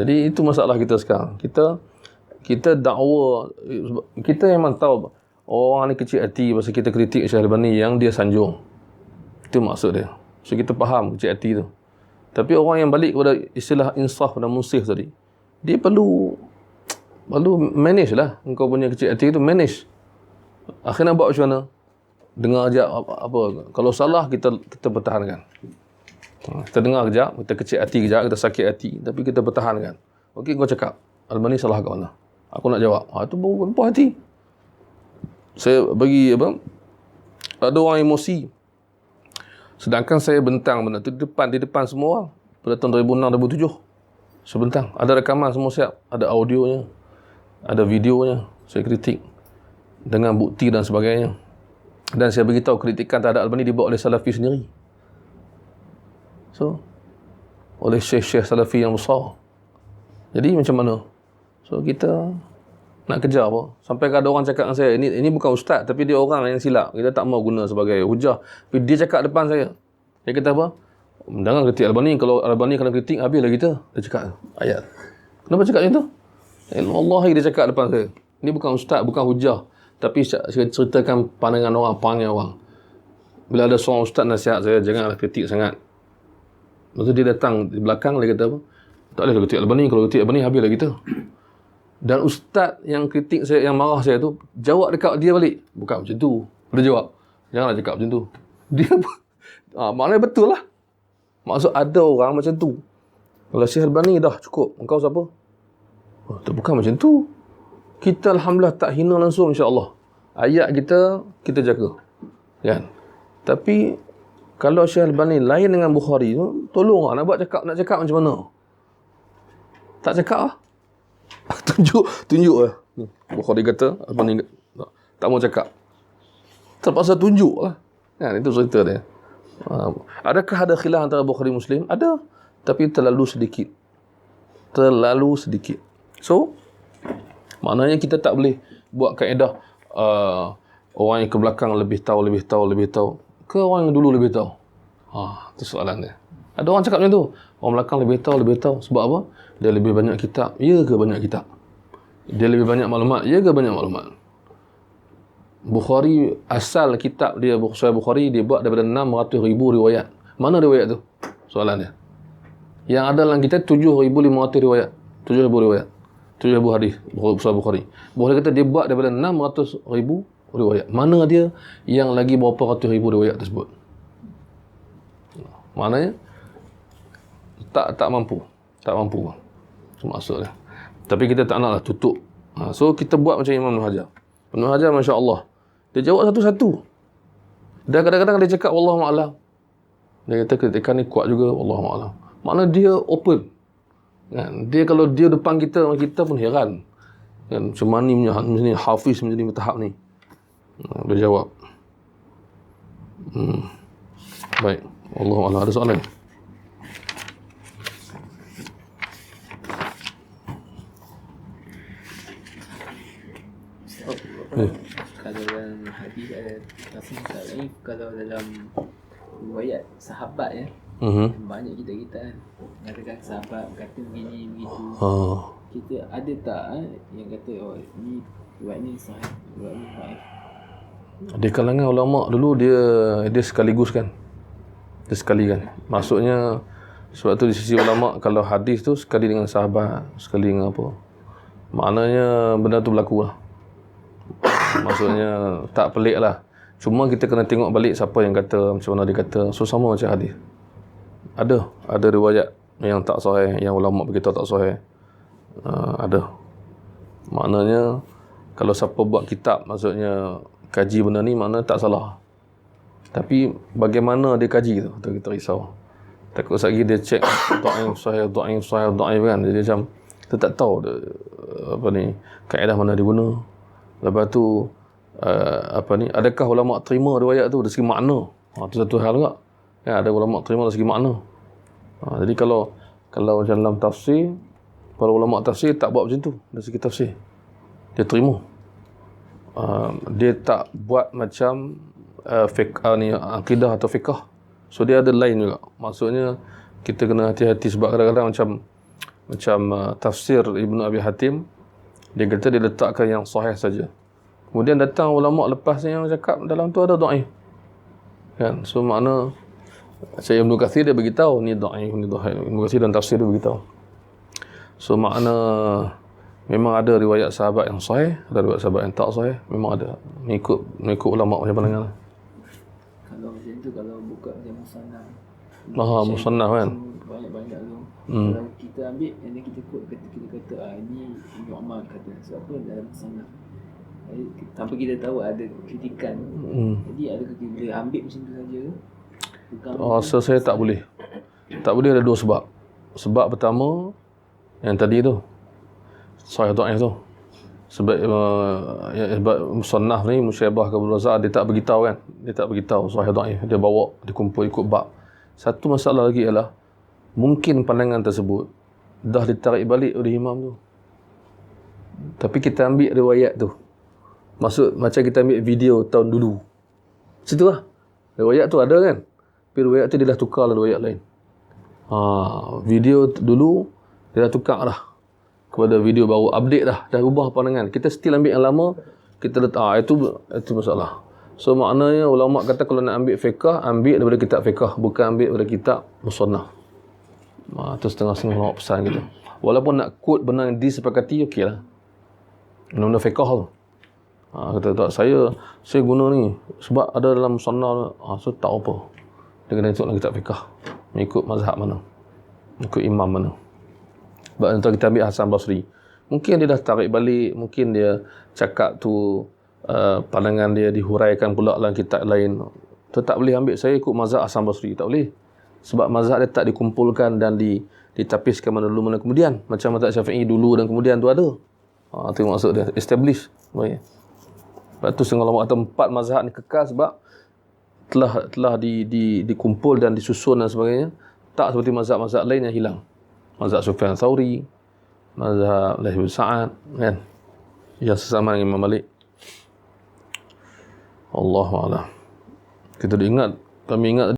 Jadi itu masalah kita sekarang. Kita dakwa, kita memang tahu orang ni kecil hati pasal kita kritik Syekh Al-Albani yang dia sanjung. Itu maksud dia. So kita faham kecil hati tu. Tapi orang yang balik kepada istilah insaf dan munsif tadi, dia perlu manage lah. Engkau punya kecil hati tu manage. Akhirnya buat macam mana? Dengar sekejap apa. Kalau salah kita pertahankan. Kita dengar sekejap, kita kecil hati sekejap, kita sakit hati, tapi kita pertahankan. Okey, kau cakap Al-Albani salah kat mana? Aku nak jawab. Itu baru puas hati. Saya bagi apa? Ada orang emosi. Sedangkan saya bentang benda tu di depan semua orang. Pada tahun 2006 2007. Saya bentang. Ada rekaman semua siap, ada audionya, ada videonya. Saya kritik dengan bukti dan sebagainya. Dan saya beritahu kritikan terhadap Al-Albani dibuat oleh Salafi sendiri. So, oleh syekh-syekh Salafi yang besar. Jadi macam mana? So kita nak kejar apa? Sampai ada orang cakap dengan saya, ini bukan ustaz, tapi dia orang yang silap. Kita tak mau guna sebagai hujah. Tapi dia cakap depan saya. Dia kata apa? Jangan kritik Al-Albani. Kalau Al-Albani kena kritik, habislah kita. Dia cakap ayat. Kenapa cakap macam tu? Wallahi dia cakap depan saya. Ini bukan ustaz, bukan hujah. Tapi saya ceritakan pandangan orang, panggil orang. Bila ada seorang ustaz nasihat saya, janganlah kritik sangat. Lepas tu dia datang di belakang, dia kata apa? Tak boleh kritik Al-Albani. Kalau kritik Al-Albani, habislah kita. Dan ustaz yang kritik saya, yang marah saya tu, jawab dekat dia balik. Bukan macam tu. Dia jawab, janganlah cakap macam tu. Dia maknanya betul lah. Maksud ada orang macam tu. Kalau Syekh Albani dah cukup, engkau siapa? Oh, bukan macam tu. Kita alhamdulillah tak hina langsung, insya-Allah. Ayat kita jaga. Kan? Tapi kalau Syekh Albani lain dengan Bukhari tu, tolonglah nak cakap macam mana? Tak cakap lah. tunjuk lah. Bukhari kata, Albani tak mau cakap. Terpaksa tunjuk lah. Kan, itu cerita dia. Adakah ada khilaf antara Bukhari Muslim? Ada. Tapi terlalu sedikit. So, maknanya kita tak boleh buat kaedah orang yang ke belakang lebih tahu ke orang yang dulu lebih tahu. Itu soalan dia. Ada orang cakap macam tu. Orang belakang lebih tahu. Sebab apa? Dia lebih banyak kitab. Ya ke banyak kitab? Dia lebih banyak maklumat. Ya ke banyak maklumat? Bukhari, asal kitab dia, Sahih Bukhari, dia buat daripada 600,000 riwayat. Mana riwayat tu? Soalan dia. Yang ada dalam kita 7,500 riwayat. 7,000 riwayat. 7,000 hadis Sahih Bukhari. Bukhari kata dia buat daripada 600,000 riwayat. Mana dia yang lagi berapa ratus ribu riwayat tersebut? Maknanya tak mampu. Maksudnya. Tapi kita tak naklah tutup. So kita buat macam Imam Ibn Hajar. Ibn Hajar, masya-Allah, dia jawab satu-satu. Dan kadang-kadang dia cakap Wallahu a'lam. Dia kata ketika ni kuat juga, Wallahu a'lam. Makna dia open. Kan? Dia kalau dia depan kita pun heran. Kan? Macam mana ni hafiz macam ni tahap ni. Dia jawab. Baik. Wallahu a'lam. Ada soalan? Kalau dalam hadis ada tafsir lain, kalau dalam riwayat sahabat ya, banyak kita kan mengatakan sahabat kata begini begitu. Kita ada tak yang kata ni riwayat ni sahih, riwayat ni sahih? Di kalangan ulama dulu dia sekaligus kan. Dia sekali kan. Maksudnya sebab tu di sisi ulama kalau hadis tu sekali dengan sahabat, sekali dengan apa. Maknanya benda tu berlaku lah. Maksudnya tak pelik lah. Cuma kita kena tengok balik siapa yang kata, macam mana dia kata. So sama macam hadis. Ada riwayat yang tak sahih, yang ulama beritahu tak sahih. Ada. Maknanya kalau siapa buat kitab, maksudnya kaji benda ni, maknanya tak salah. Tapi bagaimana dia kaji tu kita risau. Takut lagi dia cek dhaif sahih kan. Dia macam kita tak tahu kaedah mana dia guna. Lepas tu adakah ulama terima riwayat tu dari segi makna? Itu satu hal juga. Ya, ada ulama terima dari segi makna. Jadi kalau dalam tafsir, para ulama tafsir tak buat macam tu dari segi tafsir. Dia terima. Dia tak buat macam akidah atau fiqh. So dia ada lain juga. Maksudnya kita kena hati-hati sebab kadang-kadang macam tafsir Ibnu Abi Hatim, dia kata dia letakkan yang sahih saja. Kemudian datang ulama lepasnya yang cakap dalam tu ada dhaif. Kan? So makna saya Ibnu Katsir dia beritahu ni dhaif, ni dhaif. Ibnu Katsir dan tafsir dia beritahu. So makna memang ada riwayat sahabat yang sahih, ada riwayat sahabat yang tak sahih, memang ada. Mengikut ulama macam pandangan. Kalau macam tu, kalau buka macam musannaf. Musannaf kan. Banyak-banyak tu. Kalau kita ambil, ini kita kata ini Ibn Umar kata. Sebab apa dalam musannaf? Tanpa kita tahu ada kritikan. Jadi adakah kita boleh ambil macam tu saja? Rasa saya tak boleh. Tak boleh, ada dua sebab. Sebab pertama yang tadi tu, sahih dhaif tu. Sebab musannaf ni Musyaibah ke Abdul Razak, dia tak beritahu kan. Dia tak beritahu sahih dhaif. Dia bawa, dia kumpul ikut bab. Satu masalah lagi ialah mungkin pandangan tersebut dah ditarik balik oleh imam tu. Tapi kita ambil riwayat tu. Maksud macam kita ambil video tahun dulu. Situ lah. Riwayat tu ada kan. Tapi riwayat tu dia dah tukar lah riwayat lain. Video dulu dia dah tukar dah kepada video baru, update dah ubah pandangan. Kita still ambil yang lama, kita letak itu masalah. So maknanya ulama kata kalau nak ambil fiqh, ambil daripada kitab fiqh, bukan ambil daripada kitab musannaf. Itu setengah-setengah ulama pesan kita. Walaupun nak quote benda yang disepakati, okeylah. Benda-benda fiqh tu. Kata tak, saya guna ni sebab ada dalam musannaf. So tak apa. Dia kena tengok kitab fiqh, mengikut mazhab mana. Ikut imam mana. Sebab nanti kita ambil Hasan Basri. Mungkin dia dah tarik balik, mungkin dia cakap tu pandangan dia dihuraikan pula dalam kitab lain. Tu tak boleh ambil saya ikut mazhab Hasan Basri, tak boleh. Sebab mazhab dia tak dikumpulkan dan ditapiskan mana dulu mana kemudian. Macam mazhab Syafi'i dulu dan kemudian tu ada. Itu maksud dia, establish. Baik. Sebab tu setengah ulama kata 4 mazhab ni kekal sebab telah dikumpul dan disusun dan sebagainya. Tak seperti mazhab-mazhab lain yang hilang. Mazhab Sufyan Thauri, mazhab Laith bin Sa'ad, kan? Yang sesama dengan Imam Malik. Allahu a'lam. Kita ingat, kami ingat